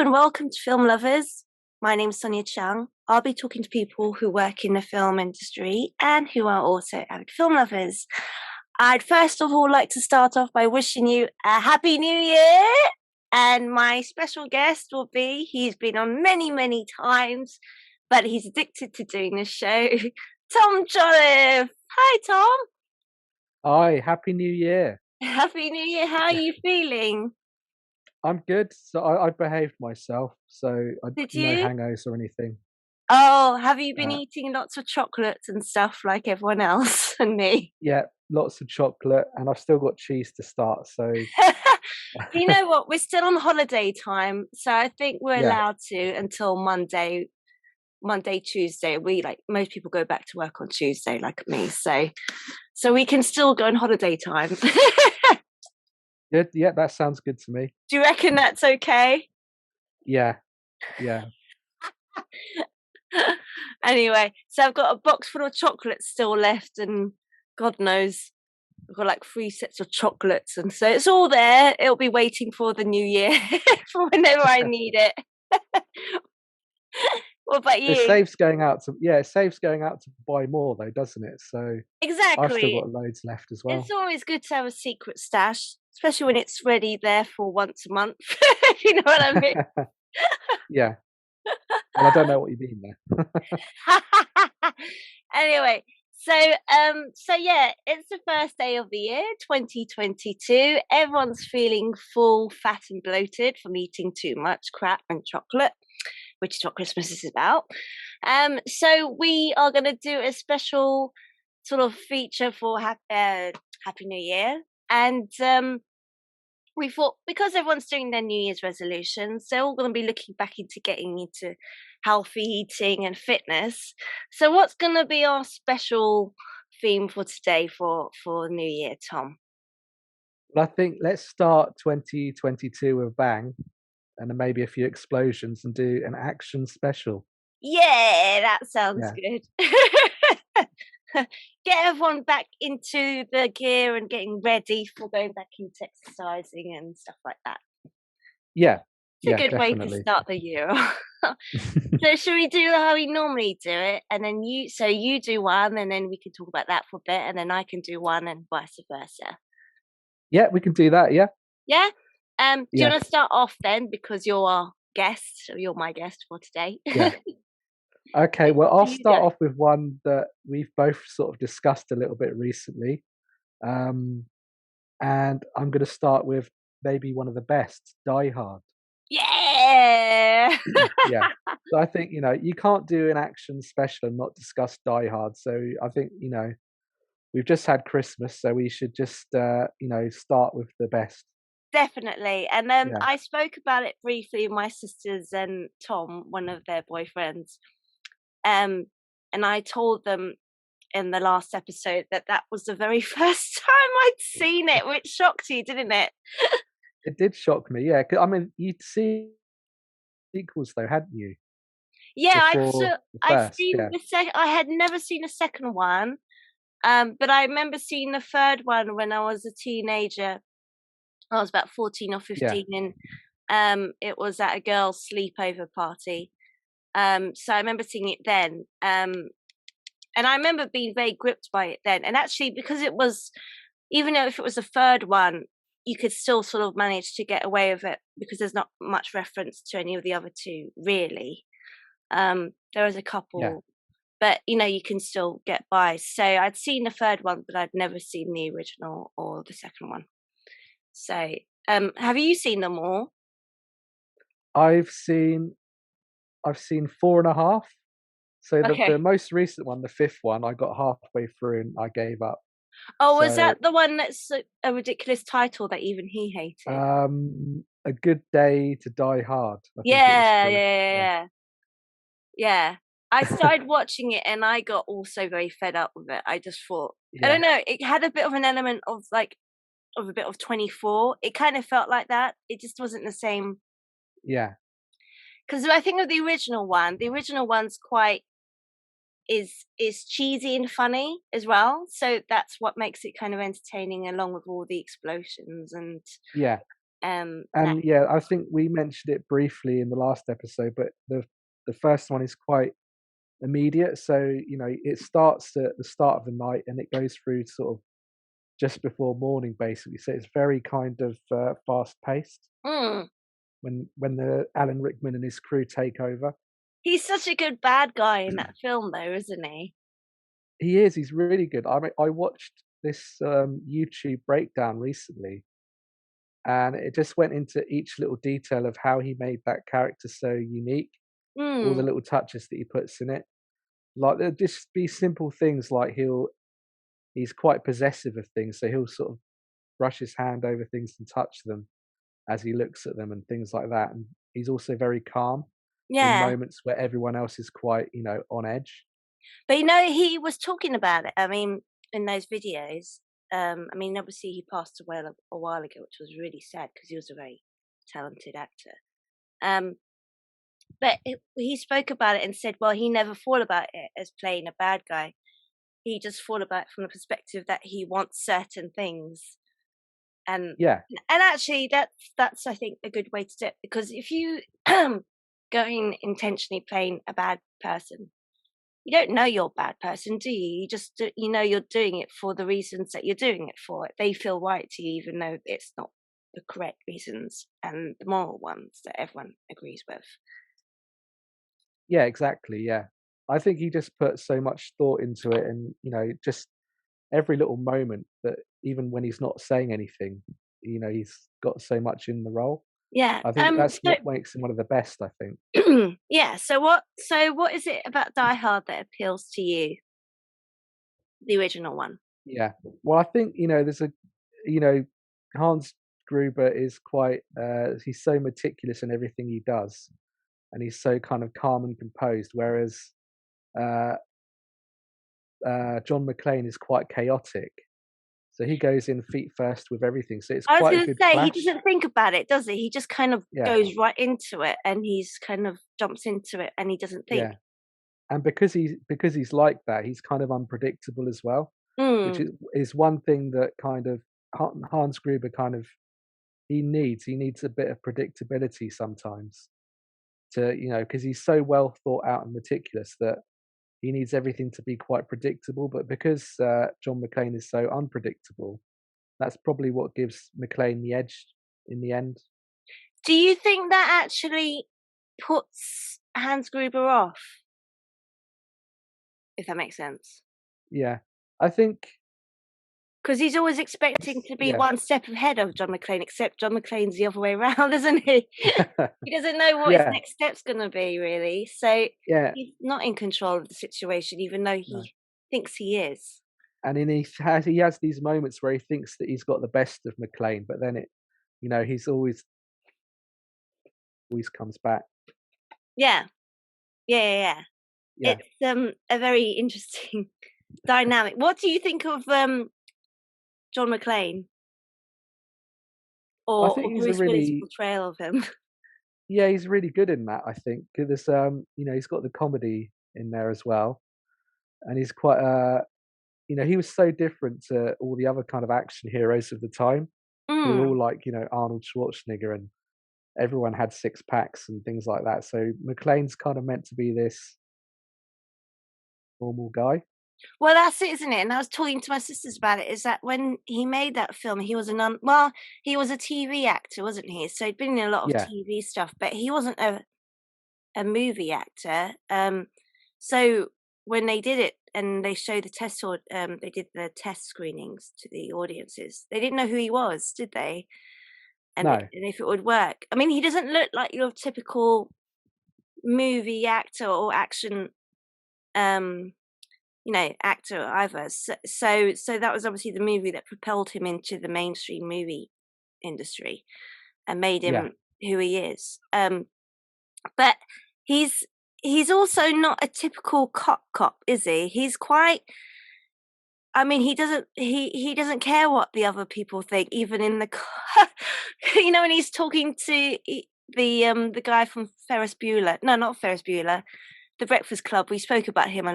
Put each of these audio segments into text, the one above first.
and welcome to Film Lovers. My name is Sonia Chang. I'll be talking to people who work in the film industry and who are also avid film lovers. I'd first of all like to start off by wishing you a Happy New Year. And my special guest will be, he's been on many times, but he's addicted to doing this show, Tom Jolliffe. Hi, Tom. Hi, Happy New Year. Happy New Year. How are you feeling? I'm good. So I behaved myself, so Did no you? hangovers or anything. Oh, have you been Uh, eating lots of chocolates and stuff like everyone else and me? yeah, lots of chocolate, and I've still got cheese to start. So You know what? We're still on holiday time, so I think we're yeah, allowed to until Monday, Tuesday. We like most people go back to work on Tuesday, like me. So we can still go on holiday time. good. Yeah, that sounds good to me. Do you reckon that's okay? Yeah. Anyway, so I've got a box full of chocolates still left, and God knows, I've got like 3 sets of chocolates, and so it's all there. It'll be waiting for the new year for whenever I need it. What about It you? saves going out to buy more though, doesn't it? So I've still Exactly. got loads left as well. It's always good to have a secret stash, especially when it's ready there for once a month. You know what I mean? Yeah. Well, I don't know what you mean there. Anyway, so yeah, it's the first day of the year, 2022. Everyone's feeling full, fat, and bloated from eating too much crap and chocolate, which is what Christmas is about. So we are going to do a special sort of feature for Happy New Year, and we thought because everyone's doing their New Year's resolutions, they're all going to be looking back into getting into healthy eating and fitness. So what's going to be our special theme for today for New Year, Tom? Well, I think let's start 2022 with a bang, and then maybe a few explosions, and do an action special. Yeah, that sounds Yeah. good. Get everyone back into the gear and getting ready for going back into exercising and stuff like that. Yeah. It's a good way to Definitely. start the year. So should we do how we normally do it? And then you do one, and then we can talk about that for a bit, and then I can do one, and vice versa. Yeah, we can do that. Yeah. Yeah. Do you Yeah. want to start off then, because you're our guest, or you're my guest for today? Yeah. Okay. Well, I'll You start go. off with one that we've both sort of discussed a little bit recently, and I'm going to start with maybe one of the best, Die Hard. Yeah. Yeah. So I think you can't do an action special and not discuss Die Hard. So I think we've just had Christmas, so we should just start with the best. Definitely. And Yeah. I spoke about it briefly with my sisters and Tom, one of their boyfriends. And I told them in the last episode that was the very first time I'd seen it, which shocked you, didn't it? It did shock me. Yeah. 'Cause, I mean, you'd see sequels though, hadn't you? Yeah, Before the I'd first. seen Yeah. the I had never seen the second one. But I remember seeing the third one when I was a teenager. I was about 14 or Yeah. 15, and it was at a girl's sleepover party. So I remember seeing it then. And I remember being very gripped by it then. And actually, because it was, even though if it was the third one, you could still sort of manage to get away with it because there's not much reference to any of the other two, really. There was a couple, Yeah. but you can still get by. So I'd seen the third one, but I'd never seen the original or the second one. So, have you seen them all? I've seen 4.5. So the Okay. most recent one, the fifth one, I got halfway through and I gave up. Oh, was So that the one that's a ridiculous title that even he hated? A Good Day to Die Hard, I think it was Yeah, called. yeah. I started watching it and I got also very fed up with it. I just thought, I Yeah. don't know, it had a bit of an element of a bit of 24. It kind of felt like that. It just wasn't the same. Yeah. Because I think of the original one. The original one's quite is cheesy and funny as well. So that's what makes it kind of entertaining, along with all the explosions and Yeah. That, And yeah, I think we mentioned it briefly in the last episode, but the first one is quite immediate. So it starts at the start of the night and it goes through sort of just before morning, basically. So it's very kind of fast paced mm, when the Alan Rickman and his crew take over. he's such a good bad guy in that film, though, isn't he? He is. He's really good. I mean, I watched this YouTube breakdown recently, and it just went into each little detail of how he made that character so unique. All the Mm, little touches that he puts in it. Like there'll just be simple things like he's quite possessive of things, so he'll sort of brush his hand over things and touch them as he looks at them and things like that. And he's also very calm in yeah. moments where everyone else is quite, on edge. But he was talking about it. I mean, in those videos. I mean, obviously he passed away a while ago, which was really sad because he was a very talented actor. Um, but he spoke about it and said, well, he never thought about it as playing a bad guy. He just thought about it from the perspective that he wants certain things, and Yeah, actually that's I think a good way to do it, because if you going intentionally playing a bad person, you don't know you're a bad person, do you? You just you're doing it for the reasons that you're doing it for. They feel right to you, even though it's not the correct reasons and the moral ones that everyone agrees with. yeah, exactly. Yeah. I think he just put so much thought into it and, just every little moment that even when he's not saying anything, he's got so much in the role. Yeah. I think that's what makes him one of the best, I think. So yeah. So what is it about Die Hard that appeals to you? The original one. Yeah. Well, I think, there's you know, Hans Gruber is quite, he's so meticulous in everything he does. And he's so kind of calm and composed, whereas uh, John McClane is quite chaotic. So he goes in feet first with everything. So it's I was quite a going to good say he clash. doesn't think about it, does he? He just kind of Yeah, goes right into it, and he's kind of jumps into it, and he doesn't think. yeah. And because he's like that, he's kind of unpredictable as well, which Mm, is one thing that kind of Hans Gruber kind of he needs a bit of predictability sometimes to because he's so well thought out and meticulous that he needs everything to be quite predictable. But because John McClane is so unpredictable, that's probably what gives McClane the edge in the end. do you think that actually puts Hans Gruber off? If that makes sense. Yeah, I think. Because he's always expecting to be Yeah, one step ahead of John McClane, except John McClane's the other way around, isn't he? He doesn't know what his yeah, next step's going to be, really. So yeah. he's not in control of the situation, even though No. he thinks he is. And then he has these moments where he thinks that he's got the best of McClane, but then he's always comes back. Yeah, yeah. Yeah, It's a very interesting dynamic. What do you think of John McClane I or think he's a Bruce Willis' really portrayal of him? yeah he's really good in that. I think because he's got the comedy in there as well, and he's quite he was so different to all the other kind of action heroes of the time who were Mm. all like Arnold Schwarzenegger and everyone had six packs and things like that. So McClane's kind of meant to be this normal guy. Well, that's it, isn't it? And I was talking to my sisters about it. Is that when he made that film, he was he was a TV actor, wasn't he? So he'd been in a lot of Yeah, TV stuff, but he wasn't a movie actor. So when they did it and they showed the they did the test screenings to the audiences. They didn't know who he was, did they? no, And if it would work. I mean, he doesn't look like your typical movie actor or action um actor either. So that was obviously the movie that propelled him into the mainstream movie industry and made yeah, him who he is. But he's also not a typical cop, is he? He's quite. I mean, he doesn't care what the other people think, even in the when he's talking to the guy from Ferris Bueller. No, not Ferris Bueller. The Breakfast Club. We spoke about him a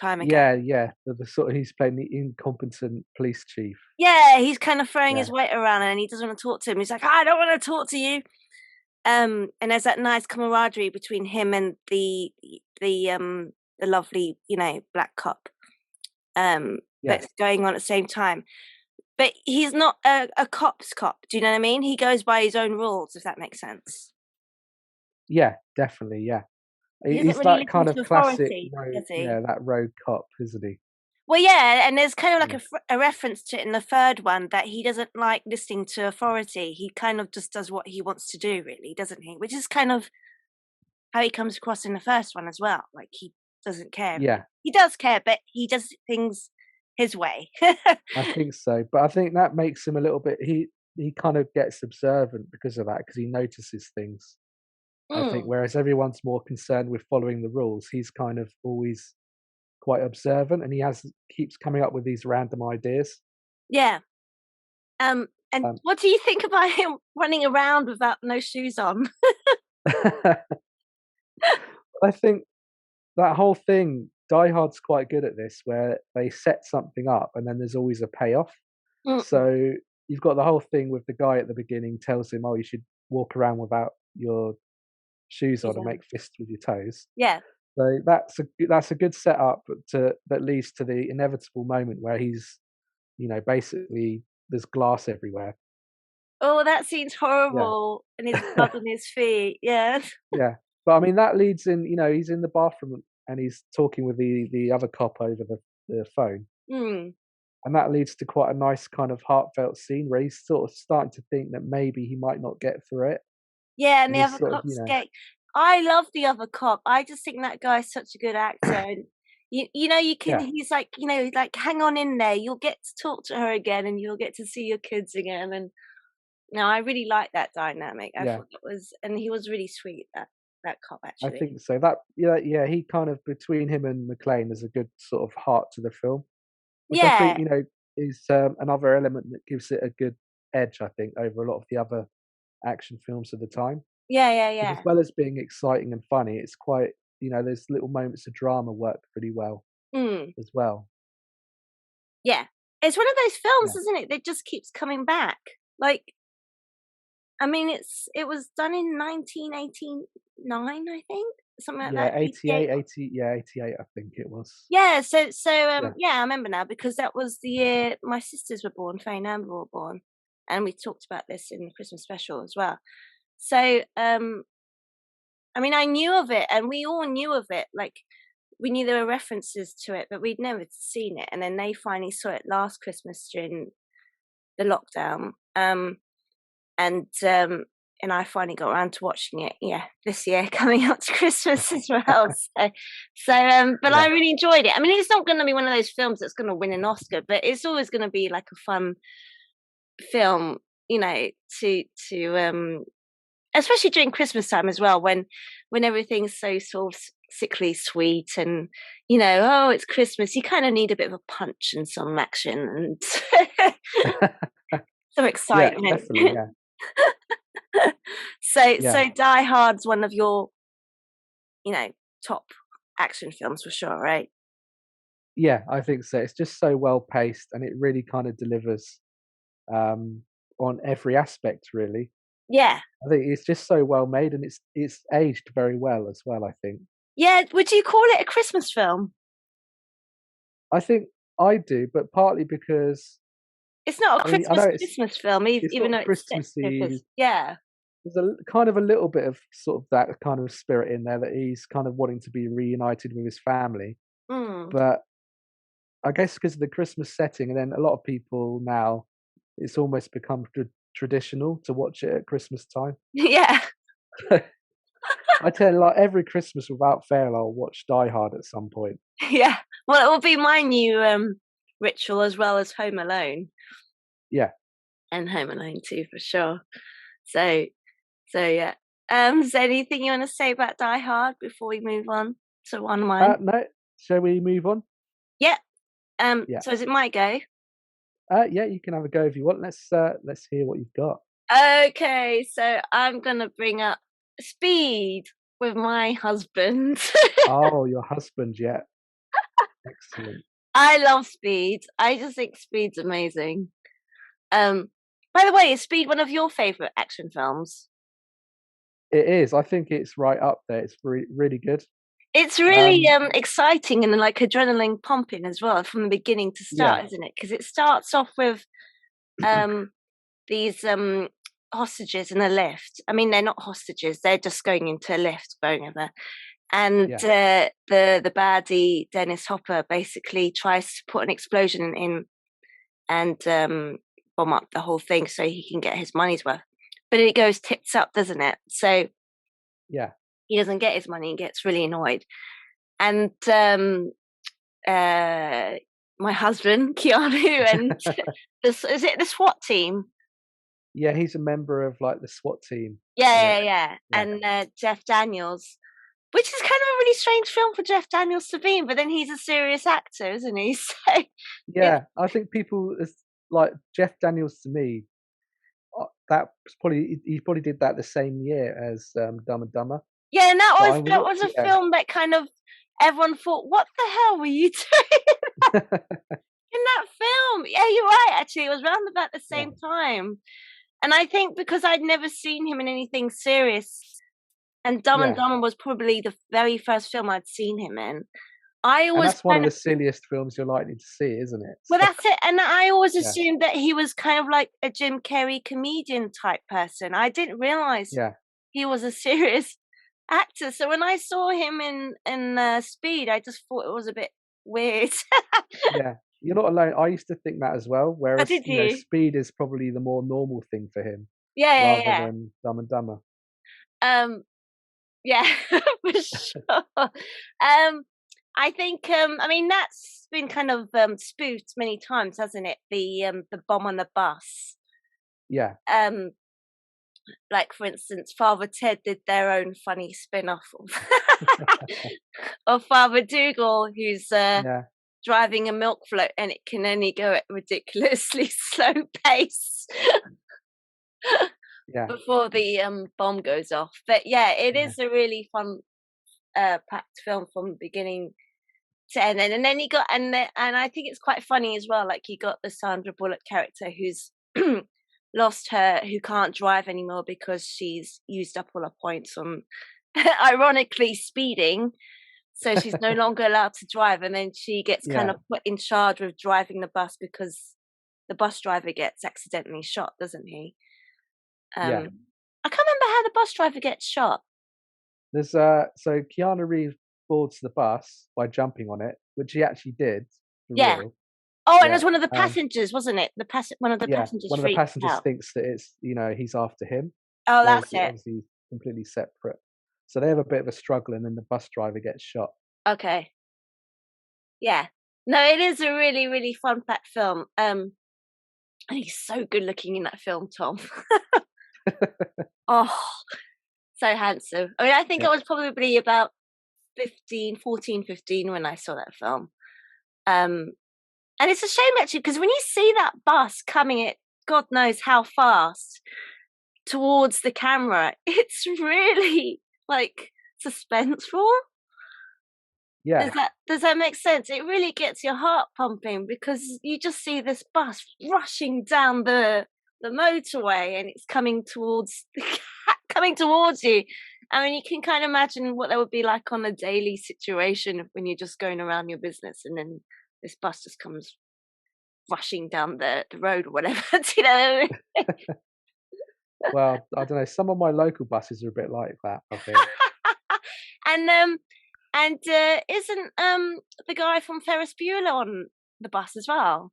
time again. Yeah. The sort of he's playing the incompetent police chief. Yeah, he's kind of throwing Yeah, his weight around and he doesn't want to talk to him. He's like, I don't want to talk to you. And there's that nice camaraderie between him and the lovely, black cop yeah, that's going on at the same time. But he's not a cop's cop. Do you know what I mean? He goes by his own rules, if that makes sense. yeah. Definitely, yeah. He doesn't He's really that listen kind of to classic authority, road, does he? yeah, that road cop, isn't he? Well, yeah, and there's kind of like Yeah, a reference to it in the third one that he doesn't like listening to authority. He kind of just does what he wants to do, really, doesn't he? Which is kind of how he comes across in the first one as well. Like he doesn't care. yeah. He does care, but he does things his way. I think so, but I think that makes him a little bit. He kind of gets observant because of that, because he notices things. I think, Mm, whereas everyone's more concerned with following the rules, he's kind of always quite observant, and keeps coming up with these random ideas. yeah. And Um, what do you think about him running around without no shoes on? I think that whole thing, Die Hard's quite good at this, where they set something up and then there's always a payoff. Mm, So you've got the whole thing with the guy at the beginning tells him, "Oh, you should walk around without your shoes on shoes and on. make fists with your toes." Yeah. So that's a good setup that leads to the inevitable moment where he's, basically there's glass everywhere. Oh, that seems Yeah, horrible. And his blood on his feet. Yeah. yeah. But I mean, that leads in. He's in the bathroom and he's talking with the other cop over the phone, Mm. and that leads to quite a nice kind of heartfelt scene where he's sort of starting to think that maybe he might not get through it, Yeah, and and the he's other sort of, cop's gay. I love the other cop. I just think that guy's such a good actor. And you can. yeah, He's like, hang on in there. You'll get to talk to her again, and you'll get to see your kids again. And no, I really like that dynamic. I yeah. thought that was, and he was really sweet. That cop I actually. think so. Yeah, he kind of, between him and McClane, there's a good sort of heart to the film, which I think, Yeah, is another element that gives it a good edge, I think, over a lot of the other action films of the time. yeah, yeah, Because yeah. as well as being exciting and funny, it's quite, there's little moments of drama work pretty well Mm, as well. yeah. It's one of those films, Yeah. isn't it? That just keeps coming back. Like, I mean, it was done in 1989, I think, something like Yeah, that. 88. 88, I think it was. Yeah, so Yeah. yeah, I remember now because that was the year my sisters were born, Faye and Amber were born, and we talked about this in the Christmas special as well. So I mean, I knew of it, and we all knew of it. Like we knew there were references to it, but we'd never seen it. And then they finally saw it last Christmas during the lockdown. And and I finally got around to watching it, yeah, this year coming up to Christmas as well. But I Yeah. really enjoyed it. I mean, it's not going to be one of those films that's going to win an Oscar, but it's always going to be like a fun film, you know, to especially during Christmas time as well, when everything's so sort of sickly sweet, and oh, it's Christmas. You kind of need a bit of a punch and some action and some Yeah, excitement. definitely. Yeah. So Yeah. Die Hard's one of your, you know, top action films for sure, right? Yeah, I think so. It's just so well paced and it really kind of delivers um, on every aspect, really. Yeah. I think it's just so well made and it's aged very well as well, I think. Yeah, would you call it a Christmas film? I think I do, but partly because It's not a I mean, I know Christmas film, it's even not though it's set to Christmassy. yeah. There's kind of a little bit of sort of that kind of spirit in there that he's kind of wanting to be reunited with his family. Mm. But I guess because of the Christmas setting, and then a lot of people now, it's almost become traditional to watch it at Christmas time. Yeah. I tell you, like every Christmas without fail, I'll watch Die Hard at some point. Yeah. Well, it will be my new ritual as well as Home Alone Yeah. and Home Alone 2 for sure. So yeah. Is there anything you want to say about Die Hard before we move on to one of mine? No, shall we move on? Yeah. Yeah. So is it my go? Yeah, you can have a go if you want. Let's hear what you've got. Okay, so I'm gonna bring up Speed with my husband. Oh, your husband, yeah. Excellent. I love Speed. I just think Speed's amazing. By the way, is Speed one of your favorite action films? It is. I think it's right up there. It's really good. It's really Um, exciting and like adrenaline pumping as well from the beginning to yeah, start, isn't it? Because it starts off with um these hostages in a lift. I mean, they're not hostages; they're just going into a lift, going over. And yeah, the baddie Dennis Hopper basically tries to put an explosion in and bomb up the whole thing so he can get his money's worth. But it goes tits up, doesn't it? So yeah. he doesn't get his money and gets really annoyed. And my husband Keanu and this is it the SWAT team? Yeah, he's a member of like the SWAT team in Yeah, it. yeah, yeah. Yeah, And Jeff Daniels, which is kind of a really strange film for Jeff Daniels to be in, but then he's a serious actor, isn't he? So it's yeah. I think people is like Jeff Daniels to me. That was probably he probably did that the same year as Dumb and Dumber. yeah, and So I that was was a yeah. film that kind of everyone thought, what the hell were you doing in that film? Yeah, you're right. Actually, it was around about the Yeah, same time, and I think because I'd never seen him in anything serious, and Dumb and yeah. Dumber was probably the very first film I'd seen him in. I And always that's one of kind the of silliest films you're likely to see, isn't it? well, So, that's it. And I always yeah, assumed that he was kind of like a Jim Carrey comedian type person. I didn't realize yeah, he was a serious actor. So when I saw him in Speed, I just thought it was a bit weird. yeah. You're not alone. I used to think that as well. How Whereas did you? Speed is probably the more normal thing for him Yeah, rather yeah, than Dumb and Dumber. yeah. Yeah, for sure. I think I mean that's been kind of spoofed many times, hasn't it? The bomb on the bus. Yeah, Um, like for instance, Father Ted did their own funny spin-off of, of Father Dougal, who's yeah, driving a milk float and it can only go at ridiculously slow pace yeah, before the bomb goes off. But yeah, it yeah, is a really fun packed film from beginning to end. And then you got and I think it's quite funny as well. Like you got the Sandra Bullock character who's lost who can't drive anymore because she's used up all her points on ironically speeding. So she's no longer allowed to drive, and then she gets kind yeah, of put in charge of driving the bus because the bus driver gets accidentally shot, doesn't he? yeah. I can't remember how the bus driver gets shot. There's so Keanu Reeves boards the bus by jumping on it, which he actually did for Yeah. real. Oh, and it Yeah, was one of the passengers, wasn't it? One of the yeah. passengers One of the freaked passengers out. thinks that it's he's after him, Oh, whereas that's it. obviously he's completely separate. So they have a bit of a struggle, and then the bus driver gets shot. Okay. Yeah. No, it is a really, really fun fact film. And he's so good looking in that film, Tom. Oh, so handsome. I mean, I think Yeah, I was probably about 15 when I saw that film. Um, and it's a shame actually, because when you see that bus coming at God knows how fast towards the camera, it's really like suspenseful. yeah, Does that make sense? It really gets your heart pumping because you just see this bus rushing down the motorway and it's coming towards coming towards you. I mean, you can kind of imagine what that would be like on a daily situation when you're just going around your business and then this bus just comes rushing down the road or whatever. Do you know? well, I don't know, some of my local buses are a bit like that, I think. And isn't the guy from Ferris Bueller on the bus as well?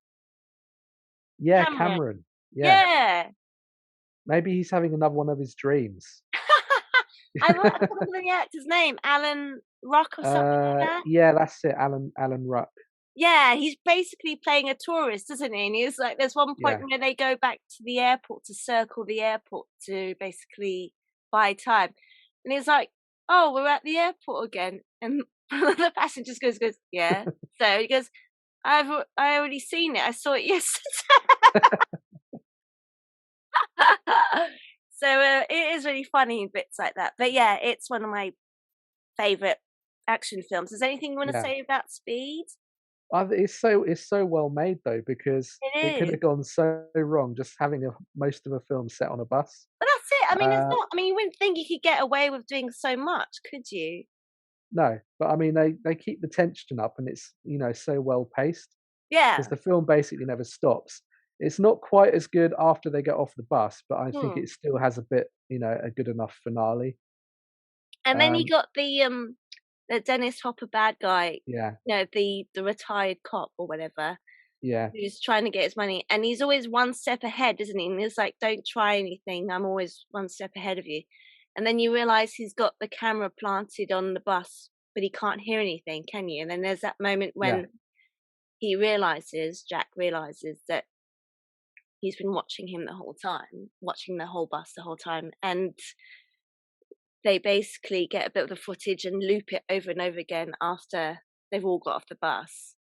Yeah, Cameron. Cameron, yeah. Yeah. Maybe he's having another one of his dreams. I forgot the actor's name, Alan Rock or something like that. Yeah, that's it, Alan Ruck. Yeah, he's basically playing a tourist, isn't he? And he's like, there's one point Yeah, where they go back to the airport to circle the airport to basically buy time. And he's like, oh, we're at the airport again. And the passenger goes, yeah. So he goes, I already seen it. I saw it yesterday. So it is really funny in bits like that. But yeah, it's one of my favorite action films. Is there anything you want to yeah. say about Speed? It's so well made though, because it could It have is. gone so wrong just having most of a film set on a bus. But that's it. I mean, it's Uh, not. I mean, you wouldn't think you could get away with doing so much, could you? no, but I mean they keep the tension up, and it's, so well paced, because Yeah. the film basically never stops. It's not quite as good after they get off the bus, but I think Hmm. it still has a bit, a good enough finale. And then you Um, got the Dennis Hopper bad guy, yeah, the retired cop or whatever, yeah, who's trying to get his money, and he's always one step ahead, isn't he? And he's like, "Don't try anything. I'm always one step ahead of you." And then you realise he's got the camera planted on the bus, but he can't hear anything, can you? And then there's that moment yeah, when Jack realizes that he's been watching him the whole time, watching the whole bus the whole time, and they basically get a bit of the footage and loop it over and over again after they've all got off the bus.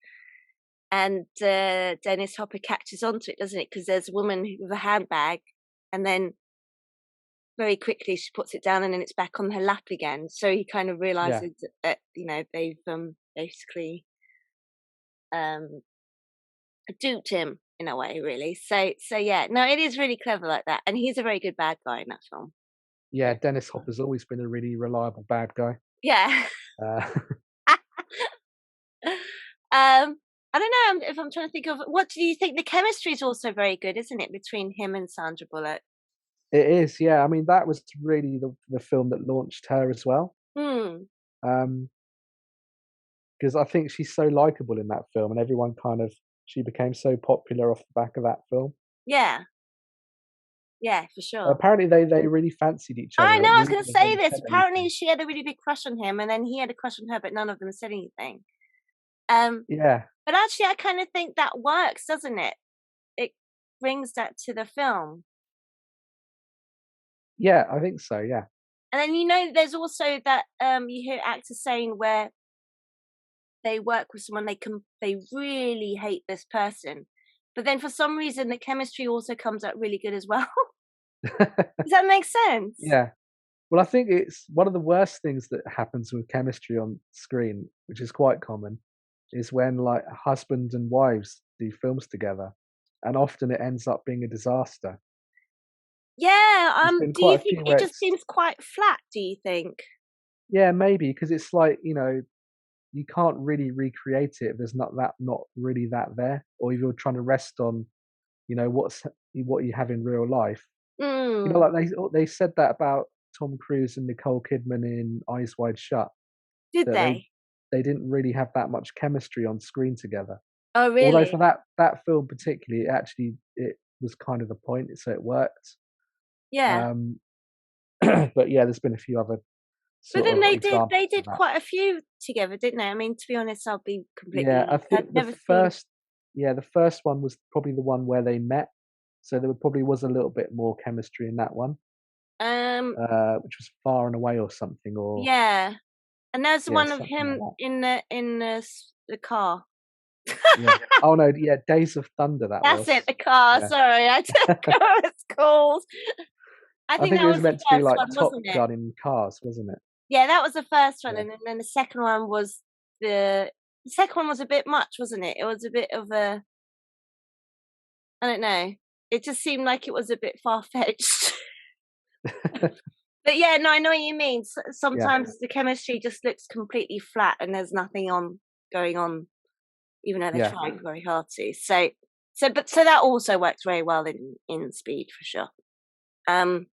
And Dennis Hopper catches onto it, doesn't it? Because there's a woman with a handbag, and then very quickly she puts it down, and then it's back on her lap again. So he kind of yeah, realizes that they've basically um, duped him in a way, really. So yeah, no, it is really clever like that, and he's a very good bad guy in that film. yeah. Very Dennis good. Hopper's always been a really reliable bad guy. Yeah. Uh, I don't know if I'm trying to think of what do you think? The chemistry is also very good, isn't it, between him and Sandra Bullock? it is, yeah. I mean, that was really the film that launched her as well. Hmm. Um, because I think she's so likable in that film, and she became so popular off the back of that film. Yeah. Yeah, for sure. Apparently, they really fancied each I other. know. Like I was neither going to of say them this. said Apparently, anything. she had a really big crush on him, and then he had a crush on her, but none of them said anything. Yeah, But actually, I kind of think that works, doesn't it? It brings that to the film. yeah, I think so. Yeah, And then there's also that you hear actors saying where they work with someone they really hate this person, but then for some reason the chemistry also comes out really good as well. Does that make sense? yeah. Well, I think it's one of the worst things that happens with chemistry on screen, which is quite common, is when like husbands and wives do films together, and often it ends up being a disaster. Yeah. There's been Do you quite a think few where it just it's, seems quite flat? Do you think? yeah, maybe because it's like, you can't really recreate it if there's not really that there, or if you're trying to rest on, what you have in real life. Mm, Like they said that about Tom Cruise and Nicole Kidman in Eyes Wide Shut, did that they? they didn't really have that much chemistry on screen together. Oh, Although for really? that film particularly, it was kind of the point, so it worked. Yeah. Um, but yeah, there's been a few other But sort then of they examples of did that. quite a few together, didn't they? I mean, to be honest, I'll be Yeah, I completely. I've think never seen. the first one was probably the one where they met, so there probably was a little bit more chemistry in that one, Um. which was Far and Away or something, or Yeah. And there's the yeah, one of something like him that. in the car. Yeah. Oh no, yeah, Days of Thunder that That's it, was. the car. Yeah. Sorry, I don't know what it's called. I I think think that it was was the meant to be first like one, Top wasn't it? Gun in cars, wasn't it? Yeah, that was the first one, Yeah. and then the second one was the second one was a bit much, wasn't it? It was a bit of a I don't know. It just seemed like it was a bit far fetched. But yeah, no, I know what you mean. Yeah. Sometimes the chemistry just looks completely flat, and there's nothing on going on, even though they're Yeah. trying very hard to. So that also works very well in Speed for sure. Um,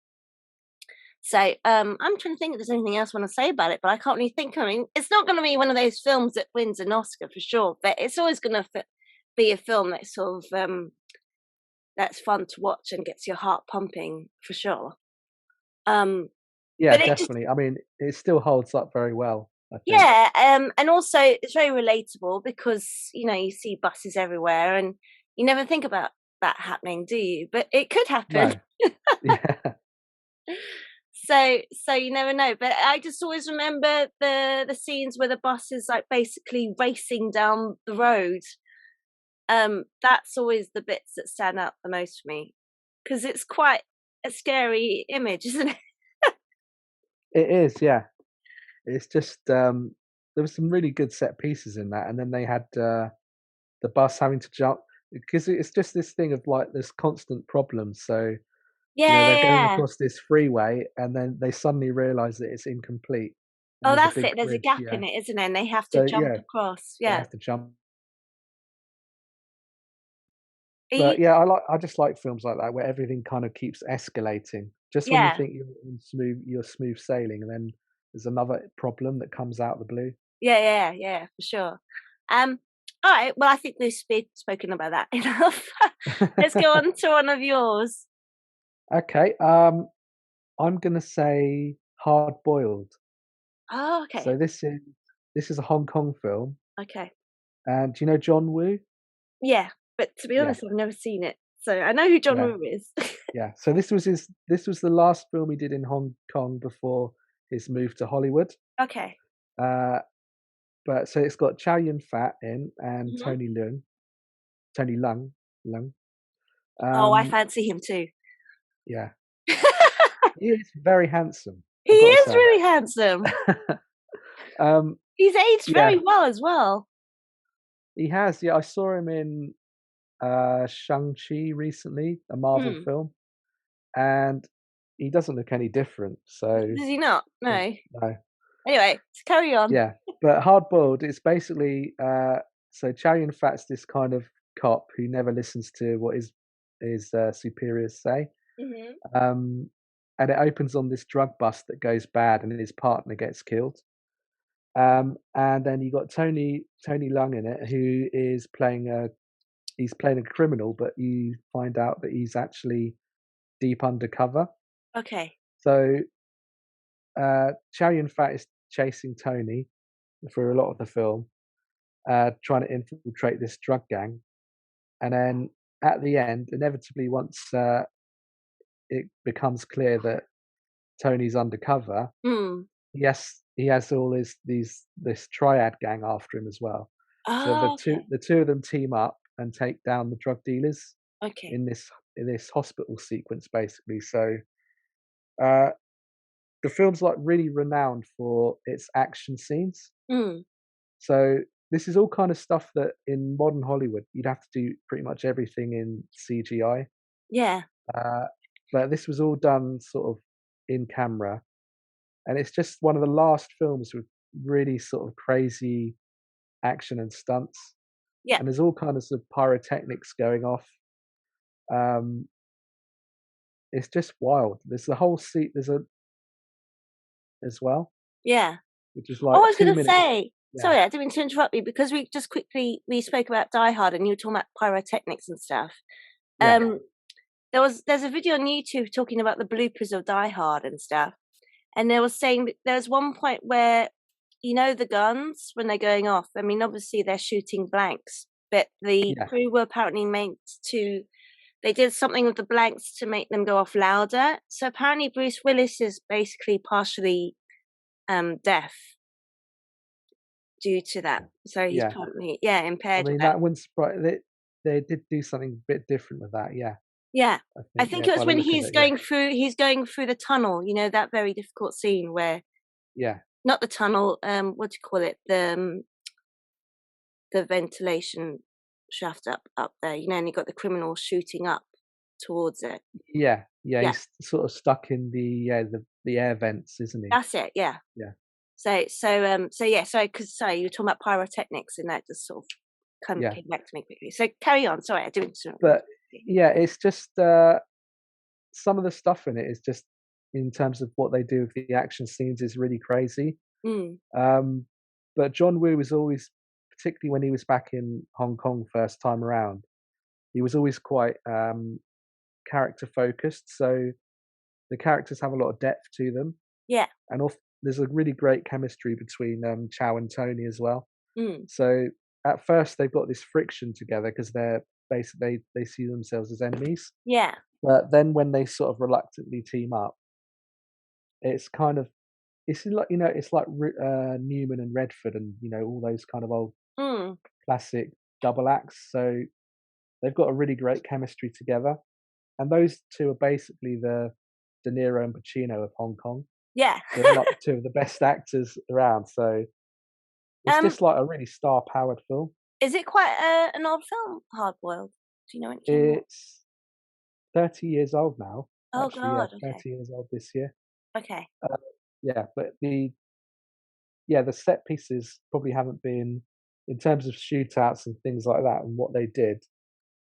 I'm trying to think if there's anything else I want to say about it, but I can't really think. I mean, it's not going to be one of those films that wins an Oscar for sure, but it's always going to be a film that's sort of that's fun to watch and gets your heart pumping for sure. Um, Yeah, but it just definitely. I mean, it still holds up very well, I think. yeah, and also it's very relatable because you see buses everywhere, and you never think about that happening, do you? But it could happen. No. Yeah. So you never know. But I just always remember the scenes where the bus is like basically racing down the road. That's always the bits that stand out the most for me because it's quite a scary image, isn't it? It is, yeah. It's just there was some really good set pieces in that, and then they had the bus having to jump because it's just this thing of like this constant problems. So Yeah, they're going yeah. across this freeway and then they suddenly realise that it's incomplete and Oh, there's a that's big it. There's a bridge. gap Yeah. in it, isn't there? And they have to So jump yeah, across. they Yeah. have to jump. Are you? But yeah, I just like films like that where everything kind of keeps escalating. Just when you Yeah. think you're smooth sailing, and then there's another problem that comes out of the blue. Yeah, yeah, yeah, for sure. Um, all right. Well, I think we've spoken about that enough. Let's go on to one of yours. Okay, I'm gonna say Hard Boiled. Oh, okay. So this is a Hong Kong film, Okay. and do you know John Woo? Yeah, but to be Yeah, honest, I've never seen it, so I know who John yeah, Woo is. yeah. So this was the last film he did in Hong Kong before his move to Hollywood. Okay. Uh, but so it's got Chow Yun Fat in and Mhm. Tony Lung. Oh, I Um, fancy him too. yeah, he is very handsome. He I've got to is say really handsome. that. um, He's aged yeah, very well as well. he has. Yeah, I saw him in Shang-Chi recently, a Marvel Mm. film, and he doesn't look any different. So Does he not? No. no, Anyway, carry on. yeah. But Hard Boiled, it's basically so Chow Yun Fat's this kind of cop who never listens to what his superiors say. Mhm. Um, and it opens on this drug bust that goes bad, and his partner gets killed. And then you got Tony Lung in it, who is playing a criminal, but you find out that he's actually deep undercover. Okay. So Chow Yun Fat is chasing Tony for a lot of the film, trying to infiltrate this drug gang, and then at the end, inevitably, once it becomes clear that Tony's undercover, Mm. he has all this triad gang after him as well. So the Oh, two okay. the two of them team up and take down the drug dealers Okay. in this hospital sequence, basically. So uh, the film's like really renowned for its action scenes. Mm. So this is all kind of stuff that in modern Hollywood you'd have to do pretty much everything in CGI. Yeah. Uh, but this was all done sort of in camera, and it's just one of the last films with really sort of crazy action and stunts. Yeah. And there's all kinds of pyrotechnics going off. Um, it's just wild. There's the whole seat. There's a as well, Yeah. which is Oh, like I was 2 minutes. gonna say, Yeah, sorry, I didn't mean to interrupt you because we spoke about Die Hard and you were talking about pyrotechnics and stuff. yeah, Um, there's a video on YouTube talking about the bloopers of Die Hard and stuff, and they were saying that there's one point where the guns when they're going off. I mean, obviously they're shooting blanks, but the yeah, crew were apparently meant to. They did something with the blanks to make them go off louder. So apparently Bruce Willis is basically partially deaf due to that. So he's yeah. probably I impaired with mean, that. that wouldn't surprise. They did do something a bit different with that. Yeah, Yeah. I I think. think Yeah, it was by the when look of he's it. Yeah, going through the tunnel, that very difficult scene where yeah, not the tunnel, what do you call it? The ventilation shaft up there, and you got the criminal shooting up towards it. yeah, yeah. Yeah, He's sort of stuck in the air vents, isn't he? that's it. Yeah. Yeah, So yeah, sorry, because sorry, you were talking about pyrotechnics, and that just sort of yeah. came back to me quickly. So carry on. Sorry, I didn't interrupt you. But yeah, it's just some of the stuff in it is just in terms of what they do with the action scenes is really crazy. Mm, Um, but John Woo was always, particularly when he was back in Hong Kong first time around, he was always quite character focused. So the characters have a lot of depth to them, yeah. and there's a really great chemistry between Chow and Tony as well. Mm, So at first they've got this friction together because they're basically they see themselves as enemies. yeah. But then when they sort of reluctantly team up, it's kind of it's like Newman and Redford and all those kind of old Mm, classic double acts. So they've got a really great chemistry together, and those two are basically the De Niro and Pacino of Hong Kong. yeah. They're like two of the best actors around. So it's um, just like a really star-powered film. Is it quite an old film, Hard Boiled? Do you know when it came out? It's 30 years old now. Oh Actually, yeah, God. Okay. 30 years old this year. Okay. Uh, yeah, but the set pieces probably haven't been, in terms of shootouts and things like that, and what they did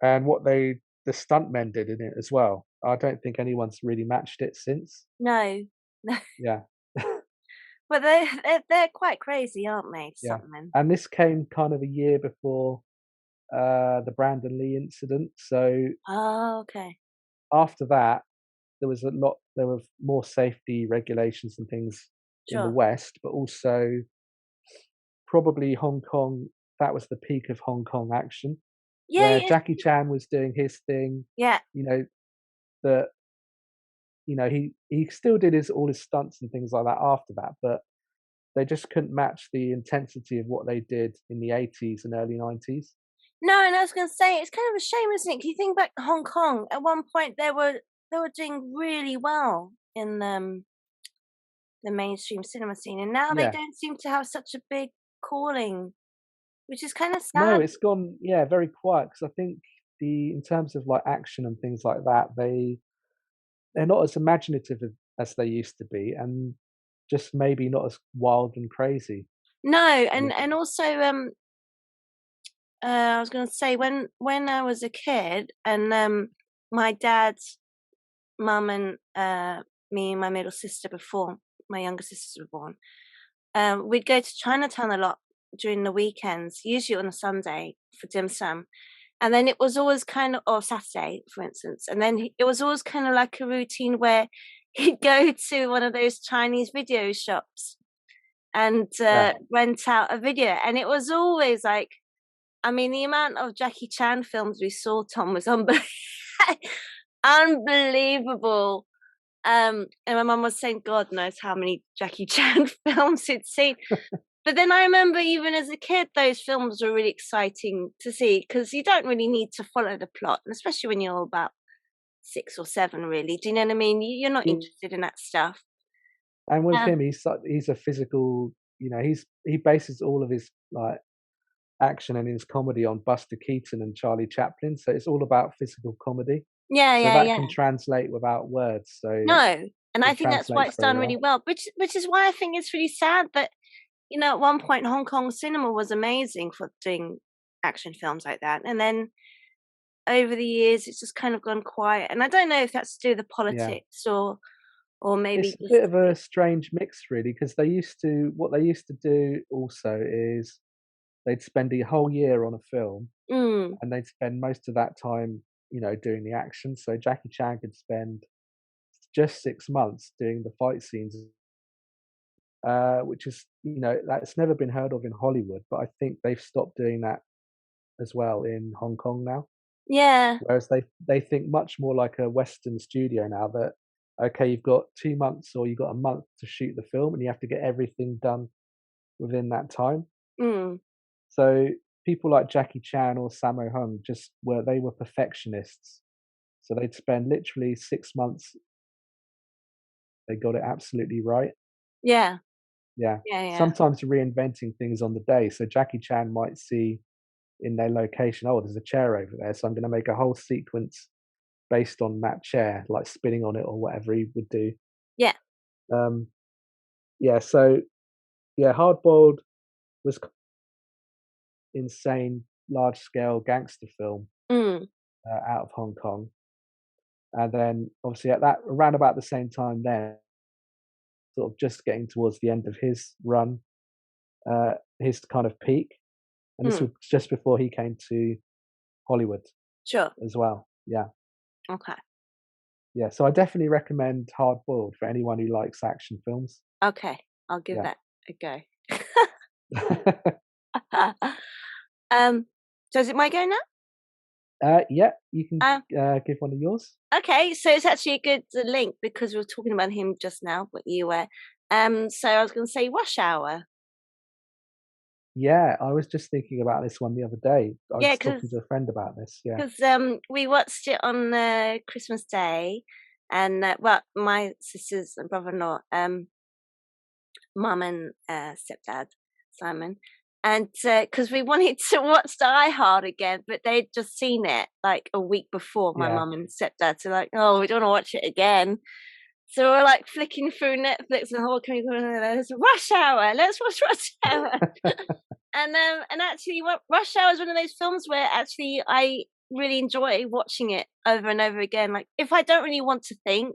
and the stuntmen did in it as well. I don't think anyone's really matched it since. No. Yeah, But they're quite crazy, aren't they? yeah. Something. And this came kind of a year before the Brandon Lee incident. So Oh, okay. after that, there were more safety regulations and things in the Sure. West, but also probably Hong Kong. That was the peak of Hong Kong action, Yeah. where Yeah. Jackie Chan was doing his thing. Yeah. You know that he still did his all his stunts and things like that after that, but they just couldn't match the intensity of what they did in the 80s and early 90s. No, and I was going to say it's kind of a shame, isn't it? 'Cause you think back to Hong Kong. At one point, they were doing really well in the mainstream cinema scene, and now they Yeah. don't seem to have such a big calling, which is kind of No, sad. it's gone, yeah, very quiet because I think in terms of like action and things like that, they're not as imaginative as they used to be, and just maybe not as wild and crazy. No, and Maybe. and also I was going to say when I was a kid, and my dad's mum and me and my middle sister before my younger sisters were born, we'd go to Chinatown a lot during the weekends, usually on a Sunday for dim sum. And then it was always kind of, or Saturday, for instance. And then it was always kind of like a routine where he'd go to one of those Chinese video shops and Yeah. rent out a video. And it was always like, I mean, the amount of Jackie Chan films we saw, Tom, was unbelievable. And my mum was saying, God knows how many Jackie Chan films he'd seen. But then I remember even as a kid, those films were really exciting to see because you don't really need to follow the plot, and especially when you're about 6 or 7, really. Do you know what I mean? You're not Mm. interested in that stuff. And with Um, him, he's a physical. He bases all of his like action and his comedy on Buster Keaton and Charlie Chaplin. So it's all about physical comedy. yeah, So yeah, that yeah. can translate without words. So No, and I it think that's why translates it's very done really well. well. Which is why I think it's really sad that at one point Hong Kong cinema was amazing for doing action films like that, and then over the years it's just kind of gone quiet. And I don't know if that's to do with the Yeah. politics or maybe It's a just bit of a strange mix, really, because what they used to do also is they'd spend a whole year on a film, mm, and they'd spend most of that time, doing the action. So Jackie Chan could spend just 6 months doing the fight scenes, which is, that's never been heard of in Hollywood. But I think they've stopped doing that as well in Hong Kong now. yeah. Whereas they think much more like a Western studio now that, okay, you've got 2 months or you've got a month to shoot the film and you have to get everything done within that time. Mm. So people like Jackie Chan or Sammo Hung they were perfectionists. So they'd spend literally 6 months, they got it absolutely right. Yeah. Yeah. Yeah, yeah. Sometimes reinventing things on the day. So Jackie Chan might see in their location, oh, there's a chair over there. So I'm going to make a whole sequence based on that chair, like spinning on it or whatever he would do. Yeah. Um, yeah, so yeah, Hard Boiled was insane, large scale gangster film Mm. out of Hong Kong, and then obviously at that around about the same time, then sort of just getting towards the end of his run, his kind of peak, and this Mm. was just before he came to Hollywood Sure. as well. Yeah, Okay. yeah. So I definitely recommend Hard Boiled for anyone who likes action films. Okay. I'll give Yeah. that a go. um, so is it my go now? Yeah, you can Um, give one of yours. okay, so it's actually a good link because we were talking about him just now, but you were. So I was going to say Rush Hour. Yeah, I was just thinking about this one the other day. I Yeah, was because talking to a friend about this. Yeah. we watched it on Christmas Day, and well, my sisters and brother-in-law, mum and stepdad Simon. And because we wanted to watch Die Hard again, but they'd just seen it like a week before, my Yeah. mum and stepdad. So like, oh, we don't want to watch it again. So we're like flicking through Netflix and can we go, there's Rush Hour, let's watch Rush Hour. And actually Rush Hour is one of those films where actually I really enjoy watching it over and over again. Like if I don't really want to think,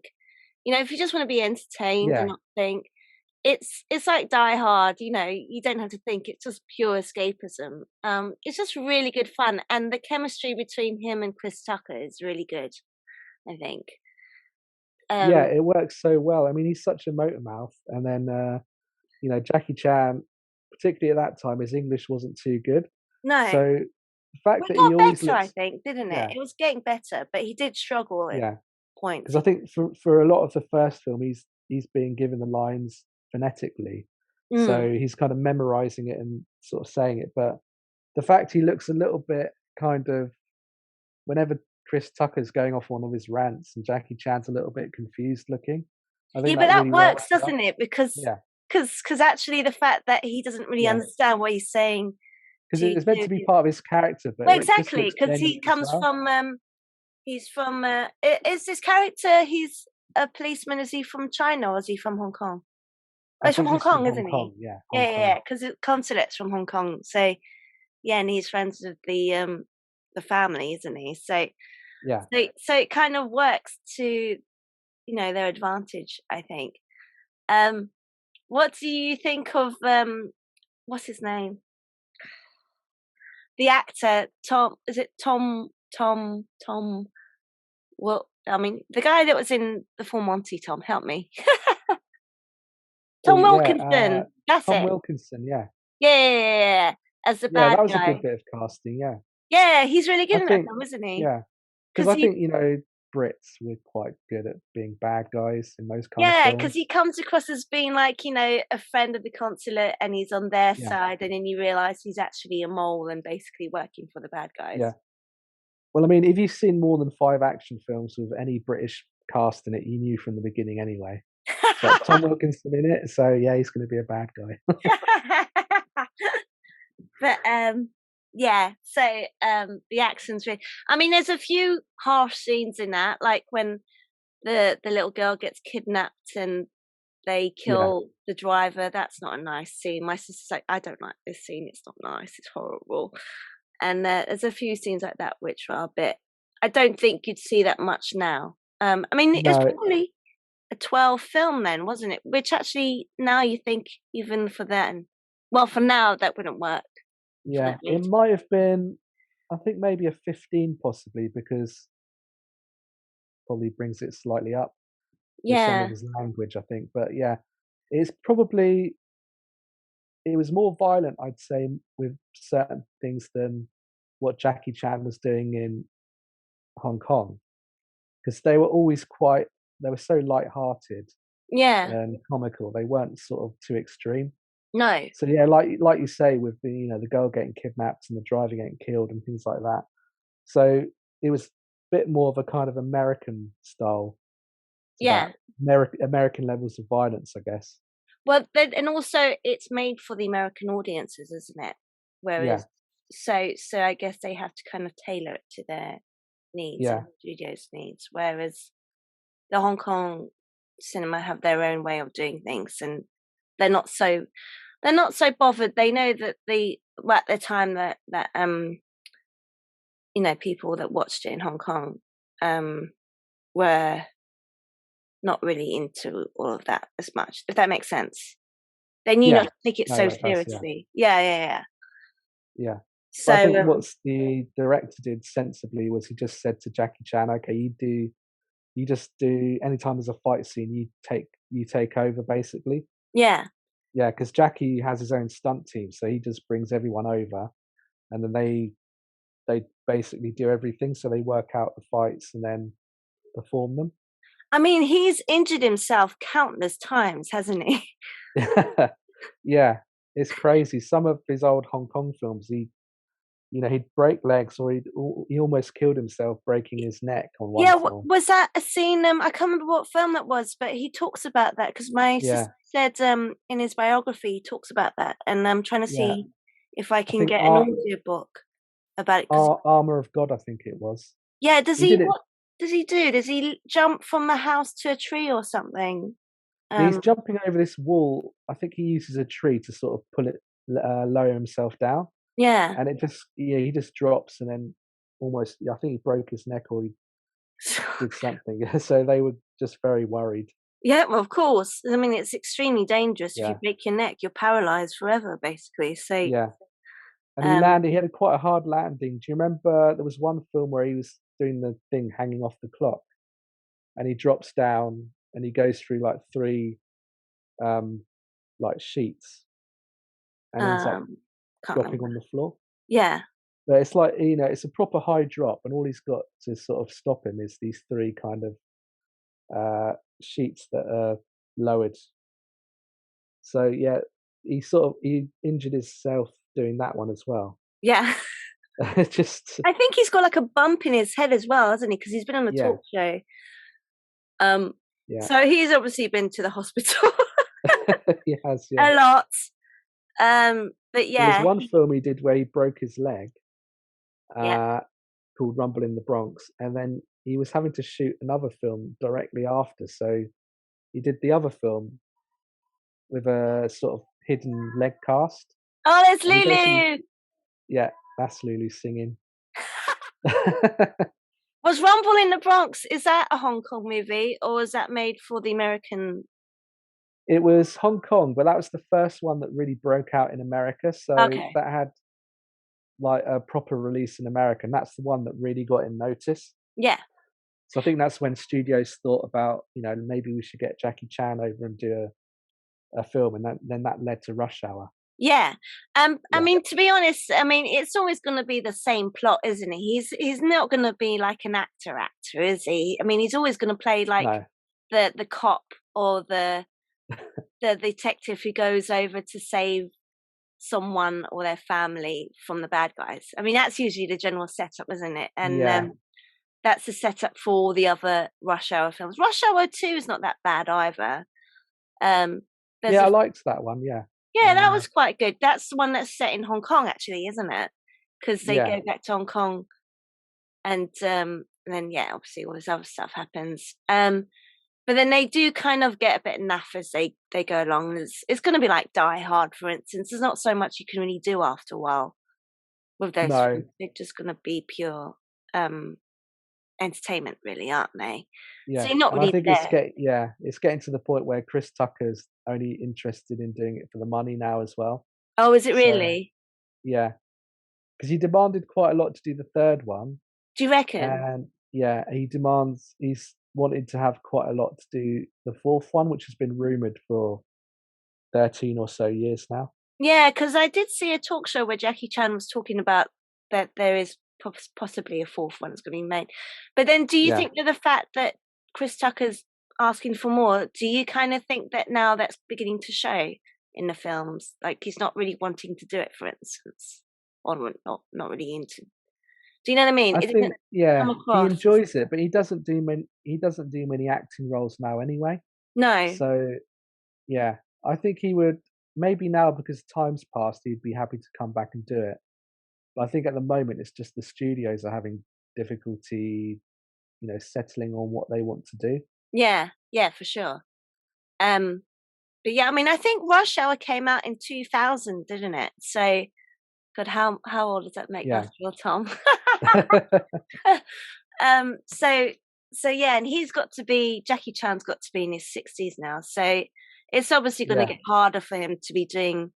if you just want to be entertained and not think, it's like Die Hard, you don't have to think, it's just pure escapism. It's just really good fun, and the chemistry between him and Chris Tucker is really good, I think. Yeah, it works so well. I mean, he's such a motor mouth, and then Jackie Chan, particularly at that time, his English wasn't too good. No. So the fact that got he always better, looks, I think, didn't it? yeah, It was getting better, but he did struggle at points. because I think for a lot of the first film, he's being given the lines phonetically, so he's kind of memorizing it and sort of saying it. But the fact he looks a little bit kind of, whenever Chris Tucker's going off one of his rants and Jackie Chan's a little bit confused looking, I think but that really works, works doesn't it? Because yeah, because actually the fact that he doesn't really understand what he's saying, because it's meant to be part of his character, but well, exactly, because he comes from he's from is this character, he's a policeman, is he from China or is he from Hong Kong? Oh, he's from Hong Kong, isn't he? Yeah, yeah, because the consulate's from Hong Kong, so yeah, and he's friends with the family, isn't he? So yeah, so it kind of works to their advantage, I think. What do you think of what's his name? The actor Tom? Is it Tom? Well, I mean, the guy that was in the Full Monty. Tom, help me. Tom Wilkinson. That's Tom it. Wilkinson. Yeah. Yeah. As the bad guy. Yeah, that was a good bit of casting. Yeah. Yeah, he's really good in that film, isn't he? Yeah. Because I think Brits were quite good at being bad guys in those kind of films. Yeah, because he comes across as being like, a friend of the consulate, and he's on their side, and then you realise he's actually a mole and basically working for the bad guys. Yeah. Well, I mean, if you've seen more than 5 action films with any British cast in it, you knew from the beginning anyway. But Tom Wilkinson in it, so yeah, he's going to be a bad guy. But yeah, so the action's really, I mean, there's a few harsh scenes in that, like when the little girl gets kidnapped and they kill the driver. That's not a nice scene. My sister's like, I don't like this scene, it's not nice, it's horrible. And there's a few scenes like that which are a bit, I don't think you'd see that much now. I mean, it was probably a 12 film then, wasn't it? Which actually, now you think, even for then, well, for now, that wouldn't work. Yeah, it might have been, I think maybe a 15 possibly, because probably brings it slightly up with some of his language, I think. But yeah, it's probably, it was more violent, I'd say, with certain things than what Jackie Chan was doing in Hong Kong, because they were always they were so light-hearted and comical. They weren't sort of too extreme. No. So yeah, like you say, with the girl getting kidnapped and the driver getting killed and things like that. So it was a bit more of a kind of American style. American levels of violence, I guess. Well, and also it's made for the American audiences, isn't it? Whereas, so I guess they have to kind of tailor it to their needs and the studio's needs. Whereas the Hong Kong cinema have their own way of doing things, and they're not so bothered. They know that at the time that people that watched it in Hong Kong were not really into all of that as much, if that makes sense. They knew not to take it so seriously. Yeah. So I think what the director did sensibly was he just said to Jackie Chan, okay, you just do, anytime there's a fight scene, you take over, basically. Yeah, because Jackie has his own stunt team, so he just brings everyone over, and then they basically do everything. So they work out the fights and then perform them. I mean, he's injured himself countless times, hasn't he? Yeah, it's crazy. Some of his old Hong Kong films, he'd break legs, or he almost killed himself breaking his neck on one film. Was that a scene? I can't remember what film that was, but he talks about that, because my sister said in his biography he talks about that, and I'm trying to see if I I can think get an audiobook about it. 'Cause, Armor of God, I think it was. yeah, He did it. what does he do? Does he jump from the house to a tree or something? He's Um, jumping over this wall. I think he uses a tree to sort of pull it, lower himself down, yeah. and it just he just drops, and then almost I think he broke his neck or he did something. So they were just very worried. Yeah, well, of course. I mean, it's extremely dangerous. If you Yeah, break your neck, you're paralyzed forever, basically. So, yeah. And he um, landed. He had a quite a hard landing. Do you remember there was one film where he was doing the thing hanging off the clock, and he drops down and he goes through like three um like sheets and ends up um, can't dropping remember. on the floor. Yeah, But it's like it's a proper high drop, and all he's got to sort of stop him is these three kind of sheets that are lowered. So yeah, he injured himself doing that one as well. yeah. It's just I think he's got like a bump in his head as well, hasn't he? Because he's been on a yeah, talk show. Um, yeah. so he's obviously been to the hospital He has, yeah. a lot. But There was yeah, one film he did where he broke his leg, yeah. uh, called Rumble in the Bronx, and then he was having to shoot another film directly after. So he did the other film with a sort of hidden leg cast, Oh, there's and he basically, Lulu. yeah, that's Lulu singing. Was Rumble in the Bronx? Is that a Hong Kong movie, or was that made for the American? It was Hong Kong, but that was the first one that really broke out in America. So Okay. that had like a proper release in America, and that's the one that really got him noticed. Yeah. So I think that's when studios thought about, maybe we should get Jackie Chan over and do a film, and then that led to Rush Hour. Yeah. I Yeah, mean, to be honest, I mean, it's always going to be the same plot, isn't he? He's not going to be like an actor, is he? I mean, he's always going to play like no, the cop or the detective who goes over to save someone or their family from the bad guys. I mean, that's usually the general setup, isn't it? And yeah, that's the setup for all the other Rush Hour films. Rush Hour 2 is not that bad either. Um, there's yeah. I a liked that one. Yeah, Yeah, that was quite good. That's the one that's set in Hong Kong, actually, isn't it? Because they yeah, go back to Hong Kong, and then yeah, obviously all this other stuff happens. But then they do kind of get a bit naff as they go along. It's going to be like Die Hard, for instance. There's not so much you can really do after a while with those no, films. They're just going to be pure um, entertainment, really, aren't they? So yeah. you're not And I really think there. it's getting to the point where Chris Tucker's only interested in doing it for the money now as well. Oh, is it So really? yeah, because he demanded quite a lot to do the third one, Do you reckon? and yeah, he's wanted to have quite a lot to do the fourth one, which has been rumored for 13 or so years now. Yeah, because I did see a talk show where Jackie Chan was talking about that there is possibly a fourth one that's going to be made. But then, do you Yeah. think that the fact that Chris Tucker's asking for more, do you kind of think that now that's beginning to show in the films? Like he's not really wanting to do it, for instance, or not really into. Do you know what I mean? I It didn't think yeah, come he across. enjoys it, but he doesn't do many acting roles now anyway. No, So yeah, I think he would maybe now because time's passed, he'd be happy to come back and do it. But I think at the moment it's just the studios are having difficulty, settling on what they want to do. yeah, yeah, for sure. Um, but yeah, I mean, I think Rush Hour came out in 2000, didn't it? So God, how old does that make us Yeah. feel, Tom? um, so so yeah, and Jackie Chan's got to be in his 60s now. So it's obviously going to Yeah. get harder for him to be doing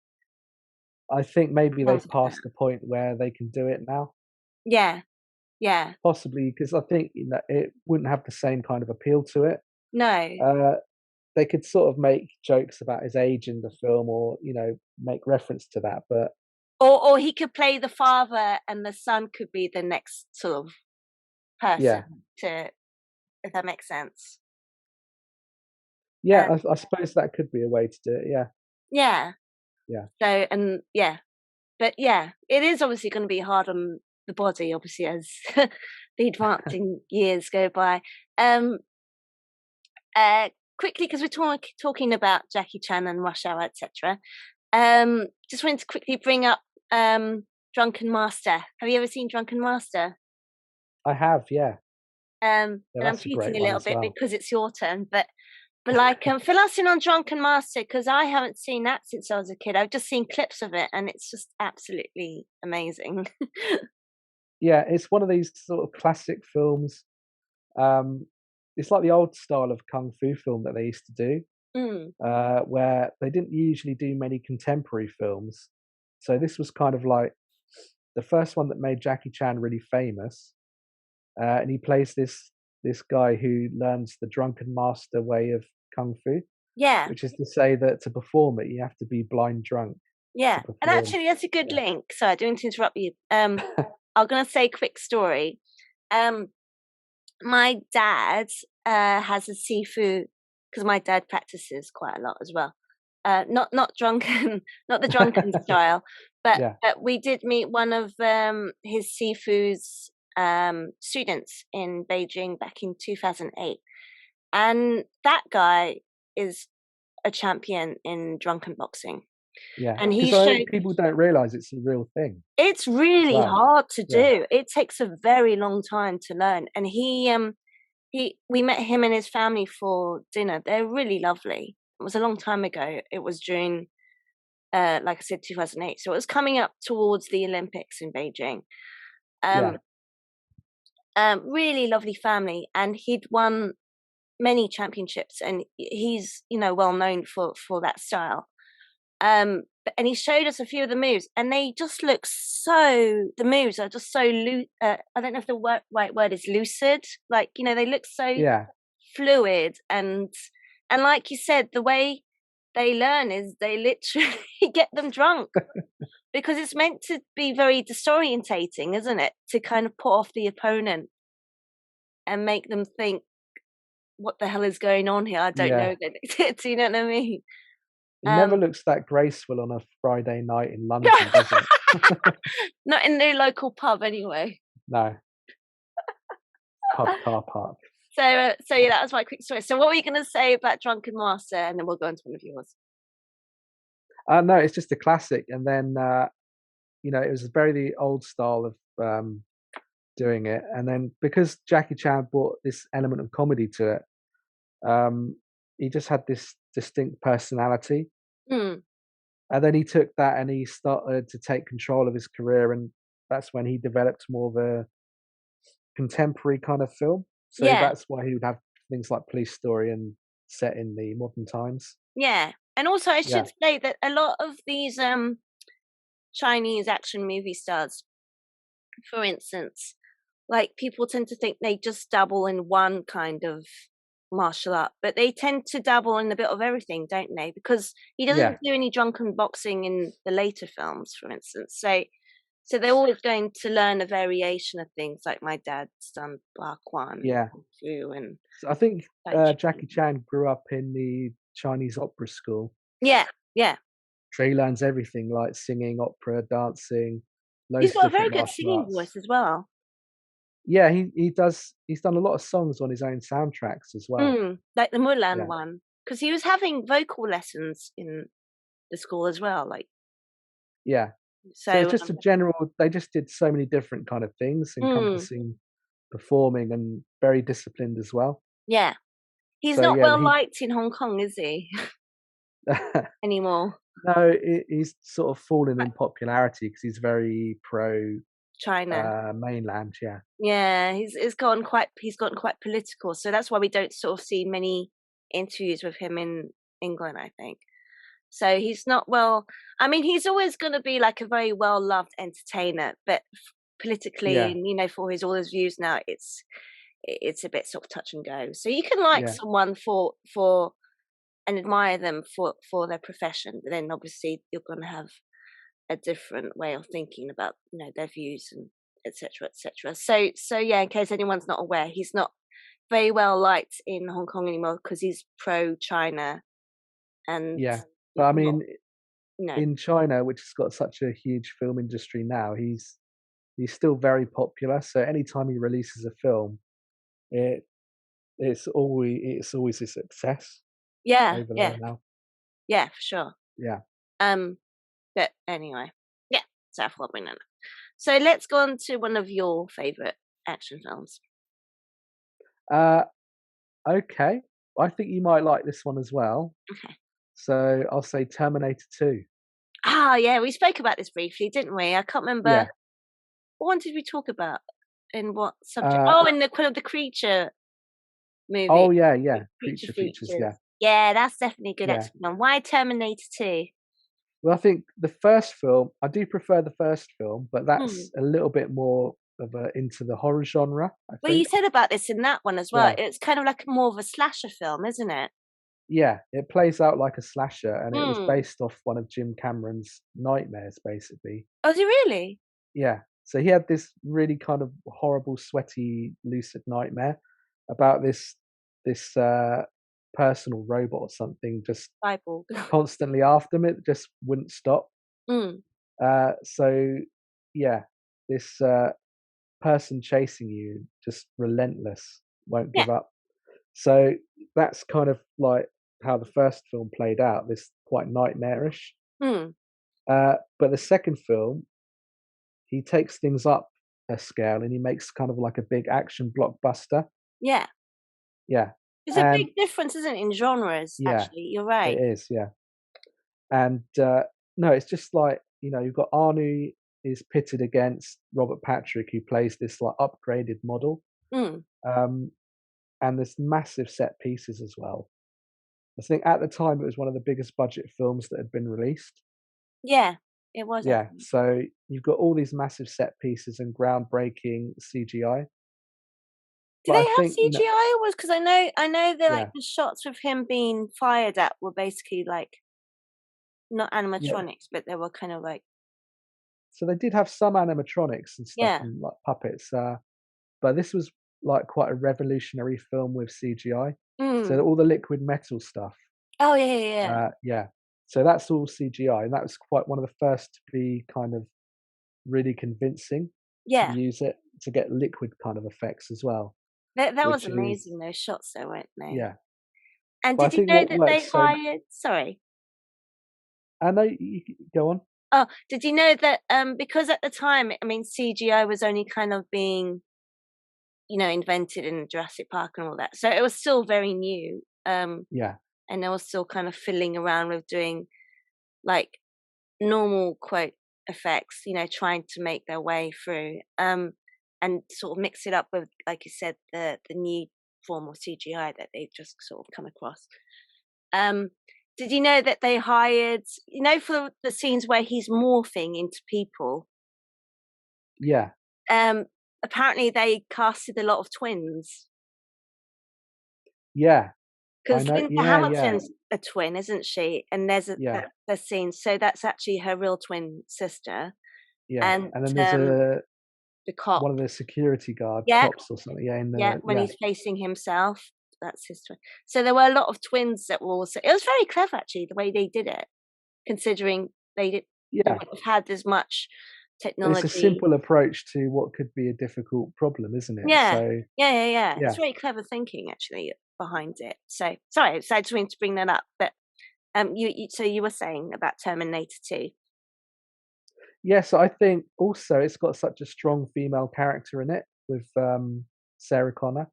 I think maybe films they've like that. passed the point where they can do it now. Yeah, yeah, Possibly because I think it wouldn't have the same kind of appeal to it. no, Uh, they could sort of make jokes about his age in the film, or make reference to that. But or he could play the father, and the son could be the next sort of yeah, person to, if that makes sense. yeah, Um, I suppose that could be a way to do it. Yeah, yeah. yeah, So and yeah, but yeah, it is obviously going to be hard on the body, obviously, as the advancing years go by. Um, quickly, because we're talking about Jackie Chan and Rush Hour, etc. Just wanted to quickly bring up Drunken Master. Have you ever seen Drunken Master? I have, yeah. And Yeah, I'm that's a cheating great a one little as bit well. because it's your turn, but like fill us in on Drunken Master because I haven't seen that since I was a kid. I've just seen clips of it, and it's just absolutely amazing. Yeah, it's one of these sort of classic films. Um, it's like the old style of kung fu film that they used to do, Mm. where they didn't usually do many contemporary films. So this was kind of like the first one that made Jackie Chan really famous, and he plays this guy who learns the drunken master way of kung fu, Yeah, which is to say that to perform it, you have to be blind drunk to yeah, and perform. actually, that's a good Yeah, link. Sorry, I don't mean to interrupt you. I'm gonna say a quick story. Um, my dad has a seafood because my dad practices quite a lot as well. Not drunken, not the drunken style, but yeah, we did meet one of his seafood's students in Beijing back in 2008, and that guy is a champion in drunken boxing, yeah. and he Because showed. people don't realize it's a real thing It's as really well. hard to Yeah, do. It takes a very long time to learn, and we met him and his family for dinner. They're really lovely. It was a long time ago. It was during, like I said, 2008. So it was coming up towards the Olympics in Beijing. yeah, Um, really lovely family, and he'd won many championships, and he's well known for that style. And he showed us a few of the moves, and they just look so. The moves are just so I don't know if the right word is lucid. Like they look so yeah. fluid, and like you said, the way they learn is they literally get them drunk because it's meant to be very disorientating, isn't it? To kind of put off the opponent and make them think, "What the hell is going on here? I don't Yeah. know." Do you know what I mean? It never Um, looks that graceful on a Friday night in London, does it? not in their local pub, anyway. No, pub car park. So yeah, that was my quick story. So what were you going to say about Drunken Master, and then we'll go into one of yours. No, it's just a classic. And then, it was very the old style of doing it. And then because Jackie Chan brought this element of comedy to it, he just had this distinct personality. Hmm. And then he took that and he started to take control of his career. And that's when he developed more of a contemporary kind of film. So Yeah, that's why he would have things like Police Story and set in the modern times. yeah. And also, I Yeah, should say that a lot of these Chinese action movie stars, for instance, like people tend to think they just dabble in one kind of martial art, but they tend to dabble in a bit of everything, don't they? Because he yeah, doesn't do any drunken boxing in the later films, for instance. So they're always going to learn a variation of things. Like my dad's done Bakwan and yeah. Kung Fu and So I think Tai Chi. Jackie Chan grew up in the Chinese opera school. Yeah, yeah. So he learns everything like singing, opera, dancing, He's loads of got a very different good martial singing arts. voice as well. Yeah, he does. He's done a lot of songs on his own soundtracks as well. Like the Mulan Yeah, one, because he was having vocal lessons in the school as well. Like yeah. So it's so, just a general. They just did so many different kind of things, mm, encompassing performing and very disciplined as well. yeah. He's So not yeah, well he liked in Hong Kong, is he anymore? no, he's sort of fallen Like in popularity because he's very pro China. mainland. Yeah, Yeah, he's gotten quite political. So that's why we don't sort of see many interviews with him in England, I think. So he's not well. I mean, he's always going to be like a very well loved entertainer, but politically, yeah, and for his all his views now, it's a bit sort of touch and go. So you can like yeah, someone for and admire them for their profession, but then obviously you're going to have a different way of thinking about their views and etc etc. So yeah, in case anyone's not aware, he's not very well liked in Hong Kong anymore because he's pro China and yeah. But I not mean, in China, which has got such a huge film industry now, he's still very popular. So anytime he releases a film, it it's always a success yeah, over yeah, there now. yeah, for sure. Yeah. Um, but anyway, yeah. probably not. So let's go on to one of your favourite action films. Okay. I think you might like this one as well. Okay. So I'll say Terminator 2. Ah, yeah, we spoke about this briefly, didn't we? I can't remember. Yeah. What one did we talk about? In what subject? Uh, Oh, in the Creature movie. oh, yeah. Creature Features, features. yeah. Yeah, that's definitely a good Yeah. action film. Why Terminator 2? Well, I think the first film, I do prefer the first film, but Hmm. that's a little bit more of into the horror genre, I Well, you think. said about this in that one as well. Yeah. It's kind of like more of a slasher film, isn't it? Yeah, it plays out like a slasher, and it was Hmm. based off one of Jim Cameron's nightmares, basically. Oh, is it really? Yeah, so he had this really kind of horrible, sweaty, lucid nightmare about this personal robot or something just Cyborg. constantly after him. It just wouldn't stop. Mm. So yeah, this person chasing you, just relentless, won't Yeah. give up. So that's kind of like how the first film played out. This quite nightmarish. Hmm. But the second film, he takes things up a scale and he makes kind of like a big action blockbuster. Yeah. Yeah. There's a And big difference, isn't it, in genres, yeah, actually. You're it right. is. Yeah. And no, it's just like, you've got Arnie is pitted against Robert Patrick, who plays this like upgraded model. Mm. Um, and there's massive set pieces as well. I think at the time it was one of the biggest budget films that had been released. Yeah, it was, I Yeah. think. So you've got all these massive set pieces and groundbreaking CGI. Do But they I have think, CGI or was because I know they're like yeah, the shots of him being fired at were basically like not yeah. animatronics, but they were kind of like So they did have some animatronics and stuff yeah. and like puppets, but this was like quite a revolutionary film with CGI. So Mm. all the liquid metal stuff, Oh yeah. yeah. So that's all CGI, and that was quite one of the first to be kind of really convincing to Yeah. use it to get liquid kind of effects as well, That was which is amazing, those shots though, weren't they? yeah. And But I did you think know what that they works so hired sorry. I know you go on. Oh, did you know that because at the time, I mean CGI was only kind of being, invented in Jurassic Park and all that. So it was still very new. Yeah, And they were still kind of fiddling around with doing like normal quote effects, trying to make their way through, and sort of mix it up with, like you said, the new form of CGI that they've just sort of come across. Um, did you know that they hired, for the scenes where he's morphing into people? yeah. Um, Apparently they casted a lot of twins Yeah, I because know. Linda Yeah. Hamilton's a twin, isn't she? And there's Yeah, a scene, so that's actually her real twin sister, yeah. and And then there's a the cop. one of the security guard Yeah, cops or something. Yeah, in yeah, the when he's facing himself, that's his twin. So there were a lot of twins that were also. It was very clever actually the way they did it, considering they yeah. wouldn't have had as much And it's a technology. simple approach to what could be a difficult problem, isn't it? Yeah, So yeah. It's yeah, very clever thinking actually behind it. So sorry, so I just wanted to bring that up. But so you were saying about Terminator 2. yeah. So I think also it's got such a strong female character in it with Sarah Connor.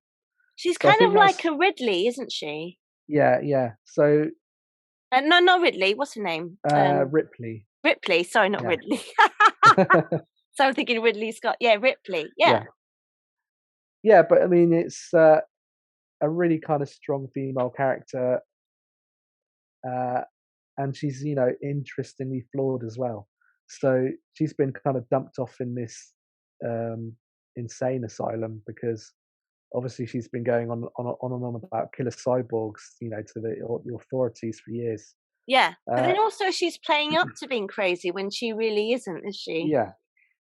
She's So I kind think of like that's a Ridley, isn't she? yeah. So No, not Ridley. What's her name? Ripley. Ripley. Sorry, not Yeah, Ridley. So I'm thinking Ridley Scott. Yeah, Ripley. Yeah. yeah, yeah. But I mean, it's a really kind of strong female character, uh, and she's interestingly flawed as well. So she's been kind of dumped off in this um, insane asylum because obviously she's been going on about killer cyborgs, to the authorities for years. Yeah. But Uh, then also she's playing up to being crazy when she really isn't, is she? yeah,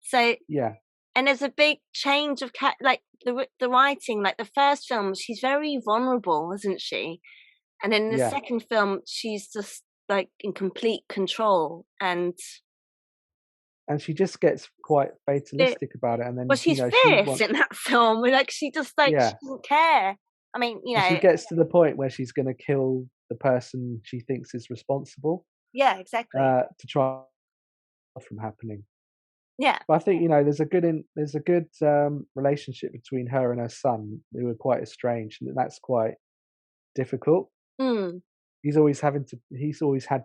So, yeah, and there's a big change of like the writing. Like the first film, she's very vulnerable, isn't she? And then in the yeah, second film, she's just like in complete control. And and she just gets quite it, fatalistic about it, and well, then she's she fierce wants in that film. Like she just like she yeah, doesn't care. I mean, and she gets to the point where she's going to kill the person she thinks is responsible yeah, exactly. to try from happening. Yeah. But I think there's a good relationship between her and her son, who are quite estranged, and that's quite difficult. Mm. He's always had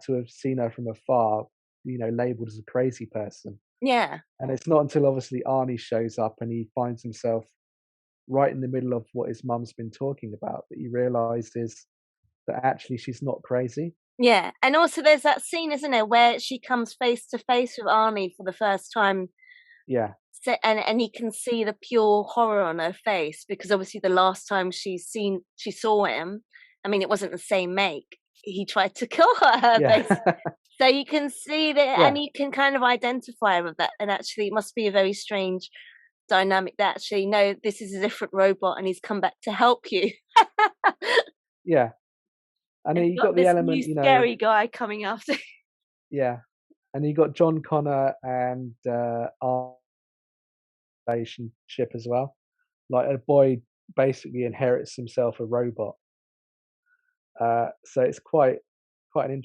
to have seen her from afar, labeled as a crazy person. Yeah. And it's not until obviously Arnie shows up and he finds himself right in the middle of what his mum's been talking about that he realizes that actually she's not crazy. Yeah. And also there's that scene, isn't there, where she comes face to face with Arnie for the first time. Yeah, And he can see the pure horror on her face, because obviously the last time she saw him, I mean, it wasn't the same make. He tried to kill her, yeah, basically. So you can see that, yeah, and you can kind of identify with that. And actually, it must be a very strange dynamic that actually, no, this is a different robot, and he's come back to help you. yeah. And And then you've you got got the this element, new scary guy coming after. yeah, and you got John Connor and Arnie relationship as well. Like a boy basically inherits himself a robot. So it's quite an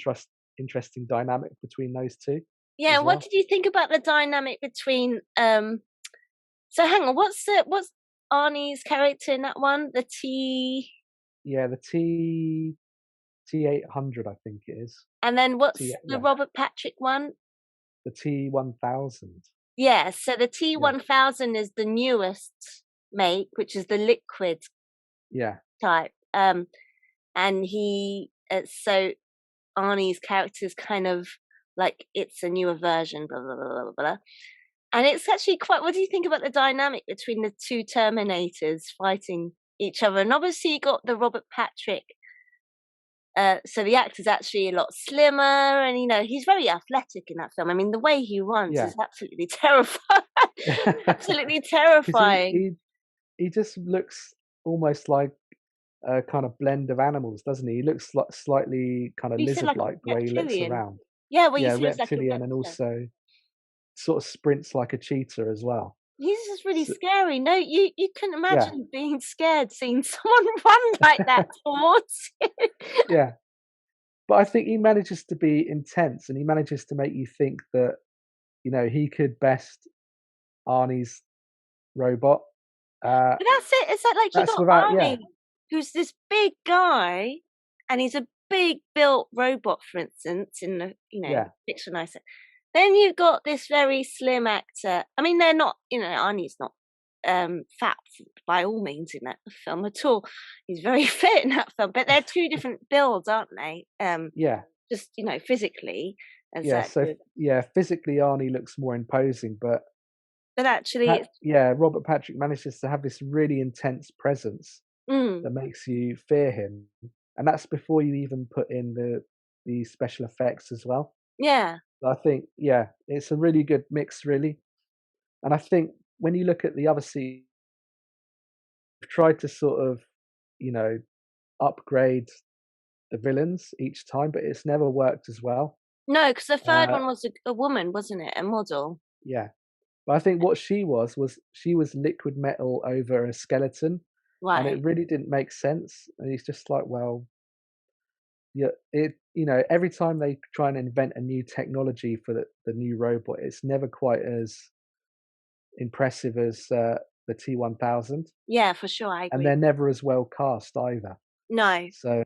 interesting dynamic between those two Yeah. as What well. did you think about the dynamic between? So hang on, what's Arnie's character in that one? The T. Yeah, the T800, I think it is. And then T what's the yeah, Robert Patrick one? the T1000. Yeah, so the Yeah, T1000 is the newest make, which is the liquid yeah, type. And so Arnie's character is kind of like it's a newer version, blah blah blah blah blah. And it's actually quite. What do you think about the dynamic between the two Terminators fighting each other? And obviously, you got the Robert Patrick. So the actor's actually a lot slimmer, and he's very athletic in that film. I mean, the way he runs yeah. is absolutely terrifying. Absolutely Because he terrifying. he he just looks almost like a kind of blend of animals, doesn't he? He looks like slightly kind of You said like a lizard-like the way he looks reptilian. around. Yeah, well, you Yeah, said it's like a reptilian, and reptile. also sort of sprints like a cheetah as well. He's just really So, scary. No, you couldn't yeah, imagine being scared seeing someone run like that towards you. yeah. But I think he manages to be intense, and he manages to make you think that he could best Arnie's robot. Uh, But that's it. It's like you that's got without, yeah, Arnie, who's this big guy, and he's a big built robot, for instance, in the yeah, fictionalized. Then you've got this very slim actor. I mean, they're not, Arnie's not fat by all means in that film at all. He's very fit in that film, but they're two different builds, aren't they? yeah, Just physically as yeah. So actors. yeah, physically Arnie looks more imposing, but But actually, it's Robert Patrick manages to have this really intense presence mm, that makes you fear him, and that's before you even put in the special effects as well. yeah, I think, yeah, it's a really good mix, really. And I think when you look at the other series, they've tried to sort of, you know, upgrade the villains each time, but it's never worked as well. no, because the third Uh, one was a woman, wasn't it? A model, yeah, but I think what she was liquid metal over a skeleton, and it right? really didn't make sense. And it's just like, well, yeah, every time they try and invent a new technology for the new robot, it's never quite as impressive as the T1000, Yeah, for sure, I and agree. they're never as well cast either. No, So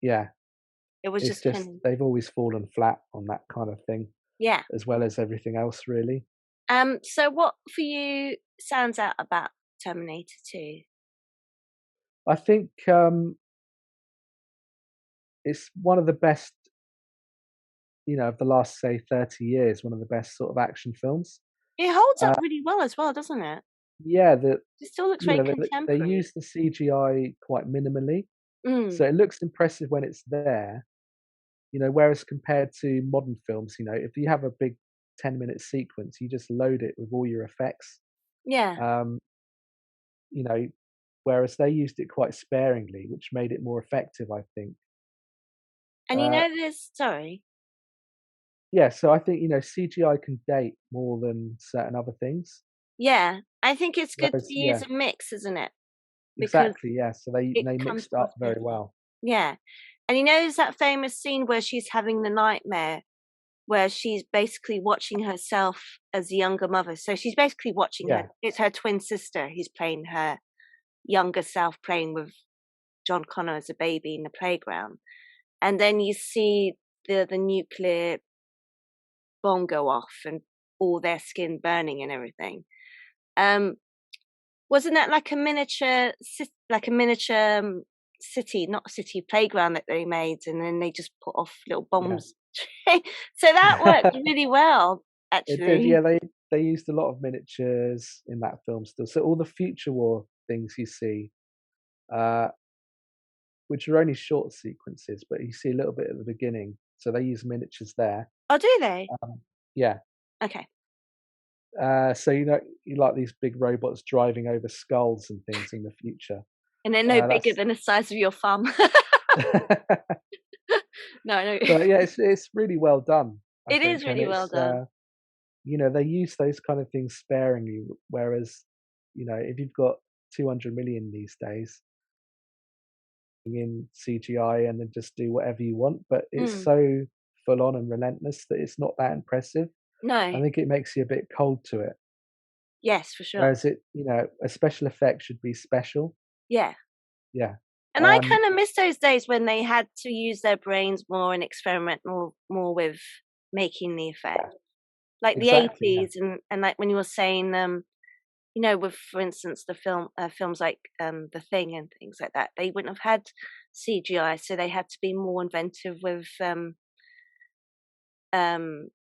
yeah, it was it's just just they've always fallen flat on that kind of thing, yeah. as well as everything else, really. So what for you stands out about Terminator 2? I think it's one of the best, of the last say 30 years, one of the best sort of action films. It holds Uh, up really well as well, doesn't it? yeah, the It still looks very they contemporary. use the CGI quite minimally, Mm, so it looks impressive when it's there. Whereas compared to modern films, if you have a big 10-minute sequence, you just load it with all your effects. yeah. Um, you know, Whereas they used it quite sparingly, which made it more effective, I think. And Uh, sorry. yeah, so I think CGI can date more than certain other things. Yeah, I think it's good to Whereas, use yeah, a mix, isn't it? Because exactly, yeah. So they it they comes mixed it across up very better. well. Yeah. And there's that famous scene where she's having the nightmare where she's basically watching herself as a younger mother. So she's basically watching her. It's her twin sister who's playing her younger self, playing with John Connor as a baby in the playground. And then you see the nuclear bomb go off and all their skin burning and everything. Wasn't that like a miniature city, not a city, playground that they made, and then they just put off little bombs? So that worked really well, actually. It did, yeah. They used a lot of miniatures in that film still. So all the future war things you see, which are only short sequences, but you see a little bit at the beginning. So they use miniatures there. Oh, do they? Yeah. Okay. So you like these big robots driving over skulls and things in the future, and they're no bigger than the size of your thumb. No. But yeah, it's really well done. It is really well done. They use those kind of things sparingly, whereas if you've got 200 million these days in CGI and then just do whatever you want, but it's so full on and relentless that it's not that impressive. No. I think it makes you a bit cold to it. Yes, for sure. Whereas a special effect should be special. Yeah. Yeah. And I kind of miss those days when they had to use their brains more and experiment more with making the effect. Like exactly, the 80s and like when you were saying, with, for instance, the films like The Thing and things like that, they wouldn't have had CGI, so they had to be more inventive with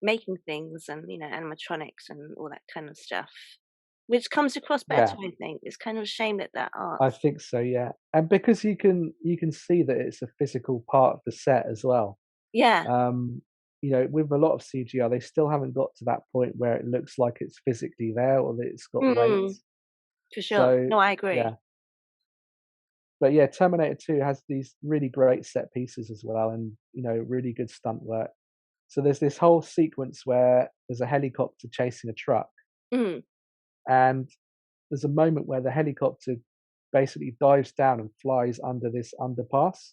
making things and animatronics and all that kind of stuff, which comes across better. I think it's kind of a shame that art. I think so, yeah, and because you can see that it's a physical part of the set as well. Yeah. With a lot of CGI, they still haven't got to that point where it looks like it's physically there or that it's got weight. For sure. So, no, I agree. Yeah. But yeah, Terminator 2 has these really great set pieces as well, and really good stunt work. So there's this whole sequence where there's a helicopter chasing a truck, and there's a moment where the helicopter basically dives down and flies under this underpass.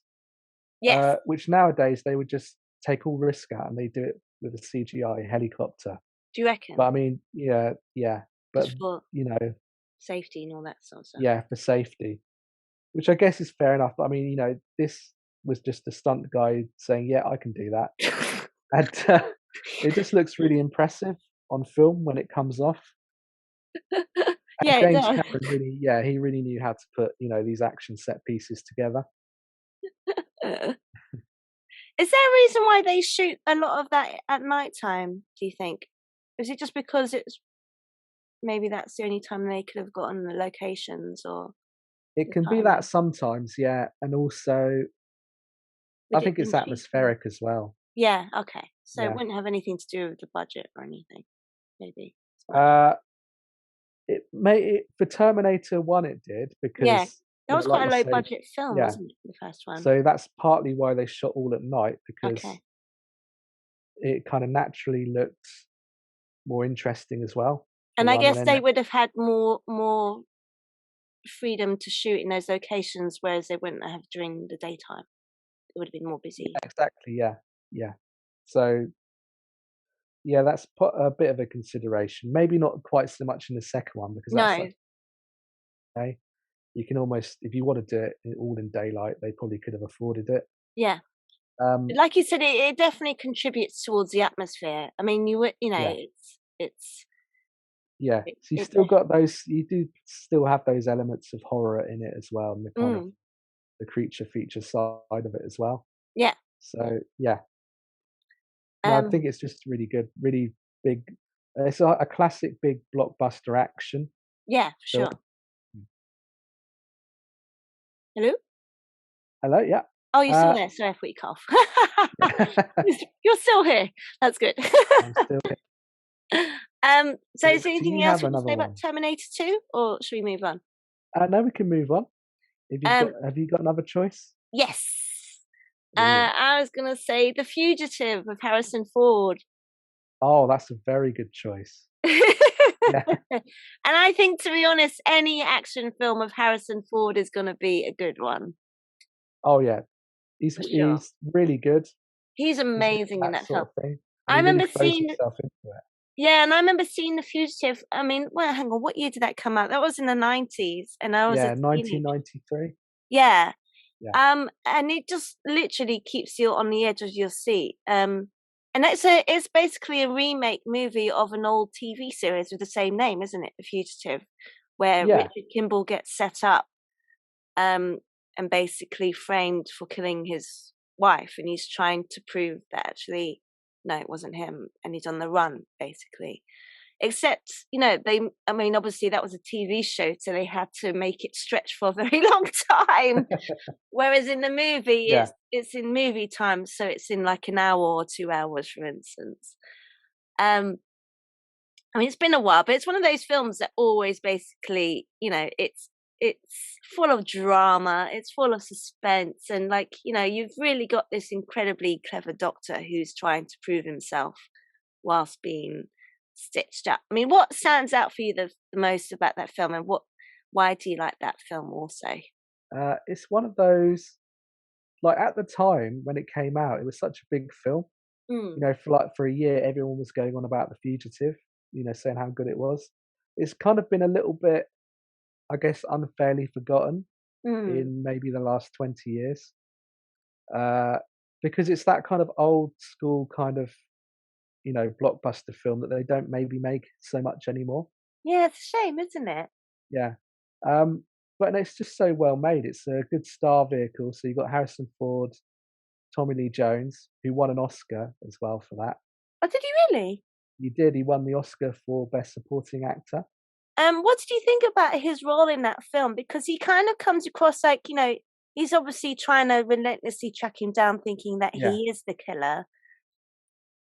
Yes. Which nowadays they would just take all risk out and they do it with a CGI helicopter. Do you reckon? But I mean, yeah. But just for safety and all that sort of stuff. Yeah, for safety, which I guess is fair enough. But I mean, this was just a stunt guy saying, "Yeah, I can do that," and it just looks really impressive on film when it comes off. Yeah, James Cameron he really knew how to put these action set pieces together. Is there a reason why they shoot a lot of that at night time, do you think? Is it just because maybe that's the only time they could have gotten the locations, or? It can be that sometimes, yeah. And also, I think it's atmospheric as well. Yeah, okay. So it wouldn't have anything to do with the budget or anything, maybe. It may for Terminator 1 it did, because that was quite a low budget film, wasn't it, the first one? So that's partly why they shot all at night, because it kind of naturally looked more interesting as well. And I guess they would have had more freedom to shoot in those locations, whereas they wouldn't have during the daytime. It would have been more busy. Exactly, yeah. So yeah, that's a bit of a consideration. Maybe not quite so much in the second one, because that's you can almost, if you want to do it all in daylight, they probably could have afforded it. Yeah. Like you said, it definitely contributes towards the atmosphere. I mean, it's. Yeah, so you still got those. You do still have those elements of horror in it as well, and the kind of the creature feature side of it as well. Yeah. So yeah, I think it's just really good, really big. It's a classic big blockbuster action. Yeah, for sure. Hello? Hello, yeah. Oh, you're still there. Sorry if we cut off. You're still here. That's good. I'm still here. So is there anything else you want to say about Terminator 2, or should we move on? No, we can move on. Have you got another choice? Yes. I was going to say The Fugitive with Harrison Ford. Oh, that's a very good choice. And I think, to be honest, any action film of Harrison Ford is going to be a good one. Oh yeah, he's really good. He's amazing in that film. and I he really remember throws seeing, himself into it. yeah, and I remember seeing The Fugitive. I mean, well, hang on, what year did that come out? That was in the 90s, and I was a Yeah, teenager. 1993. Yeah. Yeah, And it just literally keeps you on the edge of your seat. And it's basically a remake movie of an old TV series with the same name, isn't it? The Fugitive, where yeah, Richard Kimball gets set up, um, and basically framed for killing his wife, and he's trying to prove that actually, no, it wasn't him, and he's on the run, basically. Except, I mean, obviously that was a TV show, so they had to make it stretch for a very long time. Whereas in the movie, yeah. it's in movie time, so it's in like an hour or 2 hours, for instance. Um, I mean, it's been a while, but it's one of those films that always basically, it's full of drama, it's full of suspense, and like, you've really got this incredibly clever doctor who's trying to prove himself whilst being stitched up. I mean, what stands out for you the most about that film, and why do you like that film also? It's one of those, like, at the time when it came out, it was such a big film. Mm, For a year, everyone was going on about The Fugitive, saying how good it was. It's kind of been a little bit, I guess, unfairly forgotten mm. in maybe the last 20 years, uh, because it's that kind of old school kind of, blockbuster film that they don't maybe make so much anymore. Yeah, it's a shame, isn't it? Yeah. Um, but no, it's just so well made. It's a good star vehicle. So you've got Harrison Ford, Tommy Lee Jones, who won an Oscar as well for that. Oh, did you really? He did. He won the Oscar for Best Supporting Actor. What did you think about his role in that film? Because he kind of comes across like, he's obviously trying to relentlessly track him down, thinking that Yeah. he is the killer.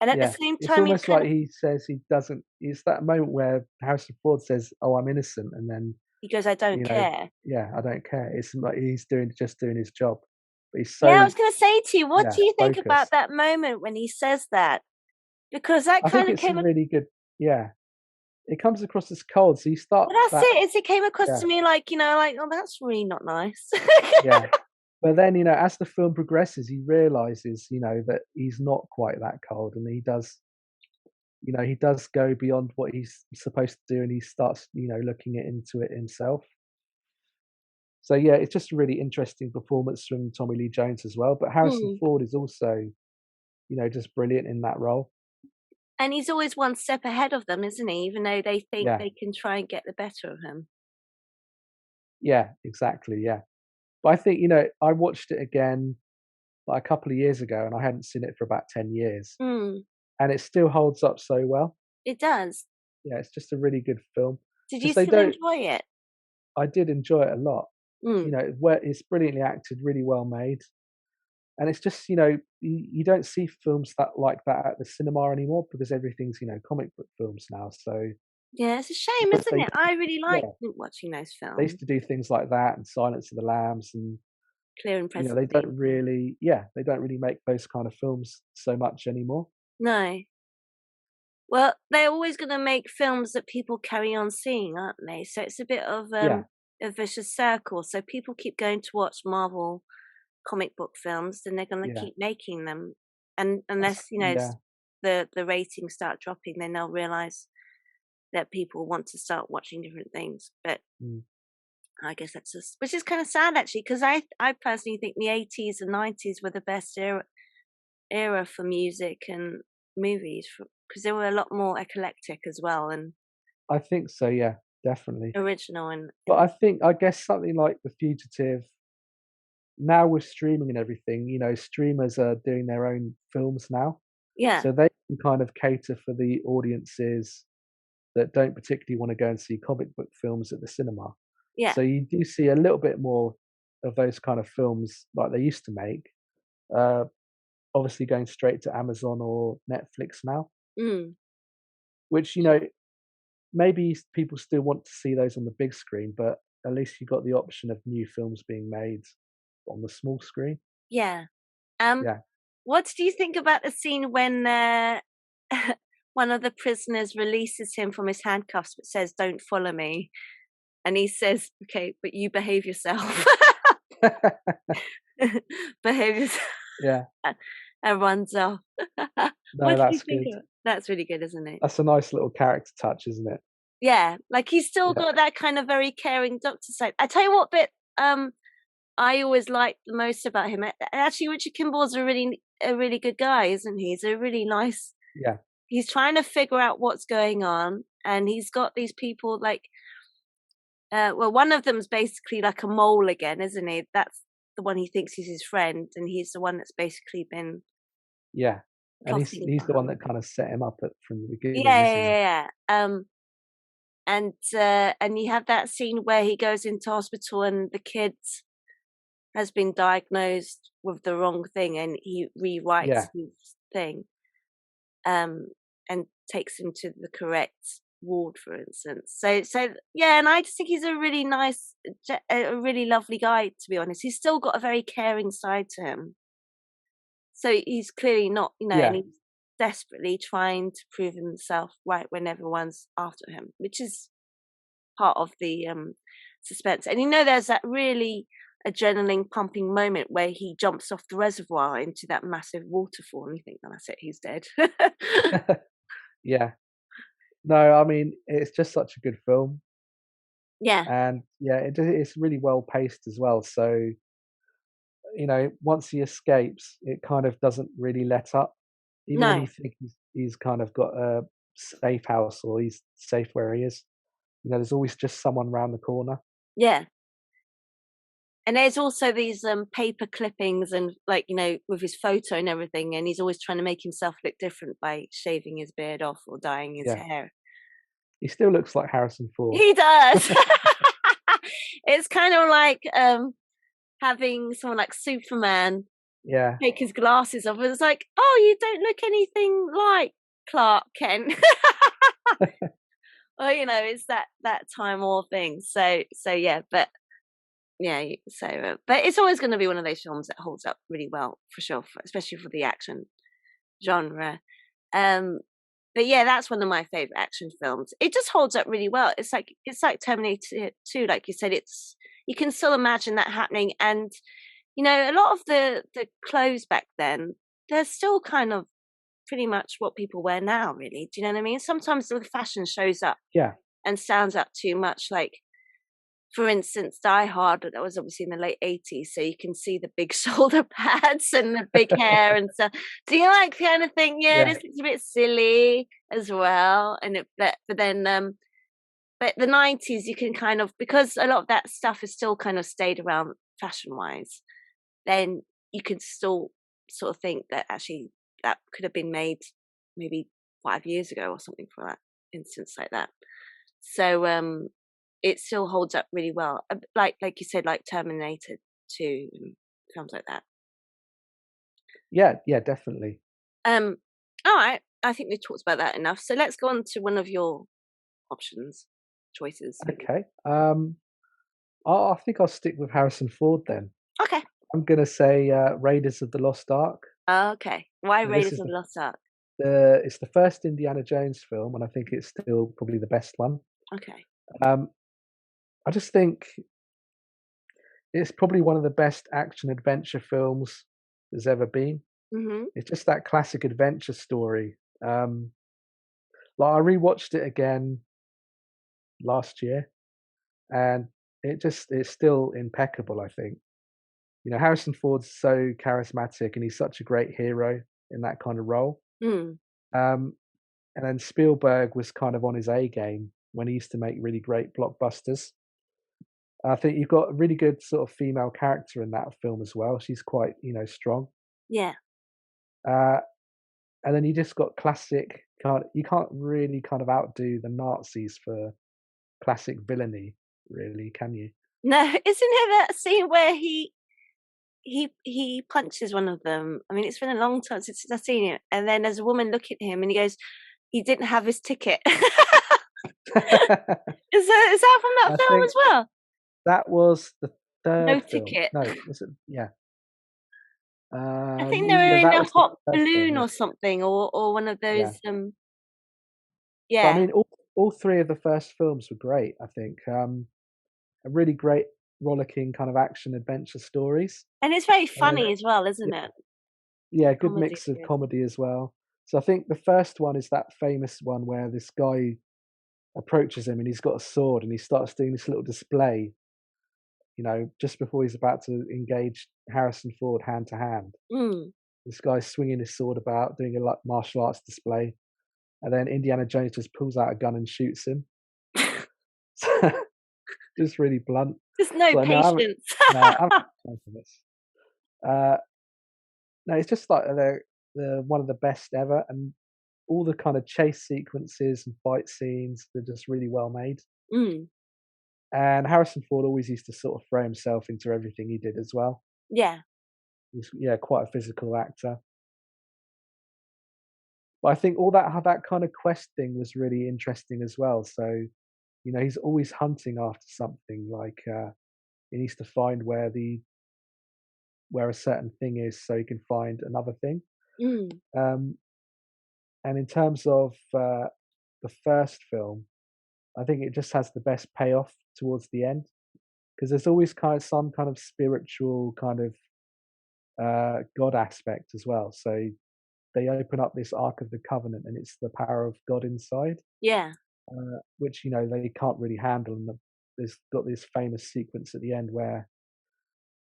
And at the Yeah. same It's time, he's almost kind like of, he says he doesn't. It's that moment where Harrison Ford says, "Oh, I'm innocent," and then he goes, I don't you know, care. yeah, I don't care. It's like he's just doing his job, but he's Yeah, I so was going to say to you, what yeah do you think about focused. that moment when he says that? Because that I think kind of it's a came, really good. Yeah, it comes across as cold. So you start well, that's that. it. Is it came across Yeah, to me like, like, oh, that's really not nice. yeah. But then, as the film progresses, he realizes, that he's not quite that cold, and he does go beyond what he's supposed to do, and he starts, looking into it himself. So yeah, it's just a really interesting performance from Tommy Lee Jones as well. But Harrison Hmm. Ford is also, just brilliant in that role. And he's always one step ahead of them, isn't he? Even though they think Yeah, they can try and get the better of him. yeah, exactly. Yeah, but I think I watched it again like a couple of years ago, and I hadn't seen it for about 10 years, Mm, and it still holds up so well. it does. Yeah, it's just a really good film Did you because they still don't. enjoy it? I did enjoy it a lot. Mm, Where it's brilliantly acted, really well made, and it's just you don't see films like that at the cinema anymore because everything's comic book films now. So yeah, it's a shame, because isn't it? I really like yeah watching those they films. used to do things like that and Silence of the Lambs, and Clear and Present they don't Danger. really make those kind of films so much anymore. No. Well, they're always going to make films that people carry on seeing, aren't they? So it's a bit of Yeah, a vicious circle. So people keep going to watch Marvel comic book films, then they're going to yeah, keep making them. And unless, yeah. the ratings start dropping, then they'll realize that people want to start watching different things. But Mm. I guess that's just, which is kind of sad actually, because I personally think the 80s and 90s were the best era for music and movies because they were a lot more eclectic as well and I think so. Yeah, definitely. original and, But I guess something like The Fugitive, now with streaming and everything, streamers are doing their own films now. yeah, So they can kind of cater for the audiences that don't particularly want to go and see comic book films at the cinema. yeah. So you do see a little bit more of those kind of films like they used to make, uh, obviously going straight to Amazon or Netflix now, Mm. which, maybe people still want to see those on the big screen, but at least you got the option of new films being made on the small screen. Yeah. Um, Yeah. what do you think about the scene when one of the prisoners releases him from his handcuffs but says, "Don't follow me," and he says, "Okay, but you behave yourself." Behave yourself. Yeah. and runs off. No, What do you that's think good. of it? That's really good, isn't it? That's a nice little character touch, isn't it? Yeah, like he's still Yeah, got that kind of very caring doctor side. I tell you what bit I always liked the most about him. Actually, Richard Kimball's a really good guy, isn't he? He's a really nice. yeah, He's trying to figure out what's going on, and he's got these people like. Well, one of them's basically like a mole again, isn't he? That's the one he thinks is his friend, and he's the one that's basically been yeah. And plotting he's the one behind. that kind of set him up from the beginning, Yeah, isn't he? yeah, yeah. And you have that scene where he goes into hospital and the kid has been diagnosed with the wrong thing, and he rewrites Yeah, his thing, um, and takes him to the correct ward, for instance. So yeah, and I just think he's a really nice, a really lovely guy. To be honest, he's still got a very caring side to him. So he's clearly not, and yeah, he's desperately trying to prove himself right when everyone's after him, which is part of the suspense. And there's that really adrenaline pumping moment where he jumps off the reservoir into that massive waterfall, and you think, "Oh, that's it, he's dead." yeah. No, I mean, it's just such a good film, Yeah, and yeah, it's really well paced as well. So once he escapes, it kind of doesn't really let up, even when no, you think he's kind of got a safe house or he's safe where he is. There's always just someone round the corner. yeah. And there's also these paper clippings and like with his photo and everything, and he's always trying to make himself look different by shaving his beard off or dyeing his Yeah, hair. he still looks like Harrison Ford. He does. It's kind of like having someone like Superman Yeah, take his glasses off. It's like, oh, you don't look anything like Clark Kent. Well, it's that time or thing. So yeah, but yeah, but it's always going to be one of those films that holds up really well for sure, especially for the action genre. Um, but yeah, that's one of my favorite action films. It just holds up really well. It's like Terminator 2, like you said. You can still imagine that happening, and a lot of the clothes back then, they're still kind of pretty much what people wear now. Really, do you know what I mean? Sometimes the fashion shows up yeah, and stands out too much, like for instance, Die Hard, that was obviously in the late 80s, so you can see the big shoulder pads and the big hair and stuff. Do you like kind of think, yeah, yeah, this is a bit silly as well? But then, but the 90s, you can kind of, because a lot of that stuff is still kind of stayed around fashion wise, then you can still sort of think that actually that could have been made maybe 5 years ago or something for that instance like that. So, it still holds up really well. Like you said, like Terminator 2 and films like that. yeah, yeah, definitely. Um, all right. I think we've talked about that enough. So let's go on to one of your options, choices. Okay. I think I'll stick with Harrison Ford then. Okay. I'm gonna say Raiders of the Lost Ark. Okay. Why Now, this Raiders is of the Lost Ark? it's the first Indiana Jones film, and I think it's still probably the best one. Okay. Um, I just think it's probably one of the best action adventure films there's ever been. Mhm. It's just that classic adventure story. Like I rewatched it again last year, and it's still impeccable. I think Harrison Ford's so charismatic, and he's such a great hero in that kind of role. Mm. Um, and then Spielberg was kind of on his A game when he used to make really great blockbusters. I think you've got a really good sort of female character in that film as well. She's quite strong. Yeah. Uh, and then you just got classic. You can't really kind of outdo the Nazis for classic villainy, really, can you? No, isn't there that scene where he punches one of them? I mean, it's been a long time since I've seen it. And then there's a woman look at him and he goes, he didn't have his ticket. Is that from that I film think as well? that was the No third film. ticket. No, was it? Yeah. I think they were Yeah, in that a was the hot third film. balloon Yeah, or something, or one of yeah. those. But I Yeah, mean, all three of the first films were great. I think a really great rollicking kind of action adventure stories. and it's very And then funny as well, isn't yeah, it? Yeah, good Comedy. mix of comedy as well. So I think the first one is that famous one where this guy approaches him and he's got a sword and he starts doing this little display, just before he's about to engage Harrison Ford hand to hand. Mm. This guy's swinging his sword about, doing a like martial arts display, and then Indiana Jones just pulls out a gun and shoots him. Just really blunt. There's no So no, patience. I haven't time for this. Uh, no, it's just like the one of the best ever, and all the kind of chase sequences and fight scenes, they're just really well made. Mm. And Harrison Ford always used to sort of throw himself into everything he did as well. Yeah. He's, yeah, quite a physical actor. But I think all that how that kind of quest thing was really interesting as well. So, he's always hunting after something. Like he needs to find where a certain thing is, so he can find another thing. Mm. Um, and in terms of the first film, I think it just has the best payoff towards the end because there's always some kind of spiritual kind of God aspect as well. So they open up this Ark of the Covenant, and it's the power of God inside, Yeah. which they can't really handle. And there's got this famous sequence at the end where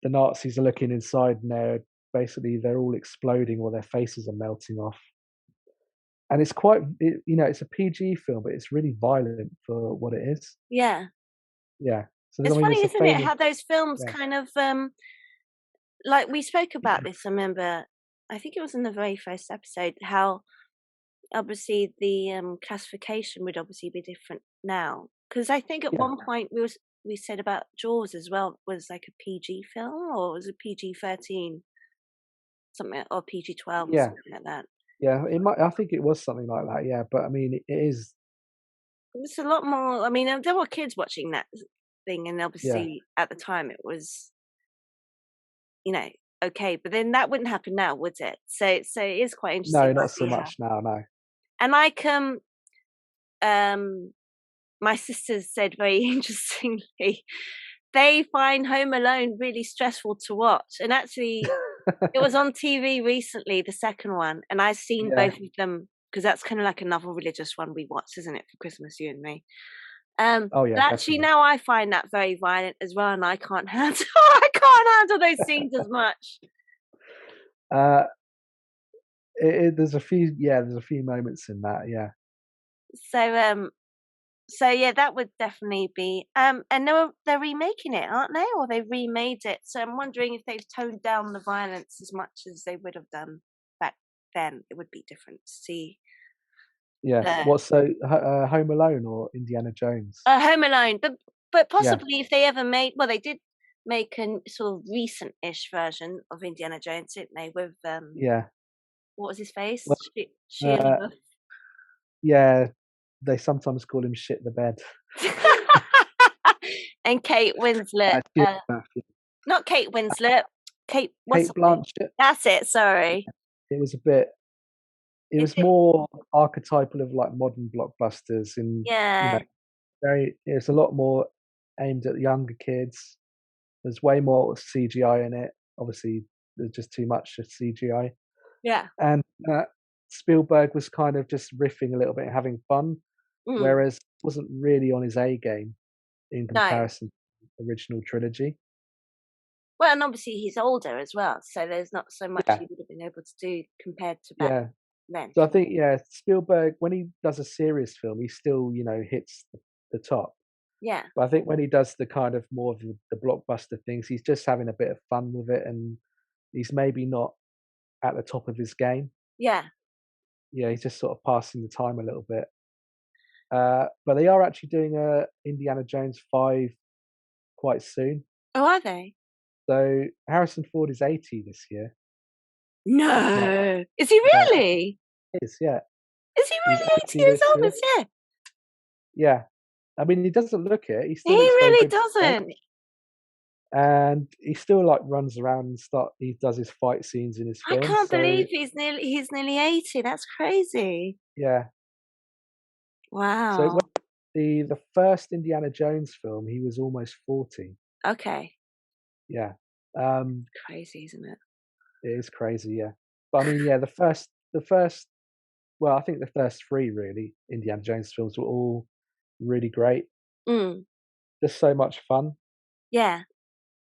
the Nazis are looking inside, and they're all exploding or their faces are melting off. And it's it's a PG film, but it's really violent for what it is. Yeah. Yeah. So It's funny, there's a isn't it, famous, how those films yeah, kind of like we spoke about this, I remember, I think it was in the very first episode, how obviously the classification would obviously be different now. Because I think at yeah, one point we said about Jaws as well was like a PG film, or was it PG-13, something, or PG-12 or yeah, something like that. yeah. It might. I think it was something like that. Yeah, but I mean, it is. It's a lot more. I mean, there were kids watching that thing, and Yeah. obviously at the time it was, you know, okay. But then that wouldn't happen now, would it? So it is quite interesting No, to not so see how. much now. No. And like um, my sisters said very interestingly, they find Home Alone really stressful to watch. And actually, it was on TV recently, the second one, and I've seen Yeah. both of them because that's kind of like another religious one we watch, isn't it, for Christmas, you and me? Oh yeah, But actually definitely. now I find that very violent as well, and I can't handle I can't handle those scenes as much. Uh, there's a few. Yeah, there's a few moments in that. Yeah. So so yeah, that would definitely be and they're remaking it, aren't they? Or they've remade it. So I'm wondering if they've toned down the violence as much as they would have done back then. It would be different to see Yeah. the What? So, Home Alone or Indiana Jones? Home Alone, but Yeah. possibly if they ever made, well, they did make a sort of recent-ish version of Indiana Jones, didn't they? With Yeah. what was his face? Well, Shia uh, LaBeouf. yeah. They sometimes call him shit the bed. And Kate Winslet. Shia LaBeouf, yeah. Not Kate Winslet. What's Kate her name? Blanchett. That's it. Sorry. It was a bit. It Is was it? more archetypal of like modern blockbusters, and Yeah. it's a lot more aimed at younger kids. There's way more CGI in it. Obviously, there's just too much CGI. Yeah. And Spielberg was kind of just riffing a little bit and having fun, Mm. whereas wasn't really on his A game in No. comparison to the original trilogy. Well, and obviously he's older as well, so there's not so much Yeah, he would have been able to do compared to back yeah. then. So I think Spielberg when he does a serious film, he still hits the top. Yeah. But I think when he does the kind of more of the blockbuster things, he's just having a bit of fun with it, and he's maybe not at the top of his game. Yeah. Yeah, he's just sort of passing the time a little bit. But they are actually doing a Indiana Jones 5 quite soon. Oh, are they? So Harrison Ford is 80 this year. Yeah, No. Is he yeah, really? he is. Yeah, Is he he's really 80 80 years this old year. this year? Yeah, I mean he doesn't look it. He He still looks very really good, doesn't. and he still like runs around and he does his fight scenes in his I films. can't So believe he's nearly 80. That's crazy. yeah, so Wow. when the first Indiana Jones film, he was almost 40. Okay. Yeah, um, Crazy, isn't it? it is crazy. Yeah. But I mean, yeah, the first, well, I think the first three really Indiana Jones films were all really great. Mm, Just so much fun, yeah,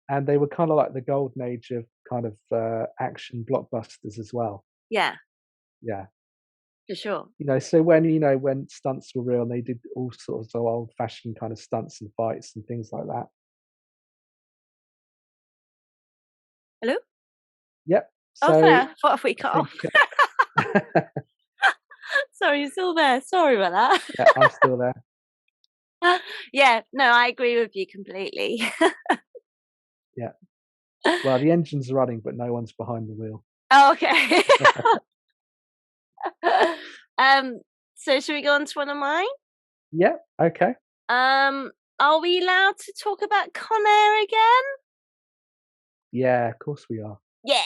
and they were kind of like the golden age of kind of action blockbusters as well. yeah, Yeah, for sure. so when stunts were real, and they did all sorts of old fashioned kind of stunts and fights and things like that. Hello? Yep. Oh, So sorry, I thought we I cut think, off. Sorry, you're still there. Sorry about yeah, I'm still there. that. Yeah, no, I agree with you completely. Yeah. Well, the engine's running, but no one's behind the wheel. Oh, okay. um, so should we go on to one of mine? Yeah. Okay. Are we allowed to talk about Conair again? Yeah, of course we are. Yeah,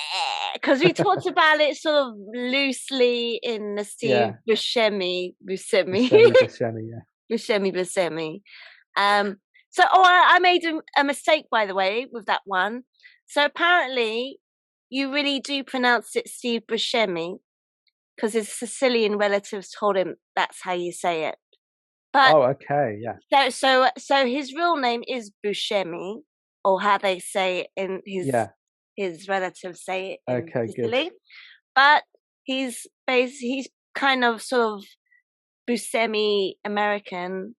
because we talked about it sort of loosely in the Steve Yeah. Buscemi, Buscemi, Buscemi. Yeah. Buscemi. So, I made a mistake, by the way, with that one. So apparently, you really do pronounce it Steve Buscemi because his Sicilian relatives told him that's how you say it. But Oh, okay. Yeah. so his real name is Buscemi, or how they say it in Yeah. his relatives say it in Okay. Good. Sicily. But he's kind of sort of Buscemi American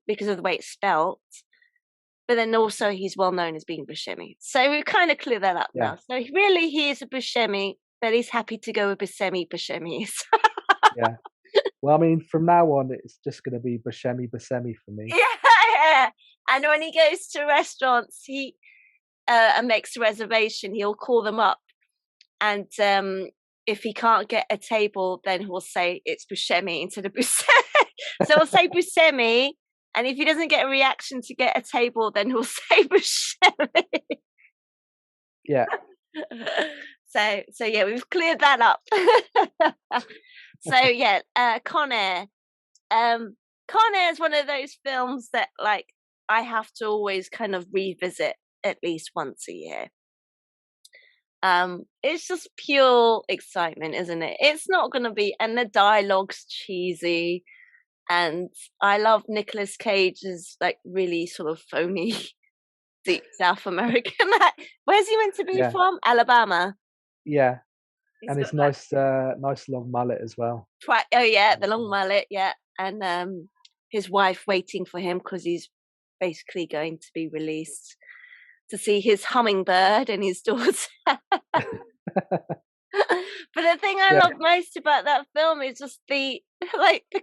because of the way it's spelt. But then also he's well known as being Buscemi. So we kind of clear that up Yeah. now. So really he is a Buscemi, but he's happy to go with Buscemi. Yeah. Well, I mean, from now on, it's just going to be Buscemi, Buscemi for me. Yeah. And when he goes to restaurants, he and makes a reservation, he'll call them up. And if he can't get a table, then he'll say it's Buscemi instead of Buscemi. So he'll say Buscemi. And if he doesn't get a reaction to get a table, then he'll say Buscemi. Yeah. So yeah, we've cleared that up. So yeah, Conair. Conair is one of those films that like I have to always kind of revisit at least once a year. It's just pure excitement, isn't it? It's not gonna be, and the dialogue's cheesy, and I love Nicolas Cage's like really sort of phony deep South American. Where's he meant to be Yeah. from? Alabama. Yeah. He's And got it's nice long mullet as well. oh yeah, the long mullet, yeah, and his wife waiting for him because he's basically going to be released to see his hummingbird and his daughter. But the thing I Yeah. love most about that film is just the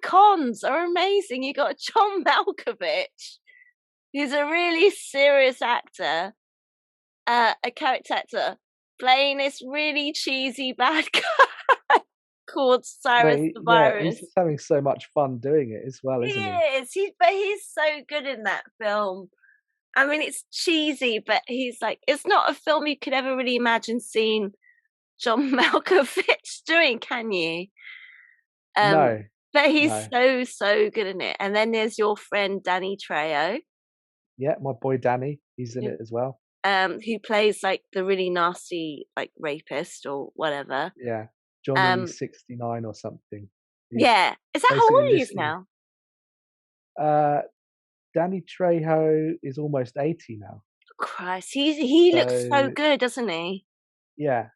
cons are amazing. You got John Malkovich, who's a really serious actor, a character actor, playing this really cheesy bad guy called Cyrus the Virus. He's just having so much fun doing it as well, isn't he? But he's so good in that film. I mean, it's cheesy, but he's like, it's not a film you could ever really imagine seeing John Malkovich doing, can you? No. But he's so good in it. And then there's your friend Danny Trejo. Yeah, my boy Danny, he's in it as well. Who plays like the really nasty like rapist or whatever. Yeah, Johnny 69 or something. Yeah, is that how old he is now? Danny Trejo is almost 80 now. Christ, he looks so good, doesn't he? Yeah.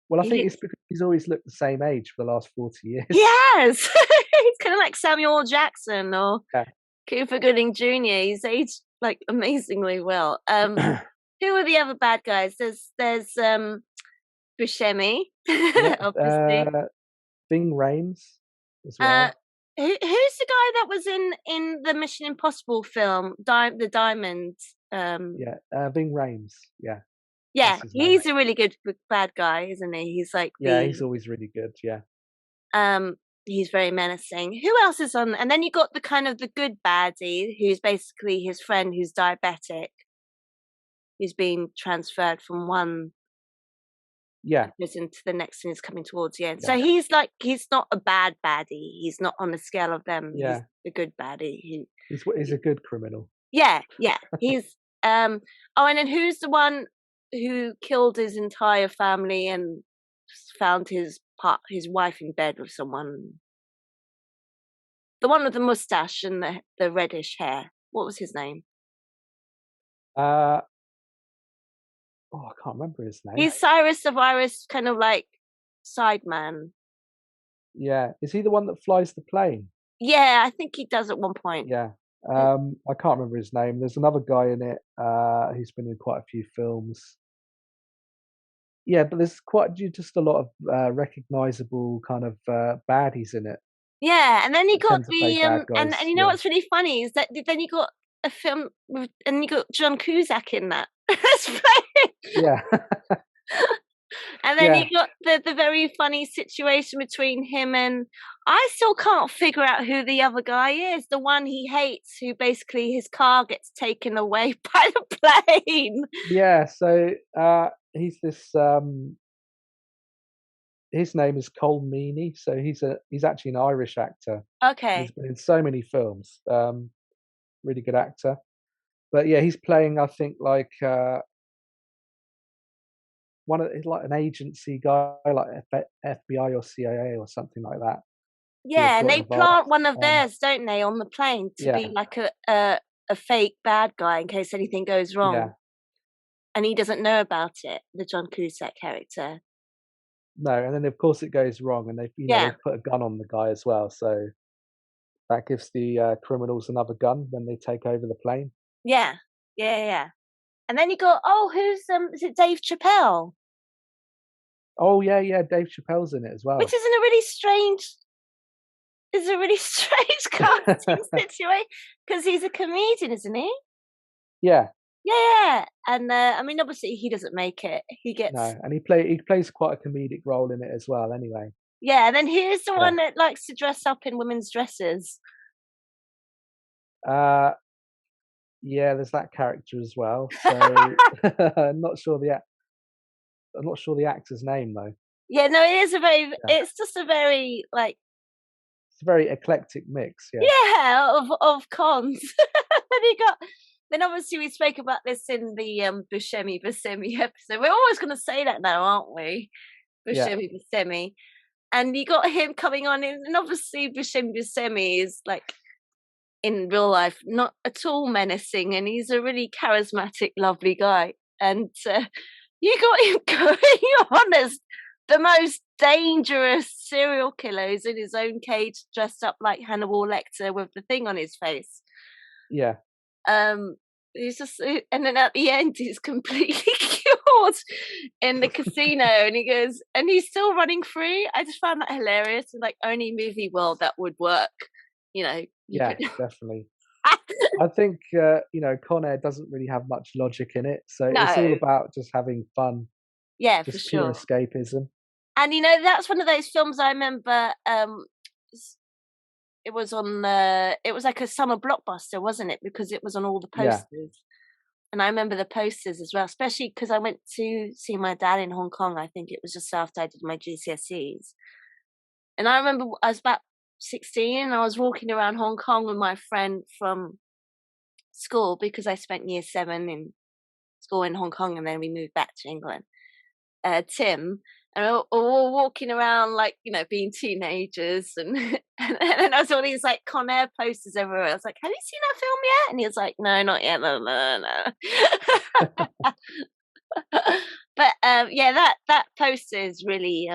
Well, I think it's because he's always looked the same age for the last 40 years. Yes, he's kind of like Samuel Jackson or Cooper Gooding Jr. He's aged like amazingly well. Who are the other bad guys? There's Buscemi, obviously. Ving Rhames as well. Who's the guy that was in the Mission Impossible film, the Diamond? Ving Rhames. Yeah. Yeah, he's a really good bad guy, isn't he? He's like he's always really good. Yeah. He's very menacing. Who else is on? And then you got the kind of the good baddie, who's basically his friend who's diabetic, who's being transferred from one prison to the next and is coming towards the end. Yeah. So he's not a bad baddie. He's not on the scale of them. Yeah. He's the good baddie. He's a good criminal. Yeah. He's and then who's the one who killed his entire family and found his wife in bed with someone. The one with the mustache and the reddish hair. What was his name? I can't remember his name. He's Cyrus the Virus, kind of like side man. Yeah, is he the one that flies the plane? Yeah, I think he does at one point. Yeah. I can't remember his name. There's another guy in it who's been in quite a few films. Yeah, but there's just a lot of recognizable kind of baddies in it. Yeah, and then you That got tend to play bad and guys. you know Yeah. what's really funny is that then you got a film with, and you got John Cusack in that. That's funny. Yeah. And then Yeah. you got the very funny situation between him and I still can't figure out who the other guy is. The one he hates, who basically his car gets taken away by the plane. Yeah. So he's this. His name is Cole Meany. So he's actually an Irish actor. He's Okay. been in so many films. Really good actor. But yeah, he's playing, I think, like like an agency guy, like FBI or CIA or something like that, who have Yeah, and got they involved. plant one of theirs, don't they, on the plane to be Yeah, like a fake bad guy in case anything goes yeah. wrong. And he doesn't know about it, the John Cusack character. No, and then of course it goes wrong, and Yeah, they've put a gun on the guy as well, so that gives the criminals another gun when they take over the plane. yeah, yeah. And then you go, oh, who's is it Dave Chappelle? Oh yeah, yeah. Dave Chappelle's in it as Which well. isn't a really strange is a really strange casting situation because he's a comedian, isn't he? Yeah, Yeah. And I mean, obviously, he doesn't make it. He gets no, and he plays quite a comedic role in it as well. Anyway, yeah. And then here's the yeah. one that likes to dress up in women's dresses. Uh, yeah, there's that character as well. So I'm not sure I'm not sure the actor's name though. Yeah, no, it is a very. Yeah, It's just a very like it's a very eclectic mix. Yeah, yeah of cons. Then you got. Then obviously we spoke about this in the Buscemi episode. We're always going to say that now, aren't we? yeah, Buscemi. And you got him coming on in, and obviously Buscemi is like in real life not at all menacing, and he's a really charismatic, lovely guy. And you got him going on as the most dangerous serial killer who's in his own cage, dressed up like Hannibal Lecter with the thing on his face. yeah, He's just, and then at the end, he's completely cured in the casino, and he goes, and he's still running free. I just found that hilarious. And like only movie world that would work, you know. You yeah, could, definitely. I think Conair doesn't really have much logic in it, so it's all no, about just having fun, yeah, for just pure sure. escapism. And you know, that's one of those films I remember. It was on it was like a summer blockbuster, wasn't it? Because it was on all the Yeah, posters. And I remember the posters as well, especially because I went to see my dad in Hong Kong. I think it was just after I did my GCSEs. And I remember I was about 16 and I was walking around Hong Kong with my friend from school because I spent year 7 in school in Hong Kong and then we moved back to England. Tim, and we're walking around like, you know, being teenagers and and then I saw these like Conair posters everywhere. I was like, have you seen that film yet? And he was like, no, not yet. No. But yeah, that poster is really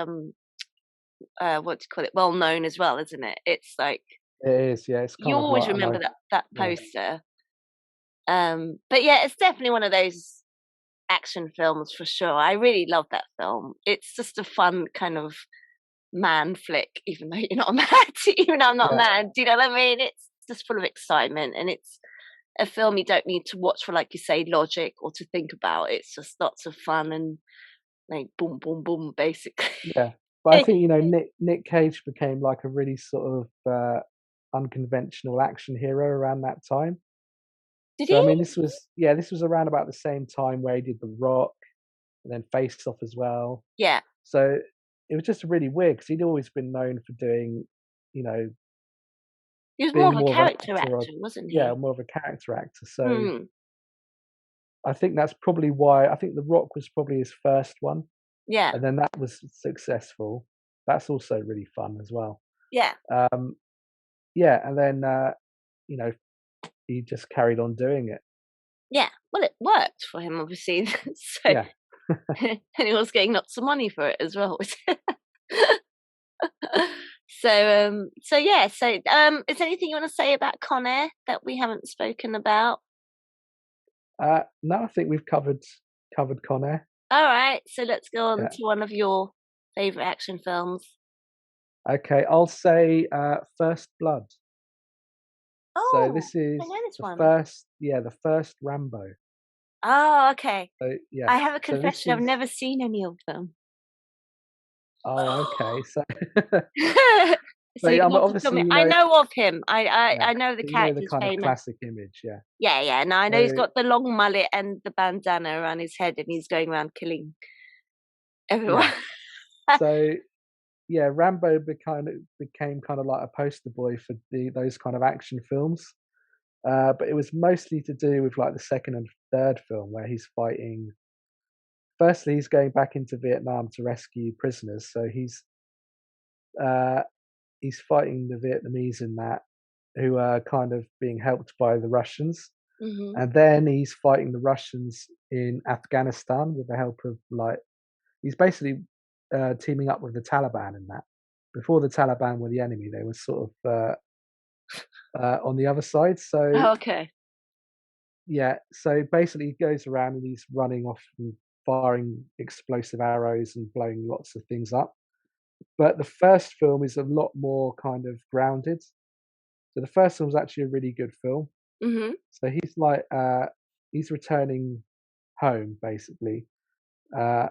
what do you call it? Well known as well, isn't it? It's like it is. Yeah, it's you kind of always like remember that yeah, poster. But yeah, it's definitely one of those action films for sure. I really love that film. It's just a fun kind of man flick, even though you're not mad, even though I'm not yeah, mad. Do you know what I mean? It's just full of excitement, and it's a film you don't need to watch for, like you say, logic or to think about. It's just lots of fun and like boom, boom, boom, basically. yeah. But I think Nick Cage became like a really sort of unconventional action hero around that time. Did So I he? mean, this was around about the same time where he did The Rock and then Face Off as well. Yeah. So it was just really weird because he'd always been known for doing, you know, He was more being of a more of an character actor, or actor, wasn't yeah, he? more of a character actor. So Hmm. I think that's probably why I think The Rock was probably his first one. Yeah. and then that was successful. That's also really fun as well. Yeah. Um, yeah, and then you know he just carried on doing it. Yeah. Well, it worked for him, obviously. So, Yeah. and he was getting lots of money for it as well. So yeah. So, is there anything you want to say about Conair that we haven't spoken about? No, I think we've covered Conair. All right. So let's go on Yeah. to one of your favorite action films. Okay, I'll say First Blood. So Oh, this I is know this the one. first, yeah, the first Rambo. Oh, okay. So I yes, have a so this confession. I've is. never seen any of them. Oh, okay. So, So you but have to tell obviously me. I know of him. yeah, I know the so you know character. the He's kind of famous. classic image, yeah. Yeah, yeah. No, I know he's So got the long mullet and the bandana around his head, and he's going around killing everyone. yeah, so yeah, Rambo became kind of like a poster boy for those kind of action films. But it was mostly to do with like the second and third film where he's fighting. Firstly, he's going back into Vietnam to rescue prisoners, so uh, he's fighting the Vietnamese in that who are kind of being helped by the Russians. Hmm. And then he's fighting the Russians in Afghanistan with the help of like he's basically teaming up with the Taliban in that. Before the Taliban were the enemy, they were sort of on the other side. So Okay. yeah, so basically he goes around and he's running off and firing explosive arrows and blowing lots of things up. But the first film is a lot more kind of grounded. So the first film was actually a really good film. Hmm. So he's returning home basically uh,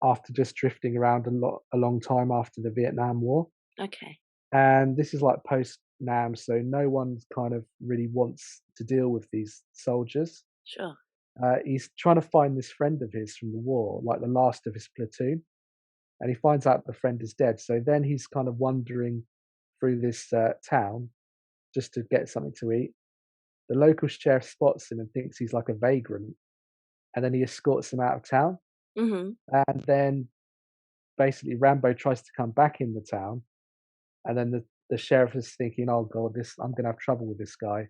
after just drifting around a long time after the Vietnam War, Okay. and this is like post Nam, so no one kind of really wants to deal with these soldiers. Sure. He's trying to find this friend of his from the war, like the last of his platoon, and he finds out the friend is dead. So then he's kind of wandering through this town just to get something to eat. The local sheriff spots him and thinks he's like a vagrant, and then he escorts him out of town. Hmm. And then basically Rambo tries to come back in the town, and then the sheriff is thinking, "Oh God, this I'm gonna have trouble with this guy."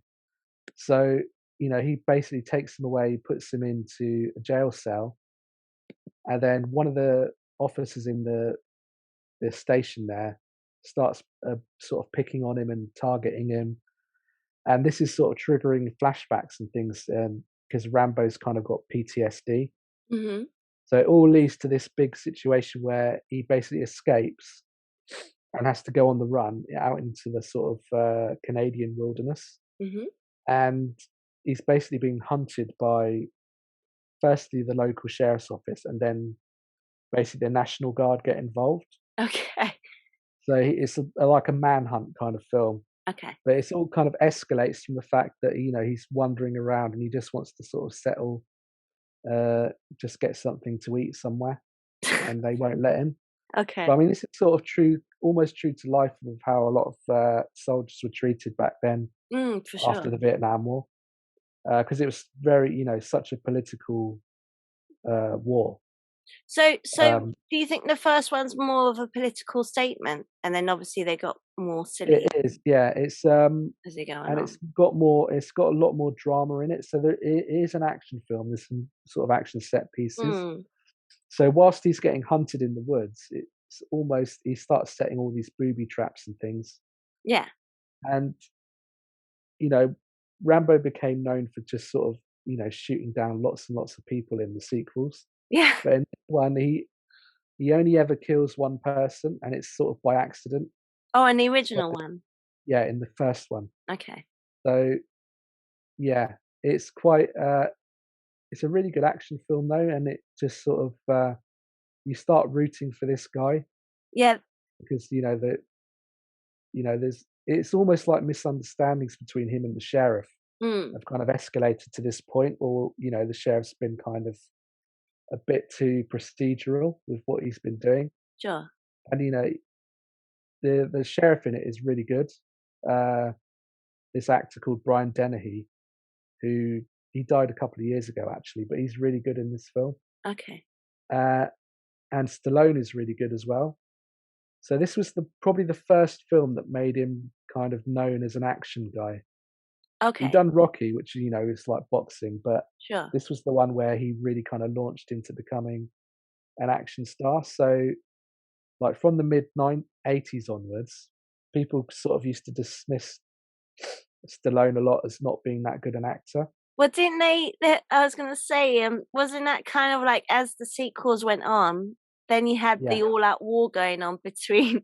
So he basically takes him away, puts him into a jail cell, and then one of the officers in the station there starts sort of picking on him and targeting him, and this is sort of triggering flashbacks and things because Rambo's kind of got PTSD. Hmm. So it all leads to this big situation where he basically escapes and has to go on the run out into the sort of Canadian wilderness. Hmm. And he's basically being hunted by firstly the local sheriff's office and then basically the National Guard get involved. Okay. So it's like a manhunt kind of film. Okay. But it's all kind of escalates from the fact that he's wandering around and he just wants to sort of settle, uh, just get something to eat somewhere, and they won't let him. But Okay. I mean, this is sort of true, almost true to life of how a lot of soldiers were treated back then For after sure. the Vietnam War, because it was very, such a political war. So Um, do you think the first one's more of a political statement, and then obviously they got more it silly is, yeah, it's as they go and it's along? it's got a lot more drama in it. So it is an action film. There's some sort of action set pieces. Mm. So whilst he's getting hunted in the woods, it's almost he starts setting all these booby traps and things, Yeah. and you know, Rambo became known for just sort of, shooting down lots and lots of people in the sequels. Yeah. But in this one, he only ever kills one person, and it's sort of by accident. Oh, and the So, original one. yeah, in the first one. Okay. So yeah, it's quite. It's a really good action film though, and it just sort of you start rooting for this guy Yeah. because there's it's almost like misunderstandings between him and the sheriff Mm. have kind of escalated to this point, or the sheriff's been kind of a bit too procedural with what he's been doing. Sure. And the sheriff in it is really good. Uh, this actor called Brian Dennehy, who he died a couple of years ago actually, but he's really good in this film. Okay. Uh, and Stallone is really good as well. So this was probably the first film that made him kind of known as an action guy. He'd Okay. done Rocky, which is like boxing, but Sure. this was the one where he really kind of launched into becoming an action star. So, like from the mid-80s onwards, people sort of used to dismiss Stallone a lot as not being that good an actor. Well, didn't they? I was going to say, wasn't that kind of like as the sequels went on, then you had Yeah, the all-out war going on between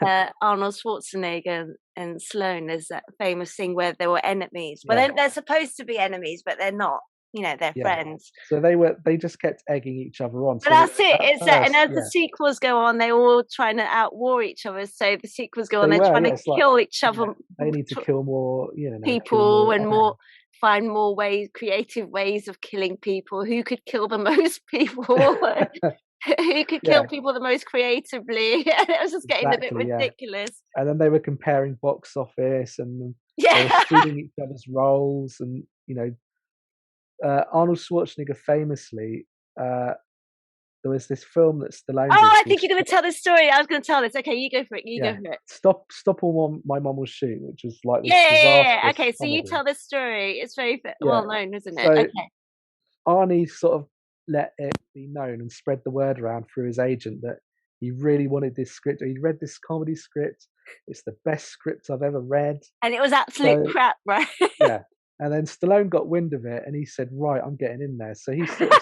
Arnold Schwarzenegger and Sloane. There's that famous thing where they were enemies. Well, yeah, they're supposed to be enemies, but they're not. They're yeah. friends. So they just kept egging each other on. But So that's it. at It's that, and first, as the yeah, sequels go on, they're all trying to outwar each other. So the sequels go on, they they're were. trying Yeah, to it's like kill each other, they need to kill more, kill people, more. and more find more ways, creative ways of killing people. Who could kill the most people? Who could kill Yeah, people the most creatively? And it was just getting a bit exactly. Yeah, ridiculous. and then they were comparing box office, and they were Yeah. stealing each other's roles, and Arnold Schwarzenegger famously, there was this film that Stallone Oh, did I called think you're going to tell this story. I was going to tell this. Okay, you go for it. You go yeah, for it. Stop or My Mum Will Shoot, which was like this Yeah. disastrous Okay, so you comedy. tell this story. It's very Yeah, well known, isn't it? so Okay. Arnie sort of let it be known and spread the word around through his agent that he really wanted this script. He read this comedy script. It's the best script I've ever read. And it was absolute So crap, right? yeah, and then Stallone got wind of it, and he said, "Right, I'm getting in there." So he sort of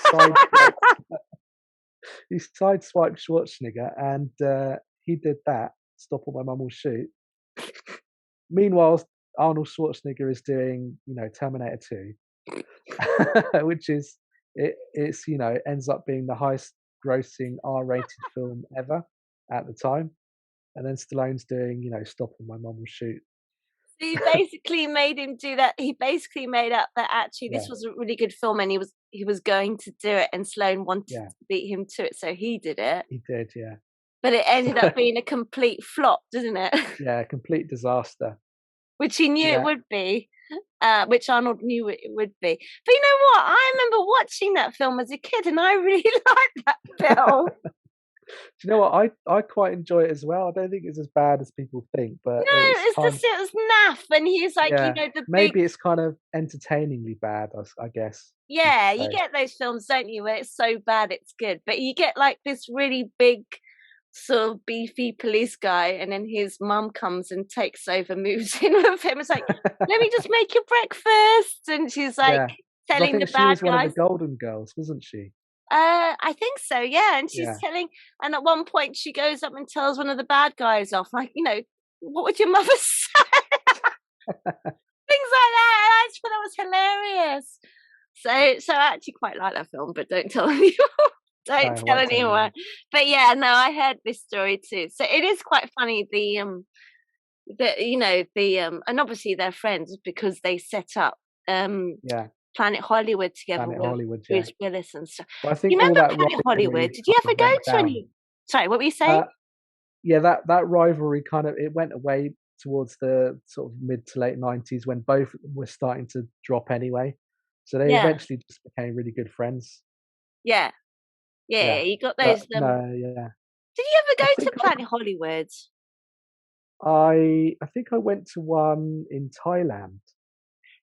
sideswiped Schwarzenegger, and he did that. Stop or My Mum Will Shoot. Meanwhile, Arnold Schwarzenegger is doing, Terminator 2, which is it ends up being the highest grossing R-rated film ever at the time. And then Stallone's doing, Stop or My Mum Will Shoot. So you basically made him do that. He basically made up that actually this Yeah, was a really good film, and he was going to do it, and Sloane wanted yeah, to beat him to it, so he did it. he did, yeah. But it ended up being a complete flop, didn't it? Yeah, complete disaster. Which he knew it Yeah. would be. Which Arnold knew it would be. But you know what? I remember watching that film as a kid, and I really liked that film. Do you know what? I quite enjoy it as well. I don't think it's as bad as people think, but No, it's it's kind just of, it was naff, and he's like, yeah, the big. maybe it's kind of entertainingly bad, I guess you Yeah, could you say. get those films, don't you, where it's so bad it's good. But you get like this really big, sort of beefy police guy, and then his mum comes and takes over, moves in with him. It's like, let me just make your breakfast. And she's like Yeah, because I telling the think she bad was one of the guys. Golden Girls, wasn't she? I think so, yeah. And she's Yeah. telling, and at one point she goes up and tells one of the bad guys off, like, what would your mother say? Things like that. And I just thought that was hilarious. So I actually quite like that film, but don't tell anyone. No, I Don't tell won't tell anyone. anyone. But yeah, no, I heard this story too. So it is quite funny. And obviously they're friends because they set up Yeah, Planet Hollywood together Planet with Hollywood, yeah. Bruce Willis and stuff. But I You think all remember that Planet Hollywood? rivalry Did you kind ever of go went to down. any? Sorry, what were you saying? Uh, yeah, that rivalry kind of it went away towards the sort of mid to late 90s when both were starting to drop anyway. So they Yeah, eventually just became really good friends. yeah, yeah. Yeah, You got but those. no, yeah. Did you ever I go think to Planet Hollywood? I think I went to one in Thailand.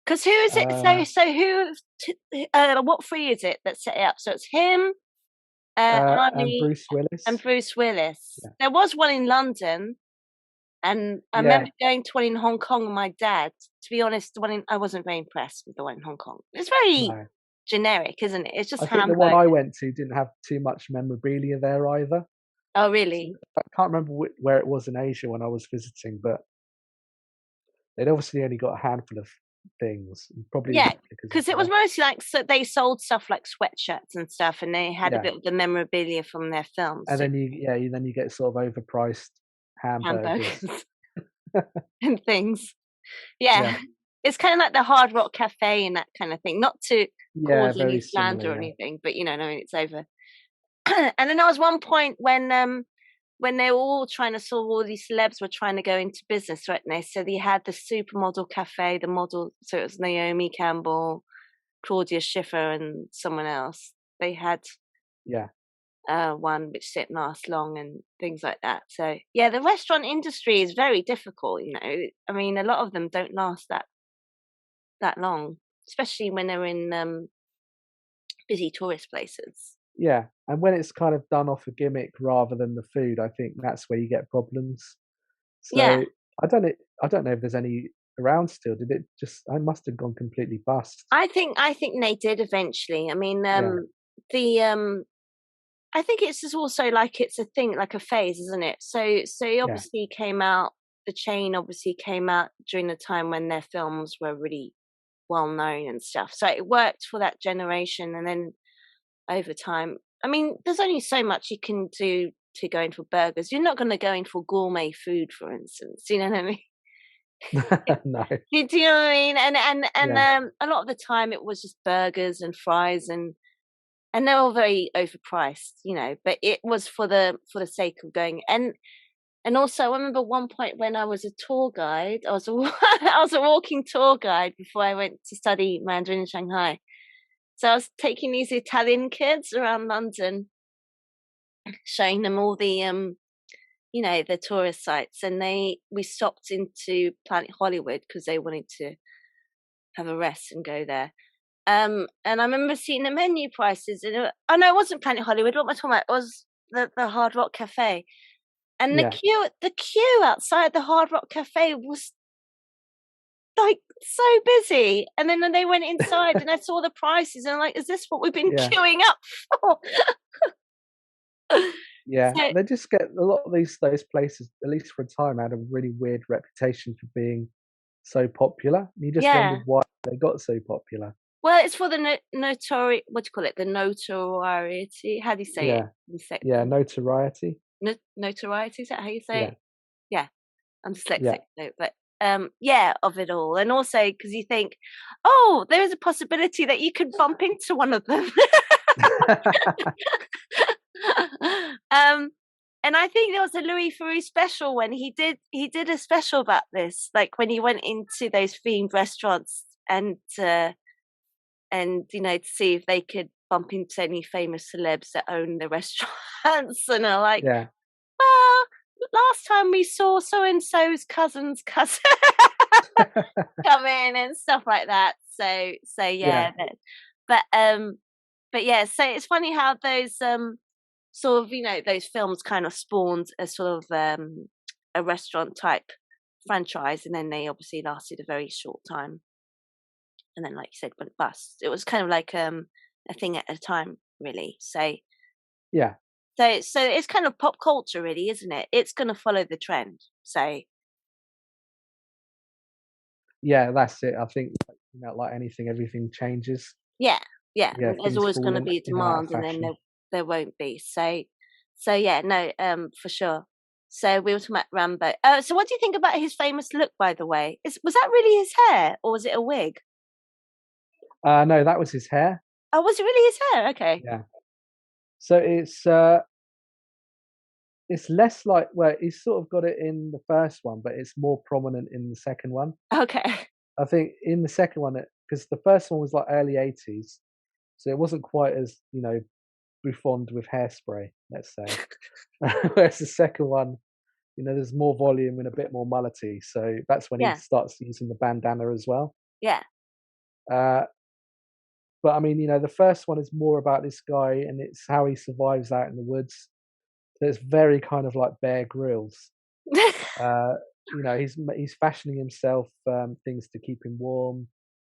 Because who is it? Uh, What three is it that set it up? So it's him, and Arnie, Bruce Willis. and Bruce Willis. Yeah, There was one in London, and I yeah. remember going to one in Hong Kong with my dad. To be honest, I wasn't very impressed with the one in Hong Kong. It's very No, generic, isn't it? It's just I think the one hamburgers. I went to didn't have too much memorabilia there either. Oh, So really? I can't remember where it was in Asia when I was visiting, but they'd obviously only got a handful of things, probably Yeah, because of because it was the mostly like so they sold stuff like sweatshirts and stuff, and they had a yeah. bit of the memorabilia from their films, And so then you get sort of overpriced hamburgers. hamburgers and things. Yeah, Yeah, it's kind of like the Hard Rock Cafe and that kind of thing. Not to yeah, cause very any similar. slander or Yeah, anything, but no, it's over. And then there was one point when they were all trying to solve all these celebs were trying to go into business, weren't they? So they had the supermodel cafe, the model. So it was Naomi Campbell, Claudia Schiffer, and someone else. They had yeah. one which didn't last long and things like that. So yeah, the restaurant industry is very difficult. I mean, a lot of them don't last that long, especially when they're in busy tourist places. Yeah, and when it's kind of done off a gimmick rather than the food, I think that's where you get problems. Yeah, So I don't know if there's any around still. Did it just? I must have gone completely bust. I think they did eventually. I mean, Yeah, the I think it's just also like it's a thing, like a phase, isn't it? So it yeah, obviously came out. The chain obviously came out during the time when their films were really well known and stuff. So it worked for that generation, and then over time, I mean, there's only so much you can do to go in for burgers. You're not going to go in for gourmet food, for instance. You know what I mean? no, Do you know what I mean? And yeah, a lot of the time it was just burgers and fries and they're all very overpriced, but it was for the sake of going. And also I remember one point when I was a tour guide, I was a walking tour guide before I went to study Mandarin in Shanghai. So I was taking these Italian kids around London, showing them all the tourist sites, and we stopped into Planet Hollywood because they wanted to have a rest and go there. And I remember seeing the menu prices, and oh no, it wasn't Planet Hollywood. What am I talking about? It was the Hard Rock Cafe, and the yeah. queue outside the Hard Rock Cafe was like so busy. And then when they went inside, and I saw the prices, and I'm like, is this what we've been Yeah, queuing up for? yeah. So They just get a lot of those places, at least for a time, had a really weird reputation for being so popular. And you just yeah, wondered why they got so popular. well, it's for the notori what do you call it? The notoriety. How do you say it? Yeah, yeah. Notoriety. Notoriety. Is that how you say Yeah, it? Yeah. I'm yeah, dyslexic though, but yeah, of it all. And also because you think, oh, there is a possibility that you could bump into one of them. um and I think there was a Louis Theroux special when he did a special about this, like when he went into those themed restaurants and to see if they could bump into any famous celebs that own the restaurants. And are like, yeah, well, last time we saw so and so's cousin's cousin come in and stuff like that. So yeah, yeah, but yeah, so it's funny how those sort of those films kind of spawned a sort of a restaurant type franchise, and then they obviously lasted a very short time, and then like you said, went bust. It was kind of like a thing at a time, really. yeah, So it's kind of pop culture, really, isn't it? It's going to follow the trend. So yeah. That's it. I think like anything, everything changes. yeah, yeah. Yeah, There's things always fall going to be a in and out of demand, and then fashion. there won't be. So yeah, no, for sure. So we were talking about Rambo. So what do you think about his famous look, by the way? Was that really his hair, or was it a wig? No, that was his hair. Oh, was it really his hair? Okay. Yeah. So it's less like, well, he's sort of got it in the first one, but it's more prominent in the second one. Okay. I think in the second one, because the first one was like early 80s, so it wasn't quite as bouffant with hairspray, let's say. Whereas the second one, there's more volume and a bit more mullety. So that's when he Yeah. starts using the bandana as well. Yeah. Uh, but I mean, the first one is more about this guy and it's how he survives out in the woods. So it's very kind of like Bear Grylls. Uh, he's fashioning himself things to keep him warm.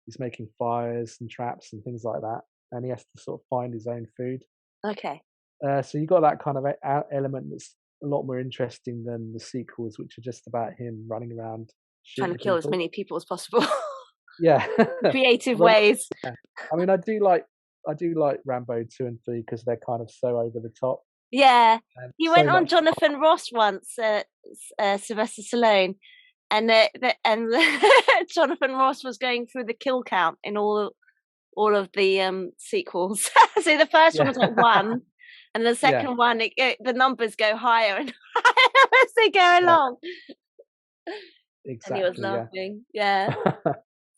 He's making fires and traps and things like that, and he has to sort of find his own food. Okay. So you got that kind of element that's a lot more interesting than the sequels, which are just about him running around Trying to shooting kill as people. many people as possible. Yeah, Creative although ways. yeah. I mean, I do like Rambo 2 and 3 because they're kind of so over the top Yeah. and He so went on much. Jonathan Ross once, Sylvester Stallone, and Jonathan Ross was going through the kill count in all of the sequels. So the first one Yeah, was like one, and the yeah, second one the numbers go higher and higher as they go yeah, along. And he was exactly. Yeah, laughing. Yeah.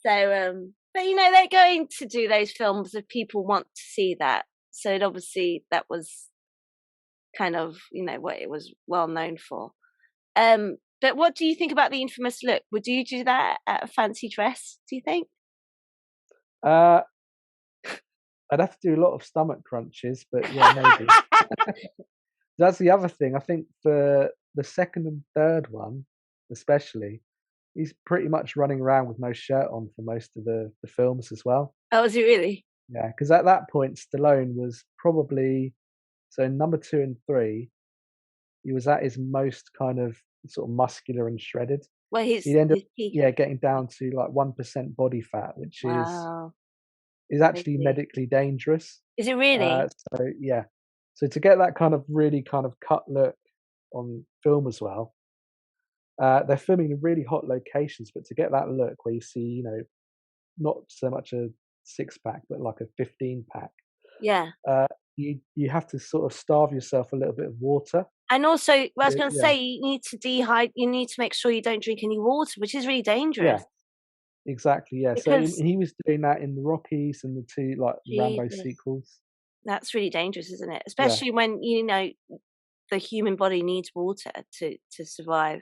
So but they're going to do those films if people want to see that. So it obviously that was kind of, what it was well known for. But what do you think about the infamous look? Would you do that at a fancy dress, do you think? Uh, I'd have to do a lot of stomach crunches, but yeah, maybe. That's the other thing. I think for the second and third one, especially, he's pretty much running around with no shirt on for most of the films as well. Oh, is it really? Yeah, because at that point, Stallone was probably, so in number 2 and 3, he was at his most kind of sort of muscular and shredded. Well, He'd end up, his peak. yeah, getting down to like 1% body fat, which Wow. is actually Crazy. medically dangerous. Is it really? So yeah, so to get that kind of really kind of cut look on film as well, they're filming in really hot locations, but to get that look where you see, not so much a 6-pack, but like a 15-pack, Yeah. you have to sort of starve yourself a little bit of water. And also, I was going to Yeah, say, you need to you need to make sure you don't drink any water, which is really yeah, dangerous. exactly. Yeah, so Because, he was doing that in the Rockies and the 2 like Rambo Jesus, sequels. that's really dangerous, isn't it? Yeah, Especially when, the human body needs water to survive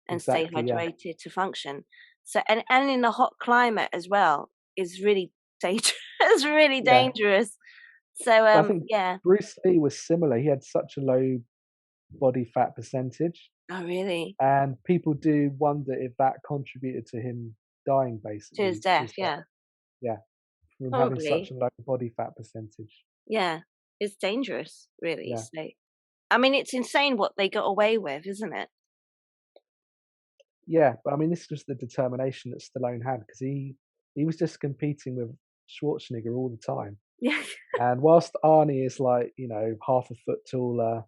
and stay exactly. Yeah, hydrated to function. So, and in a hot climate as well is really dangerous. It's really yeah. dangerous. So, But I think yeah. Bruce Lee was similar. He had such a low body fat percentage, Oh, really? and people do wonder if that contributed to him dying. To his Basically, death, is that yeah. yeah, from having such Probably. a low body fat percentage. Yeah. It's dangerous, really. Yeah, So, I mean, it's insane what they got away with, isn't it? yeah. But I mean, this was the determination that Stallone had because he was just competing with Schwarzenegger all the time. Yeah. And whilst Arnie is like half a foot taller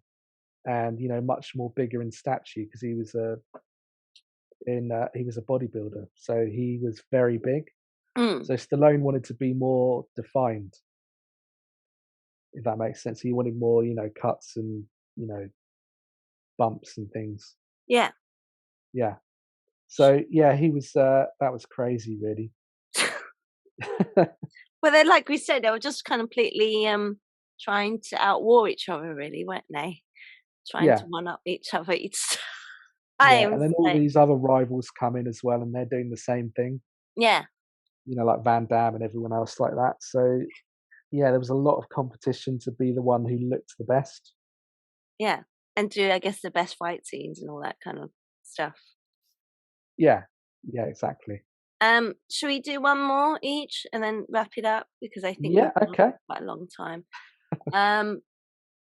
and much more bigger in stature because he was a bodybuilder, so he was very big. Mm. So Stallone wanted to be more defined, if that makes sense. He wanted more, cuts and you know bumps and things. Yeah. Yeah. So yeah, he was. That was crazy, really. Well, then, like we said, they were just completely trying to outwar each other, really, weren't they? Trying to Yeah, one up each other each yeah. time. And then all So, these other rivals come in as well, and they're doing the same thing. yeah, Like Van Damme and everyone else like that. So yeah, there was a lot of competition to be the one who looked the best. yeah, and do I guess the best fight scenes and all that kind of stuff. Yeah, yeah, exactly. Should we do one more each and then wrap it up because I think Yeah, we've been on okay. for quite a long time.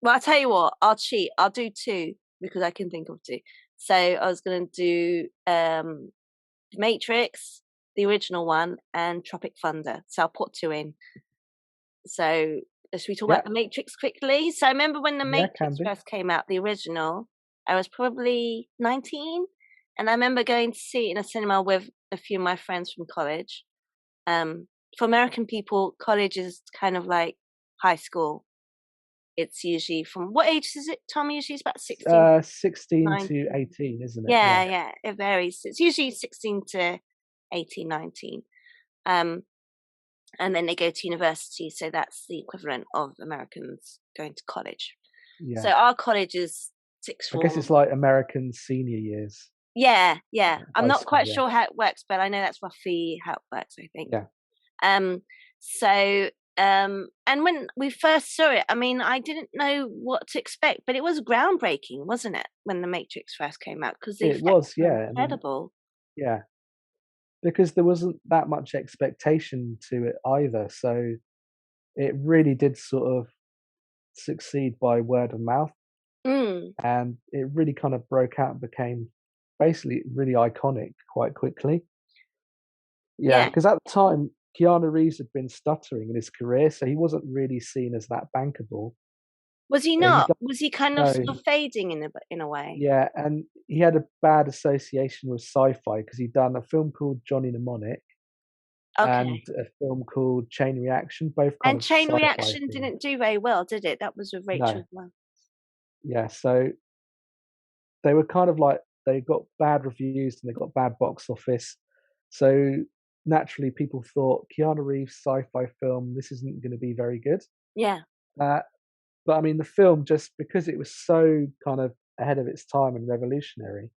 Well, I'll tell you what, I'll cheat. I'll do two because I can think of two. So I was going to do Matrix, the original one, and Tropic Thunder. So I'll put two in. So should we talk Yeah, about the Matrix quickly? So I remember when the yeah, can Matrix do. first came out, the original, I was probably 19, and I remember going to see it in a cinema with a few of my friends from college. For American people, college is kind of like high school. It's usually from what age is it, Tom? Usually it's about 16, 16 to 19. 18, isn't it? Yeah, Yeah, yeah, it varies. It's usually 16 to 18, 19. Um, and then they go to university, so that's the equivalent of Americans going to college. So yeah. our college is sixth I guess form. it's like American senior years, Yeah, yeah. I'm high not school. quite Yeah, sure how it works, but I know that's roughly how it works, I think. yeah. Um, so, and when we first saw it, I mean, I didn't know what to expect, but it was groundbreaking, wasn't it, when The Matrix first came out? Because the It effects was. were Yeah, I mean, incredible. yeah, because there wasn't that much expectation to it either. So it really did sort of succeed by word of mouth, Mm, and it really kind of broke out and became basically really iconic quite quickly. Yeah, yeah. because at the time, Keanu Reeves had been stuttering in his career, so he wasn't really seen as that bankable. Was he He not? done Was he kind of no, sort of fading in a way? yeah, and he had a bad association with sci-fi because he'd done a film called Johnny Mnemonic and Okay. a film called Chain Reaction, both kind And of Chain sci-fi Reaction things. didn't do very well, did it? That was with No, Rachel Blood. yeah, so they were kind of like they got bad reviews and they got bad box office. So naturally, people thought Keanu Reeves sci-fi film, this isn't going to be very good. Yeah. Uh, But I mean, the film, just because it was so kind of ahead of its time and revolutionary,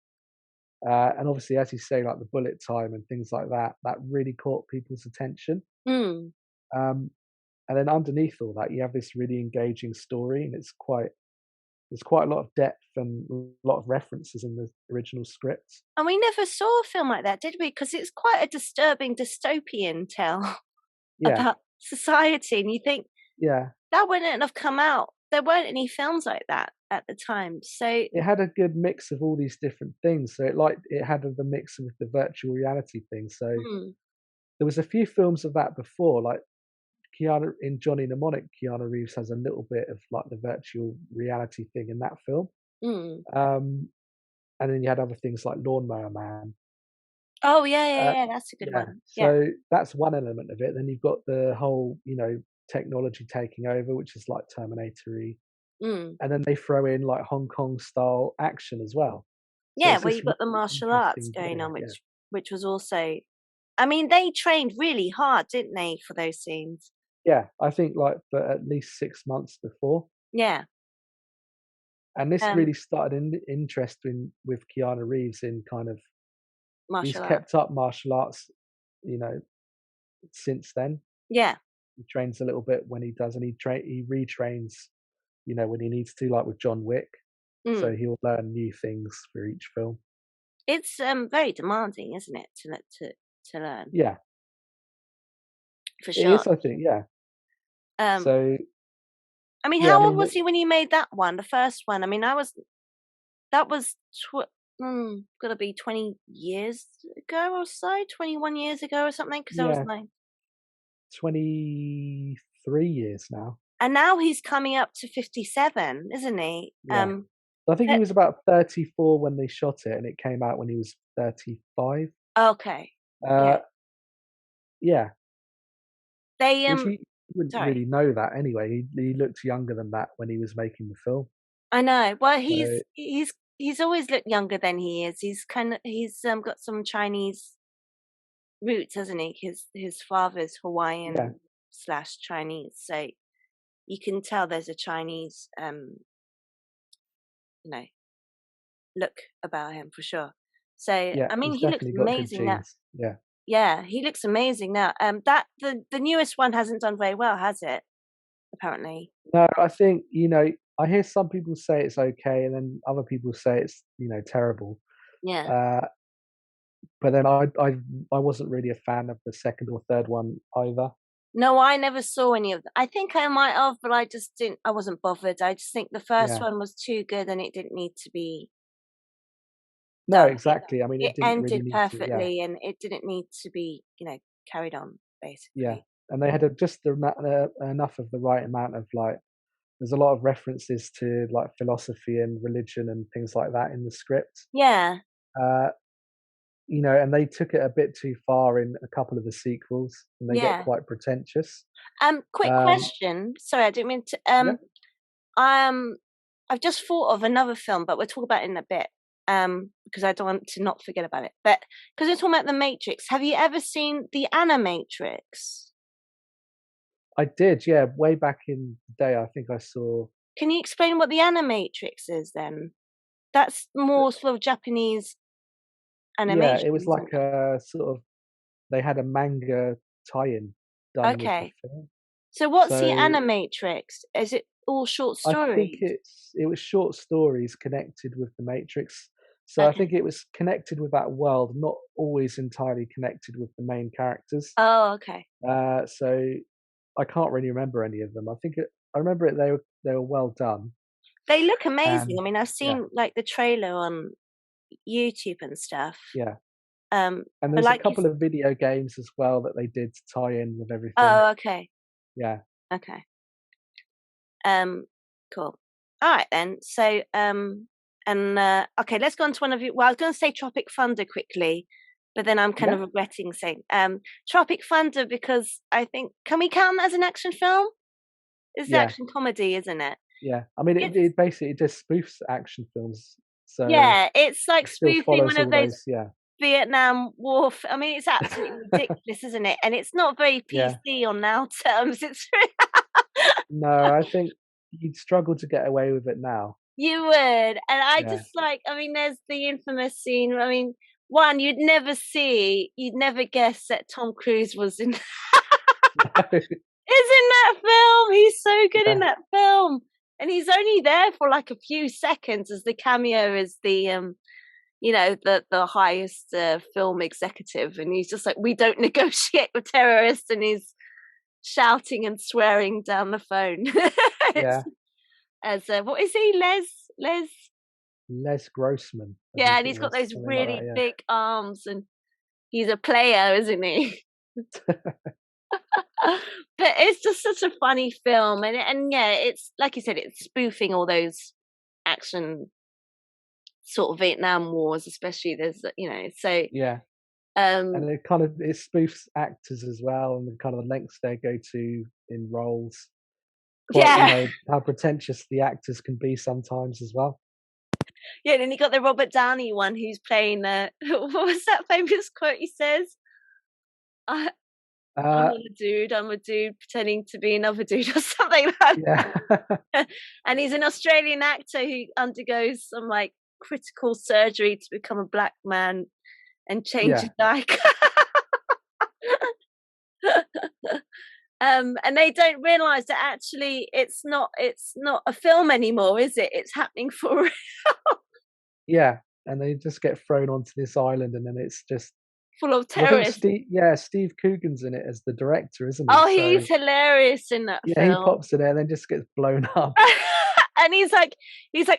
and obviously, as you say, like the bullet time and things like that, that really caught people's attention. Mm. Um, and then underneath all that, you have this really engaging story, and there's quite a lot of depth and a lot of references in the original script. And we never saw a film like that, did we? Because it's quite a disturbing dystopian tale Yeah, about society, and you think yeah. that wouldn't have come out. There weren't any films like that at the time. So, It had a good mix of all these different things. So it had the mix with the virtual reality thing. So mm, there was a few films of that before, like Keanu in Johnny Mnemonic. Keanu Reeves has a little bit of like the virtual reality thing in that film. mm. Um, and then you had other things like Lawnmower Man. Oh, yeah, yeah, Uh, yeah, that's a good yeah, one. Yeah. so that's one element of it. Then you've got the whole, technology taking over, which is like Terminator-y. Mm. And then they throw in like Hong Kong style action as well. So Yeah, it's where this you've got the really martial arts interesting going blend. on, Yeah, which was also, I mean, they trained really hard, didn't they, for those scenes? yeah. I think like for at least 6 months before, Yeah. and this Um, really started in interest in with Keanu Reeves in kind of he's martial art. kept up martial arts, you know, since then. Yeah. He trains a little bit when he does, and he retrains, when he needs to, like with John Wick. So Mm. he'll learn new things for each film. It's very demanding, isn't it, to learn, Yeah, for it sure. is. I think. Yeah. Um, So I mean, yeah, I how old mean, was he when you made that one, the first one? I mean, that was gotta be 20 years ago or so, 21 years ago or something, because I was yeah, 9. 23 years now. And now he's coming up to 57, isn't he? Yeah. I think he But was about 34 when they shot it, and it came out when he was 35. okay. Yeah. Uh, yeah, They, which he wouldn't sorry. really know that anyway. He looked younger than that when he was making the film. I know. Well, So he's always looked younger than he is. He's got some Chinese roots, hasn't he? His father's yeah, Hawaiian slash Chinese, so you can tell there's a Chinese, you know, look about him for sure. So yeah, I mean, he's he looks definitely got good amazing now. genes. Yeah. Yeah, he looks amazing now. That the newest one hasn't done very well, has it? Apparently. No, I think I hear some people say it's okay, and then other people say it's terrible. Yeah. Uh, but then I wasn't really a fan of the second or third one either. No, I never saw any of them. I think I might have, but I just didn't. I wasn't bothered. I just think the first Yeah. one was too good, and it didn't need to be No, done. exactly. I mean, It it didn't really ended need to. Yeah, perfectly, and it didn't need to be, carried on. yeah. Basically. And they had enough of the right amount of like. There's a lot of references to like philosophy and religion and things like that in the script. Yeah. Uh, and they took it a bit too far in a couple of the sequels, and they get Yeah. quite pretentious. Quick Um, question. Sorry, I didn't mean to. yeah, Um, I've just thought of another film, but we'll talk about it in a bit. Because I don't want to not forget about it. But because we're talking about the Matrix, have you ever seen the Animatrix? I did. Yeah, way back in the day, I think I saw. Can you explain what the Animatrix is then? That's more sort of Japanese Yeah, animation, it was isn't like a sort of. They had a manga tie-in it? done with the Okay. film. So what's the So Animatrix? Is it all short I think stories? it was short stories connected with the Matrix. So I Okay. think it was connected with that world, not always entirely connected with the main characters. Oh, okay. So I can't really remember any of them. I remember it. They were well done, They look amazing. and I mean, I've yeah, seen like the trailer on YouTube and stuff. yeah. Um, And but there's a like you. couple of video games as well that they did to tie in with everything. Oh, okay. Yeah, Okay. Um, cool. All right then. So, and okay, let's go on to one of you. Well, I was going to say Tropic Thunder quickly, but then I'm kind yeah, of regretting saying Tropic Thunder because I think can we count that as an action film? It's yeah, action comedy, isn't it? yeah. I mean, It's it basically just spoofs action films, so yeah, it's like it still spoofing one follows of all those those. Yeah, Vietnam War. I mean, it's absolutely ridiculous, isn't it? And it's not very yeah. PC on now terms. It's No, I think you'd struggle to get away with it now. You would, and I Yeah. just like. I mean, there's the infamous scene. I mean, one you'd never guess that Tom Cruise was in. Is in that film. He's so good in Yeah. that film, and he's only there for like a few seconds as the cameo as the the highest film executive, and he's just like, we don't negotiate with terrorists, and he's shouting and swearing down the phone. Yeah. As what is he, Les? Les Grossman, I Yeah, think and it he's got was, those something like really that, big arms, and he's a player, isn't he? yeah. But it's just such a funny film, and yeah, it's like you said, it's spoofing all those action sort of Vietnam wars, especially. There's so Yeah. um And it spoofs actors as well, and the kind of lengths they go to in roles. Quite, yeah. how pretentious the actors can be sometimes as well. Yeah, and then you got the Robert Downey one who's playing what was that famous quote he says? I, Uh, I'm a dude pretending to be another dude or something like yeah. that. And he's an Australian actor who undergoes some like critical surgery to become a black man and change Yeah. his diet. And they don't realise that actually it's not a film anymore, is it? It's happening for real. Yeah. And they just get thrown onto this island, and then it's just, Full of 'cause I think terrorists. Steve Coogan's in it as the director, isn't he? Oh, So he's hilarious in that yeah, he film. pops in there and then just gets blown up. And he's like,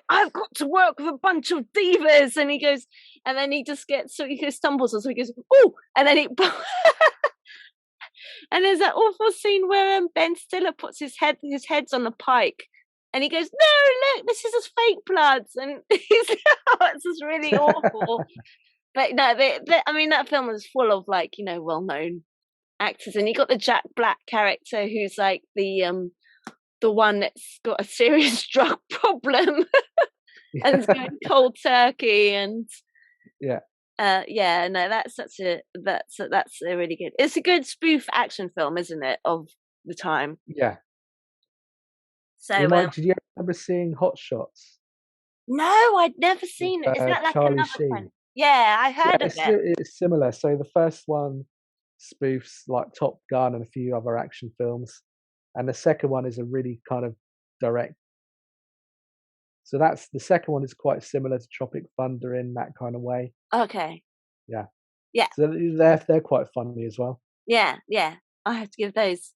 I've got to work with a bunch of divas, and he goes, and then he just gets, so he stumbles, and so he goes, oh, and then he, and there's that awful scene where Ben Stiller puts his head's on the pike, and he goes, no, look, this is just fake bloods, and he's, it's just really awful. But no, I mean, that film was full of like well-known actors, and you got the Jack Black character who's like the one that's got a serious drug problem and is going cold turkey, and Yeah. no, that's a really good. It's a good spoof action film, isn't it, of the time? Yeah. So Did you ever seeing Hot Shots no, I'd never with seen it. Is that like Charlie another kind? Sheen? Yeah, I Yeah, heard of it. it's similar. So the first one spoofs like Top Gun and a few other action films, and the second one is a really kind of direct. So that's the second one is quite similar to Tropic Thunder in that kind of way. Okay. Yeah. Yeah. So they're quite funny as well. Yeah. I have to give those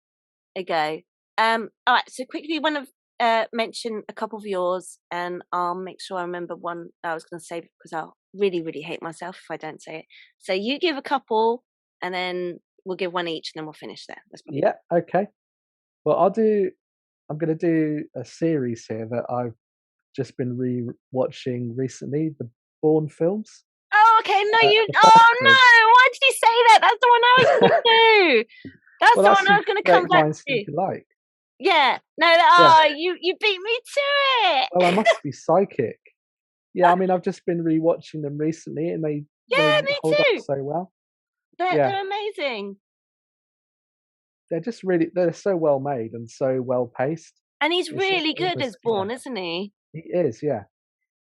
a go. All right. So quickly, want to mention a couple of yours, and I'll make sure I remember one that I was going to say, because I'll really, really hate myself if I don't say it. So you give a couple, and then we'll give one each, and then we'll finish there. Yeah. Okay. Well, I'm going to do a series here that I've just been re-watching recently, the Bourne films. Oh, okay. No, The oh first no! two. Why did you say that? That's the one I was going to do. That's Well, the that's one I was going to come great back minds to. think alike. Yeah. No. Yeah. Oh, you beat me to it. Well, I must be psychic. Yeah, I mean, I've just been re-watching them recently, and they Yeah, me hold up too. so well. They're amazing. They're so well made and so well paced. And he's It's just really good as almost, Bourne, isn't he? he is, yeah.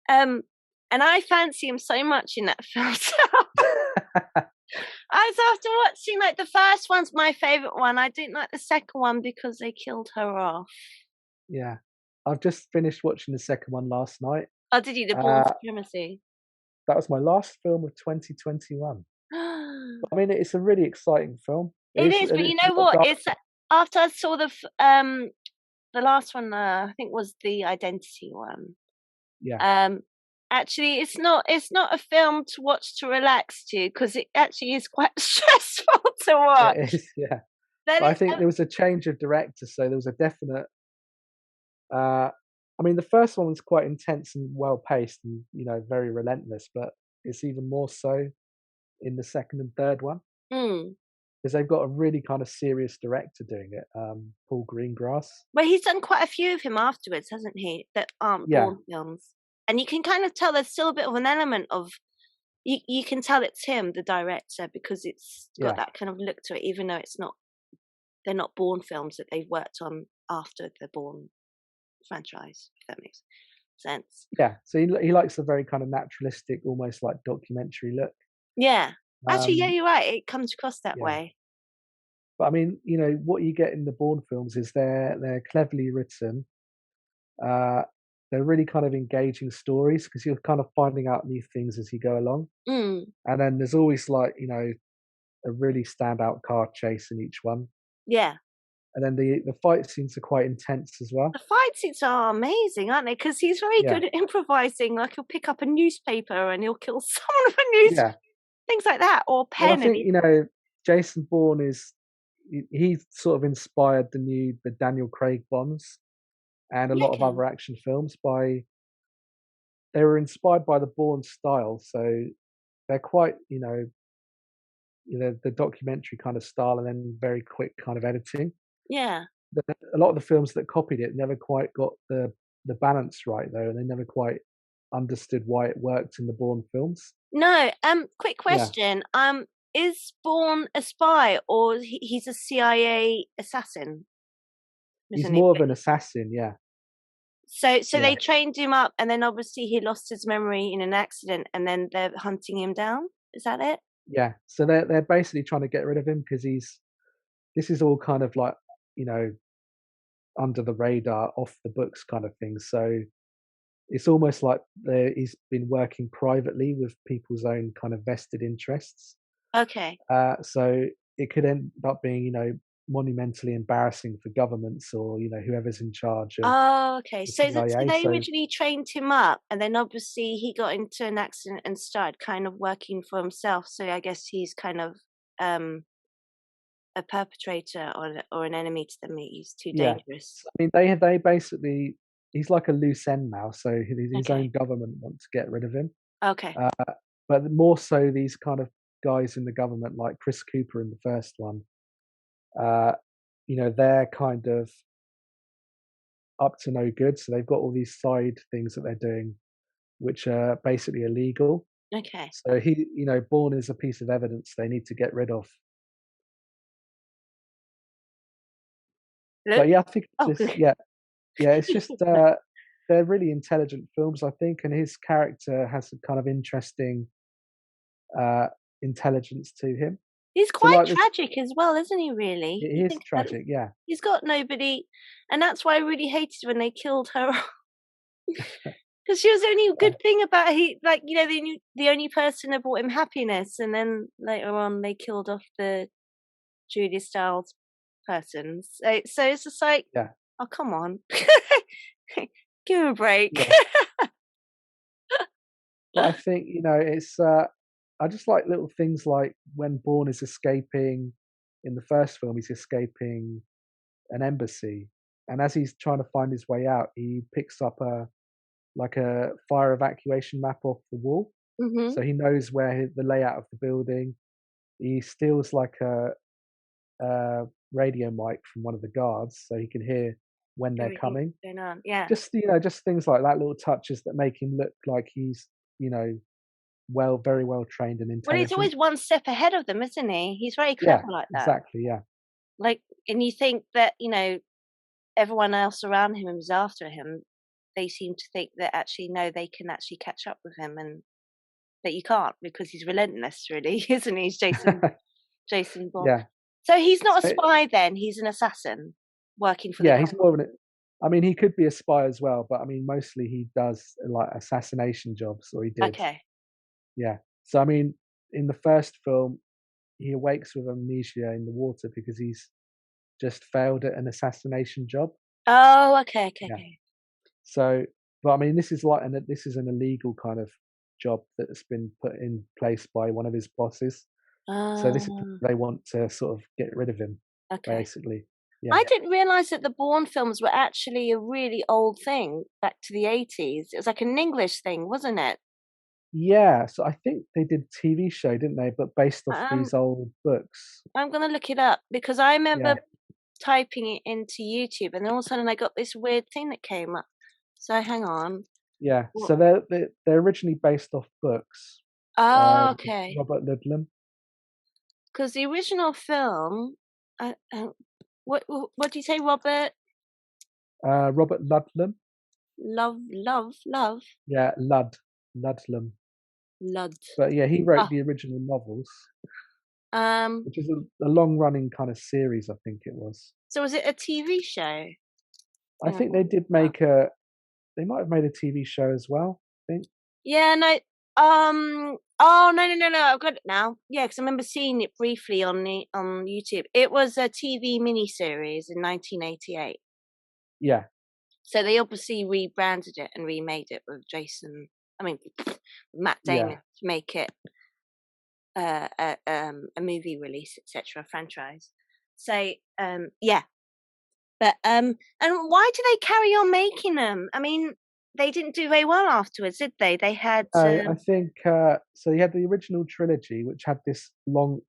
And I fancy him so much in that film. I was after watching, like, the first one's my favourite one. I didn't like the second one because they killed her off. Yeah. I've just finished watching the second one last night. Oh, did you? The Bourne Supremacy. That was my last film of 2021. I mean, it's a really exciting film. It is, but you know what? It's after I saw the last one. I think was the Identity one. Yeah. Actually, it's not a film to watch to relax to, because it actually is quite stressful to watch. It is, yeah. But I think there was a change of director, so there was a definite. I mean, the first one was quite intense and well paced, and very relentless. But it's even more so in the second and third one, because they've got a really kind of serious director doing it, Paul Greengrass. Well, he's done quite a few of him afterwards, hasn't he? That aren't Bourne films, and you can kind of tell there's still a bit of an element of you can tell it's him, the director, because it's got that kind of look to it, even though they're not Bourne films that they've worked on after the Bourne franchise, if that makes sense. Yeah, so he likes a very kind of naturalistic, almost like documentary look. Yeah. Actually, yeah, Um, you're right. It comes across that yeah, way. but I mean, what you get in the Bourne films is they're cleverly written. Uh, they're really kind of engaging stories because you're kind of finding out new things as you go along. Mm, And then there's always like, a really standout car chase in each one. yeah. And then the fight scenes are quite intense as well. The fight scenes are amazing, aren't they? Because he's very Yeah, good at improvising. Like he'll pick up a newspaper and he'll kill someone with a news, yeah. things like that, or a Well, I pen. And think, Jason Bourne he sort of inspired the Daniel Craig Bonds and a lot of okay, other action films they were inspired by the Bourne style. So they're quite, the documentary kind of style and then very quick kind of editing. yeah. A lot of the films that copied it never quite got the balance right though, and they never quite understood why it worked in the Bourne films. No. Quick Yeah, question. Is Bourne a spy or he's a CIA assassin? he's Isn't he? more of an assassin. Yeah, So yeah, they trained him up, and then obviously he lost his memory in an accident, and then they're hunting him down. Is that it? yeah. So they're basically trying to get rid of him because this is all kind of like you know under the radar, off the books kind of thing. So it's almost like he's been working privately with people's own kind of vested interests. Okay. So it could end up being, monumentally embarrassing for governments or whoever's in charge of Oh, okay. the So CIA. they So originally trained him up, and then obviously he got into an accident and started kind of working for himself. So I guess he's kind of um a perpetrator or an enemy to them. He's too yeah, dangerous. I mean they basically he's like a loose end now. So his Okay. own government wants to get rid of him. Okay. Uh, but more so these kind of guys in the government, like Chris Cooper in the first one. Uh, they're kind of up to no good. So they've got all these side things that they're doing, which are basically illegal. Okay. So Bourne is a piece of evidence they need to get rid of. Look. But yeah, I think Oh, it's just yeah, it's just they're really intelligent films, I think, and his character has a kind of interesting uh, intelligence to him. he's So quite like this, tragic as well, isn't he? Really, you it is think about it, tragic, yeah, he's got nobody, and that's why I really hated when they killed her. Because she was the only yeah, good thing about like the only person that brought him happiness, and then later on they killed off the Julia Stiles persons. So it's just like, yeah, oh come on, give him a break. yeah. But I think it's I just like little things like when Bourne is escaping in the first film, he's escaping an embassy, and as he's trying to find his way out, he picks up a fire evacuation map off the wall, hmm so he knows where the layout of the building. He steals like a radio mic from one of the guards, so he can hear when they're Everything's coming. going on, yeah. Just things like that, little touches that make him look like he's you know very well trained and Well, he's intelligent. always one step ahead of them, isn't he? He's very clever Yeah, like that. exactly. Yeah, Like, and you think that everyone else around him is after him. They seem to think that actually no, they can actually catch up with him, and that you can't because he's relentless, really, isn't he? He's Jason Bourne. yeah. So he's not a So, spy then. He's an assassin working for the yeah, he's government. more of an. I mean, he could be a spy as well, but I mean, mostly he does like assassination jobs, or he did. Okay. Yeah. So I mean, in the first film, he awakes with amnesia in the water because he's just failed at an assassination job. Oh, okay, okay, Yeah. okay. So, but I mean, this is an illegal kind of job that's been put in place by one of his bosses. So this is Oh, they want to sort of get rid of him, okay. basically. Yeah. I didn't realize that the Bourne films were actually a really old thing, back to the 80s. It was like an English thing, wasn't it? Yeah. So I think they did a TV show, didn't they? But based off Um, these old books. I'm gonna look it up because I Yeah. remember typing it into YouTube, and then all of a sudden I got this weird thing that came up. So hang on. Yeah. What? So they're originally based off books. Oh, okay. Robert Ludlum. Because the original film, what do you say, Robert? Robert Ludlum. Love, love, love, Yeah, Ludlum. Lud. But yeah, he wrote Oh, the original novels, um. which is a long-running kind of series, I think it was. So was it a TV show? I think they did make a. They might have made a TV show as well. I think. Yeah, no. Oh, no, no, no, no. I've got it now. Yeah, because I remember seeing it briefly on YouTube. It was a TV miniseries in 1988. Yeah, So they obviously rebranded it and remade it with Jason. I mean, Matt Damon yeah. to make it a movie release, etc. franchise. So yeah, but and why do they carry on making them? I mean, they didn't do very well afterwards, did they? They had I think so. You had the original trilogy, which had this long,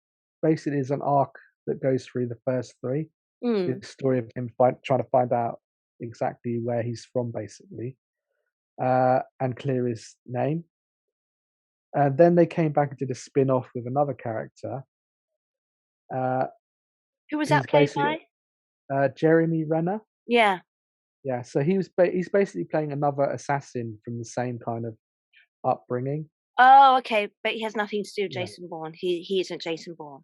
basically, is an arc that goes through the first three. mm, This story of him trying to find out exactly where he's from, basically, and clear his name. And then they came back and did a spin-off with another character, uh, who was that who's played basically by? Jeremy Renner. Yeah. Yeah, so he's basically playing another assassin from the same kind of upbringing. Oh, okay, but he has nothing to do with Yeah. Jason Bourne. He isn't Jason Bourne.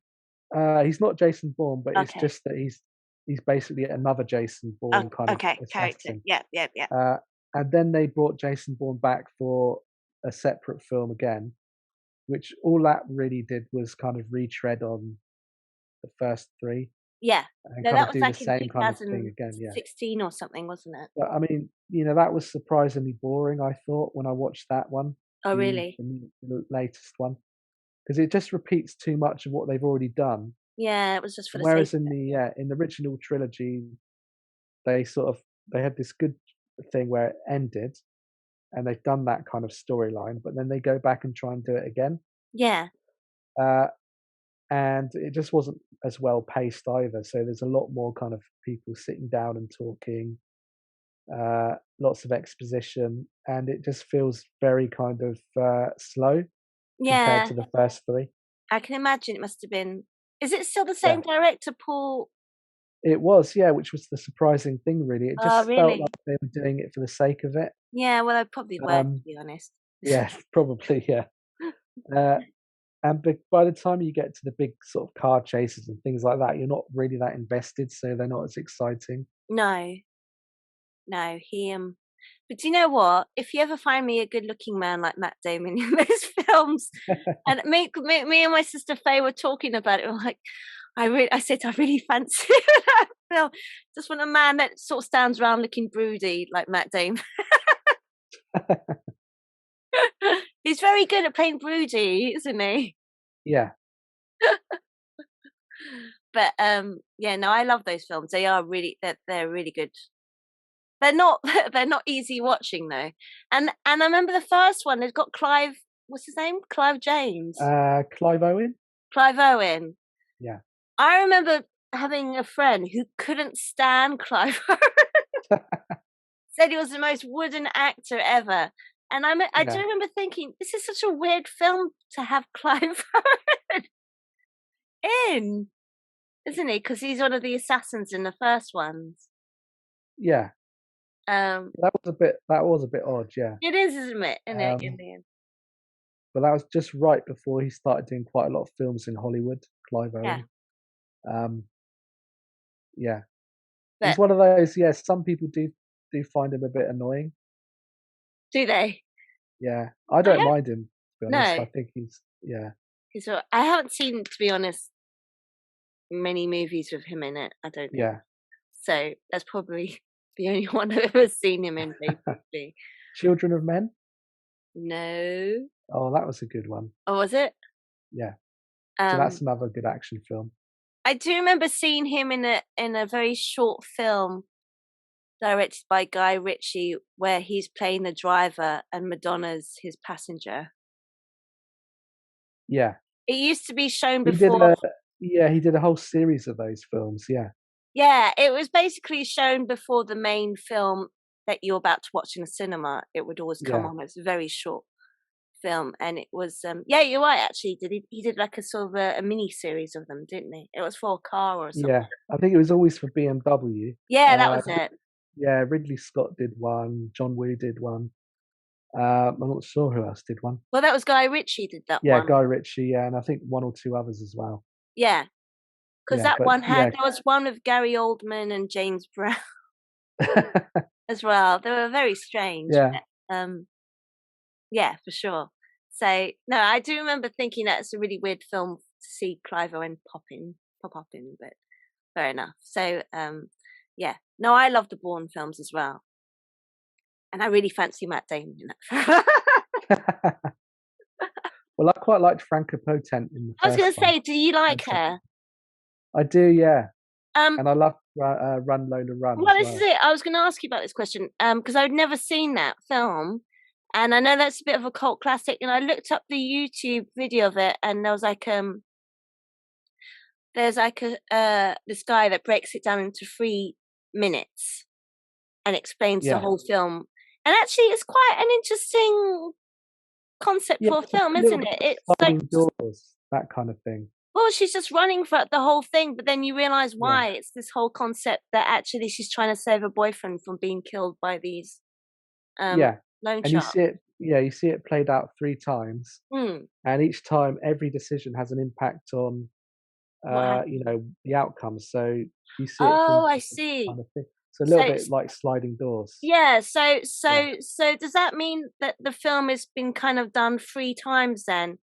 He's not Jason Bourne, but it's Okay. just that he's basically another Jason Oh, Bourne kind of okay. Character. assassin. Yeah, yeah, yeah. Uh, and then they brought Jason Bourne back for a separate film again, which all that really did was kind of retread on the first three Yeah. and No, kind that of was do the like in same kind of thing again. Yeah. 2016 or something, wasn't it? But I mean, that was surprisingly boring, I thought, when I watched that one, Oh, the really? the latest one, because it just repeats too much of what they've already done. Yeah, it was just for the sake Whereas of it. in the original trilogy, they sort of they had this good thing where it ended, and they've done that kind of storyline, but then they go back and try and do it again, Yeah. uh, and it just wasn't as well paced either. So there's a lot more kind of people sitting down and talking, lots of exposition, and it just feels very kind of slow compared Yeah. to the first three. I can imagine it must have been. Is it still the Yeah, same director, Paul? it was, yeah, which was the surprising thing, really. It Oh, just felt really? like they were doing it for the sake of it. Yeah, well, I probably were, to Um, be honest. yeah, probably, yeah. Uh, and by the time you get to the big sort of car chases and things like that, you're not really that invested, so they're not as exciting. No, no, but do you know what? If you ever find me a good-looking man like Matt Damon in those films, and me and my sister Faye were talking about it, we're like, I said I really fancy that film. Just want a man that sort of stands around looking broody like Matt Damon. He's very good at playing broody, isn't he? Yeah, But yeah, no, I love those films. They are really they're really good. They're not they're not easy watching though. And I remember the first one. They've got Clive. What's his name? Clive James. Clive Owen. Clive Owen. Yeah, I remember having a friend who couldn't stand Clive Owen. Said he was the most wooden actor ever. And I do yeah, remember thinking, this is such a weird film to have Clive Owen in, isn't he? Because he's one of the assassins in the first ones. yeah. Um, That was a bit odd, yeah. it is, isn't it? In Um, the end, but that was just right before he started doing quite a lot of films in Hollywood. Clive yeah. Owen. Um, yeah, But he's one of those. Yeah, some people do find him a bit annoying. do they? Yeah, I I don't have mind him, to be honest. no. I think he's yeah, So I haven't seen, to be honest, many movies with him in it. I don't think yeah. so. That's probably the only one I've ever seen him in. Basically, Children of Men. no. Oh, that was a good one. Oh, was it? Yeah, so that's Um, another good action film. I do remember seeing him in a very short film directed by Guy Ritchie, where he's playing the driver and Madonna's his passenger. Yeah, It used to be shown he did before. a he did a whole series of those films. Yeah, Yeah, it was basically shown before the main film that you're about to watch in a cinema. It would always come yeah, on. It's a very short film, and it was yeah, you're right. Actually, he did like a sort of a mini series of them, didn't he? It was for a car or something. yeah. I think it was always for BMW. Yeah, that was it. Yeah, Ridley Scott did one. John Woo did one. I'm not sure who else did one. Well, that was Guy Ritchie did that Yeah, one. Guy Ritchie. Yeah, and I think one or two others as well. Yeah, because Yeah, that but one yeah, there was one with Gary Oldman and James Brown as well. They were very strange. yeah, But, yeah, for sure. So no, I do remember thinking that it's a really weird film to see Clive Owen pop up in, but fair enough. So yeah, no, I love the Bourne films as well, and I really fancy Matt Damon in that. well, I quite liked Franca Potent in the I was first going to one say, do you and like second. her? I do, yeah, Um, and I love Run Lola Run well, as this is well. it. I was going to ask you about this question because I'd never seen that film, and I know that's a bit of a cult classic. And I looked up the YouTube video of it, and there's like a this guy that breaks it down into 3 minutes and explains the Yeah, whole film. And actually, it's quite an interesting concept yeah, for a it's a film, little isn't bit it? like It's like, sliding doors, that kind of thing. well, she's just running for the whole thing, but then you realize Yeah, why. It's this whole concept that actually she's trying to save her boyfriend from being killed by these um yeah, loan and you sharks. see it. Yeah, you see it played out 3 times, Hmm. and each time, every decision has an impact on What happened? the outcomes. So you see it from Oh, I different see. kind of thing. It's a So little bit like sliding doors. yeah, Yeah, so does that mean that the film has been kind of done 3 times then?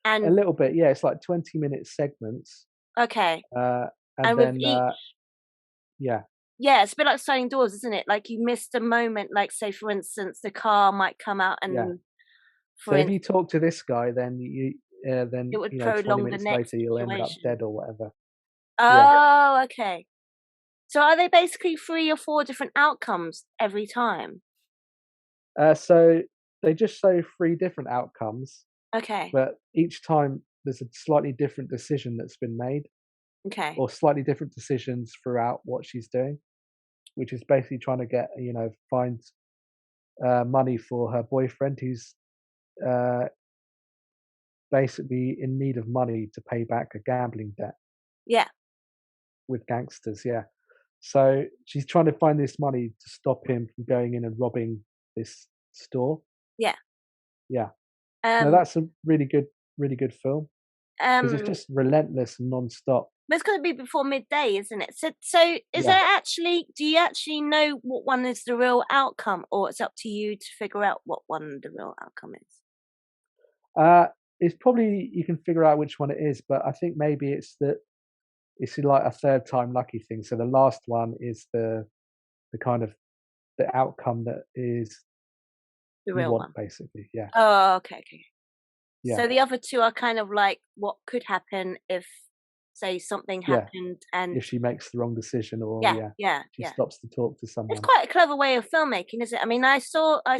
a And little bit. Yeah, it's like 20-minute segments, okay, uh, and and with then each, yeah, yeah, it's a bit like sliding doors, isn't it? Like you missed a moment, like say for instance, the car might come out yeah. and So for if instance, you talk to this guy, it then would 20 prolong the minutes next later you'll end up situation. dead or whatever. Yeah. Oh, okay. So are they basically 3 or 4 different outcomes every time? So they just show 3 different outcomes, Okay, but each time there's a slightly different decision that's been made, okay, or slightly different decisions throughout what she's doing, which is basically trying to get, find money for her boyfriend who's uh, basically in need of money to pay back a gambling debt yeah, with gangsters. Yeah. So she's trying to find this money to stop him from going in and robbing this store. yeah. Yeah. No, Um, that's a really good film because it's um, just relentless and non-stop. but it's going to be before midday, isn't it? So is Yeah. there actually? Do you actually know what one is the real outcome, or it's up to you to figure out what one the real outcome is? Uh, it's probably you can figure out which one it is, but I think maybe it's like a third time lucky thing. So the last one is the kind of the outcome that is The you real want one. basically. Yeah. Oh, okay, okay. Yeah. So the other two are kind of like what could happen if, say, something Yeah. happened, and If she makes the wrong decision or yeah, yeah, yeah, she yeah. stops to talk to It's someone. quite a clever way of filmmaking, is it? I mean, I Yeah.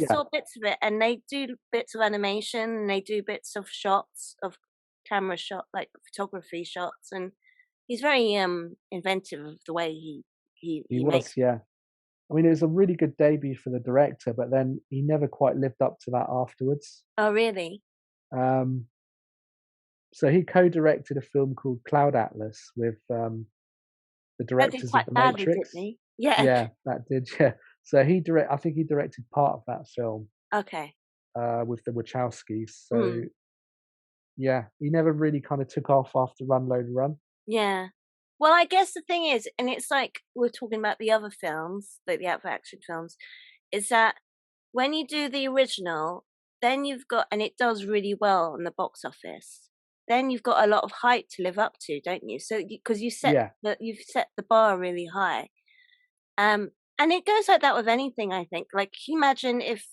saw bits of it, and they do bits of animation, and they do bits of shots of camera shot, like photography shots, and he's very inventive of the way He he was, makes. yeah. I mean, it was a really good debut for the director, but then he never quite lived up to that afterwards. Oh, really? Um, so he co-directed a film called Cloud Atlas with the That did directors of quite The badly, didn't Matrix. he? Yeah. Yeah, that did. Yeah. So I think he directed part of that film Okay. with the Wachowskis. So Mm. yeah, he never really kind of took off after Run Load Run. Yeah. Well, I guess the thing is, and it's like we're talking about the other films, like the out action films, is that when you do the original, then you've got, and it does really well in the box office. Then you've got a lot of hype to live up to, don't you? So because Yeah, you've set the bar really high. Um, and it goes like that with anything. I think. Like, can you imagine if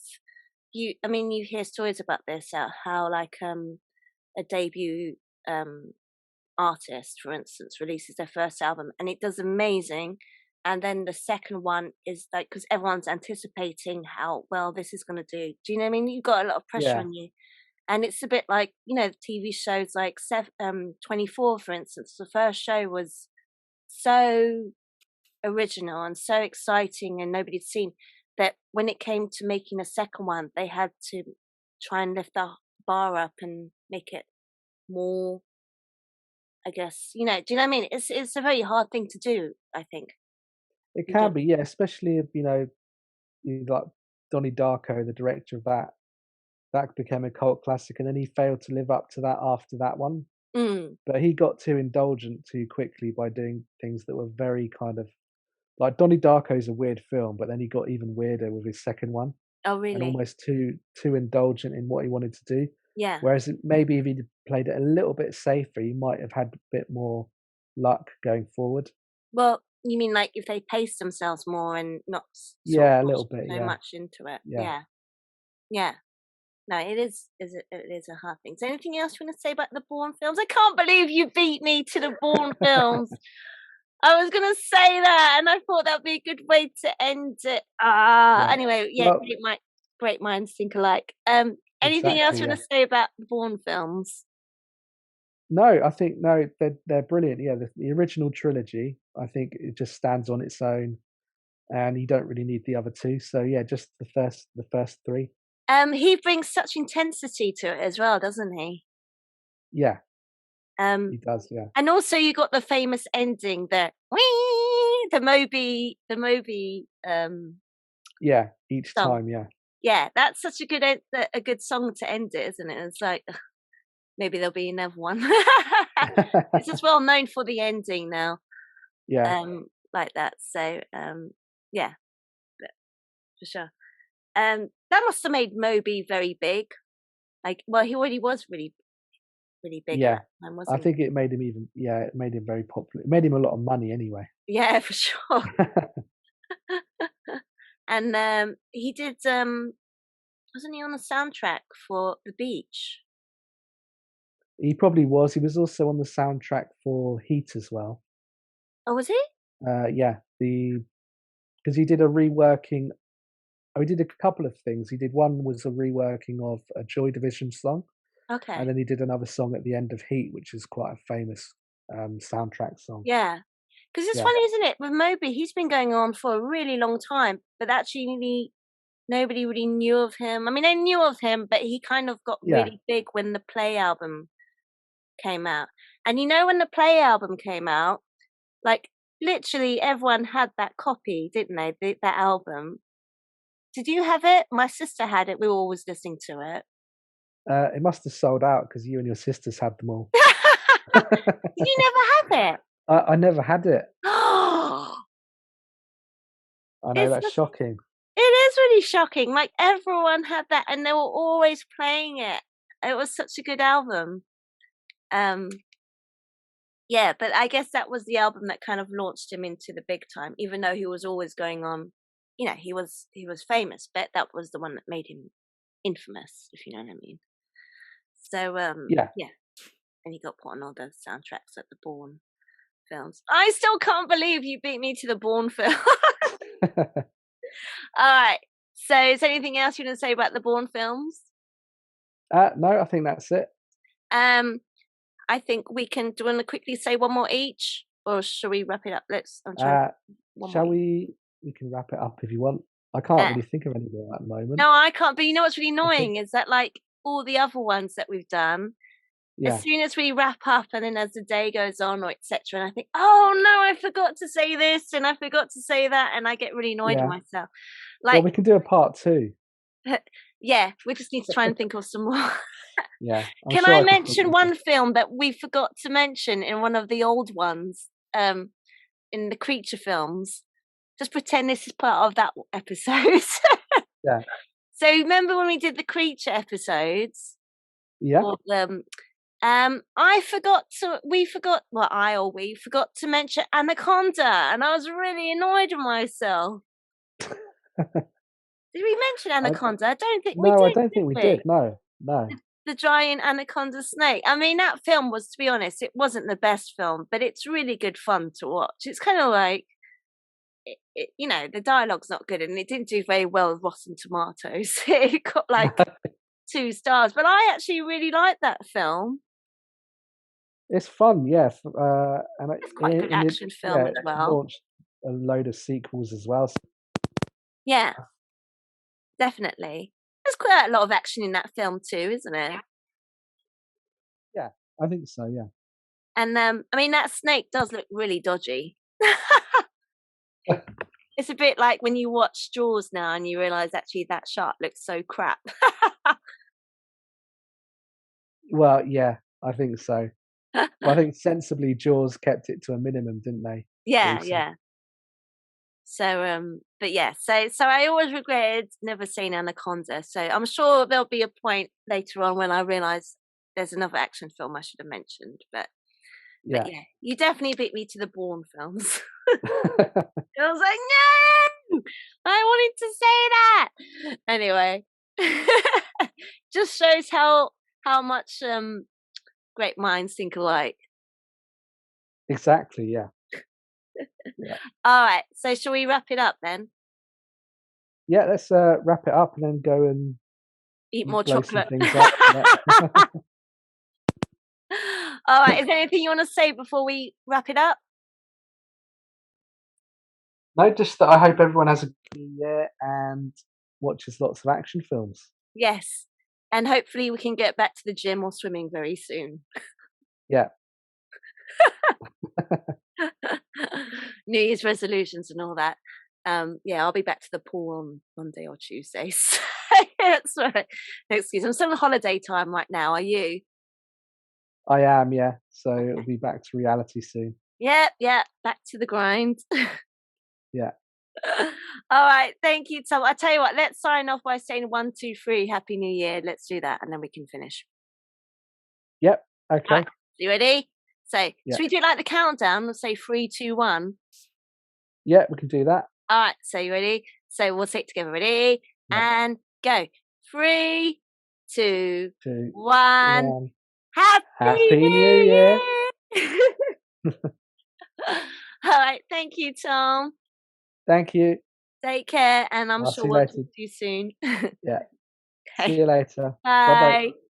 I mean, you hear stories about this, how like a debut um artist, for instance, releases their first album and it does amazing. And then the second one is like, because everyone's anticipating how well this is going to do. Do you know what I mean? You've got a lot of pressure yeah, on you. And it's a bit like, TV shows like 24, for instance. The first show was so original and so exciting and nobody'd seen that when it came to making a second one, they had to try and lift the bar up and make it more, I guess, do you know what I mean? It's a very hard thing to do, I think. It can be, yeah, especially if you like Donnie Darko, the director of that. That became a cult classic, and then he failed to live up to that after that one. Mm. But he got too indulgent too quickly by doing things that were very kind of like Donnie Darko is a weird film, but then he got even weirder with his second one, Oh, and really? almost too indulgent in what he wanted to do. Yeah. Whereas maybe if he'd played it a little bit safer, he might have had a bit more luck going forward. Well, you mean like if they pace themselves more and not sort of Yeah, a push little bit. so Yeah, much into it? yeah. Yeah. Yeah. No, it is a hard thing. So anything else you want to say about the Bourne films? I can't believe you beat me to the Bourne films. I was gonna say that, and I thought that'd be a good way to end it. Yeah. Anyway, yeah, Well, great minds think alike. Anything else exactly. you Yeah. want to say about the Bourne films? No, I think no, they're brilliant. Yeah, the original trilogy, I think it just stands on its own, and you don't really need the other two. So yeah, just the first three. He brings such intensity to it as well, doesn't he? Yeah, Um, he does. Yeah, and also you got the famous ending, the Moby yeah. Each song. time, yeah, Yeah, that's such a good song to end it, isn't it? It's like maybe there'll be another one. It's just well known for the ending now, yeah. like that. So yeah, but for sure. That must have made Moby very big. Like, well, he already was really, really big at Yeah, that time, I wasn't he? think it made him it made him very popular. It made him a lot of money anyway. Yeah, for sure. And he did. Wasn't he on the soundtrack for The Beach? He probably was. He was also on the soundtrack for Heat as well. Oh, was he? Yeah, the because he did a reworking. Oh, he did a couple of things. He did one was a reworking of a Joy Division song, and Okay. then he did another song at the end of Heat, which is quite a famous soundtrack song. Yeah. Because it's Yeah, funny, isn't it? With Moby, he's been going on for a really long time, but actually nobody really knew of him. I mean, they knew of him, but he kind of got yeah, really big when the Play album came out. And when the Play album came out, like literally everyone had that copy, didn't they? That album. Did you have it? My sister had it. We were always listening to it. it must have sold out because you and your sisters had them all. Did you never have it? I never had it. Oh, I know it's that's shocking. it is really shocking. Like everyone had that, and they were always playing it. It was such a good album. Um, yeah, but I guess that was the album that kind of launched him into the big time. Even though he was always going on, he was famous, but that was the one that made him infamous, if you know what I mean. So Yeah, yeah, and he got put on all the soundtracks at the Bourne films. I still can't believe you beat me to the Bourne film. All right. So, is there anything else you want to say about the Bourne films? no, I think that's it. Um, I think we can. Do you want to quickly say one more each, or shall we wrap it up? I'm trying to Uh, one more. shall we? We can wrap it up if you want. I can't Yeah. really think of any more at the moment. No, I can't. But you know what's really I think, annoying is that like all the other ones that we've done, as yeah, soon as we wrap up, and then as the day goes on, or etc., and I think, oh no, I forgot to say this, and I forgot to say that, and I get really annoyed with yeah. myself. Well, Like, we can do a part two. yeah, we just need to try and think of some more. Yeah, I'm Can sure I I can think mention of one one. film that we forgot to mention in one of the old ones, in the creature films? Just pretend this is part of that episode. Yeah, So remember when we did the creature episodes? yeah. Or we forgot to mention Anaconda, and I was really annoyed with myself. Did we mention I, Anaconda? I don't think we no, I did, don't did think we we? did. No, no. The giant anaconda snake. I mean, that film was, to be honest, it wasn't the best film, but it's really good fun to watch. It's kind of like, the dialogue's not good, and it didn't do very well with Rotten Tomatoes. It got like 2 stars, but I actually really liked that film. It's fun, yeah. And It's quite a good action film as it well. launched a load of sequels as well. So, Yeah, definitely. There's quite a lot of action in that film too, isn't it? yeah, I think so. Yeah, And I mean, that snake does look really dodgy. It's a bit like when you watch Jaws now and you realise actually that shark looks so crap. Well, yeah, I think so. Well, I think sensibly Jaws kept it to a minimum, didn't they? Yeah, Recently. yeah. So, but yeah, so I always regretted never seeing Anaconda. So I'm sure there'll be a point later on when I realise there's another action film I should have mentioned. But Yeah. yeah, you definitely beat me to the Bourne films. I was like, no, I wanted to say that. Anyway, just shows how much great minds think alike. Exactly, yeah. Yeah. All right, so shall we wrap it up then? Yeah, let's wrap it up and then go and Eat more blow some chocolate. things up. Yeah. All right, is there anything you want to say before we wrap it up? No, just that I hope everyone has a good New Year and watches lots of action films. Yes, and hopefully we can get back to the gym or swimming very soon. Yeah. New Year's resolutions and all that. Yeah, I'll be back to the pool on Monday or Tuesday. So that's right. Excuse me. I'm still on holiday time right now. Are you? I am, yeah. So it'll be back to reality soon. Yeah, back to the grind. Yeah. All right, thank you, Tom. I tell you what, let's sign off by saying 1, 2, 3, Happy New Year. Let's do that, and then we can finish. Yep. All Okay. right, you ready? So, Yeah. should we do like the countdown? Let's say 3, 2, 1. Yeah, we can do that. All right, so you ready? So we'll say it together. Ready? Yeah. And go. 3, 2, 2, 1. 1. Happy Happy New New Year. Year! All right, thank you, Tom. Thank you. Take care, and I'm I'll sure see you we'll later. talk to you soon. Yeah. Okay. See you later. Bye-bye. Bye.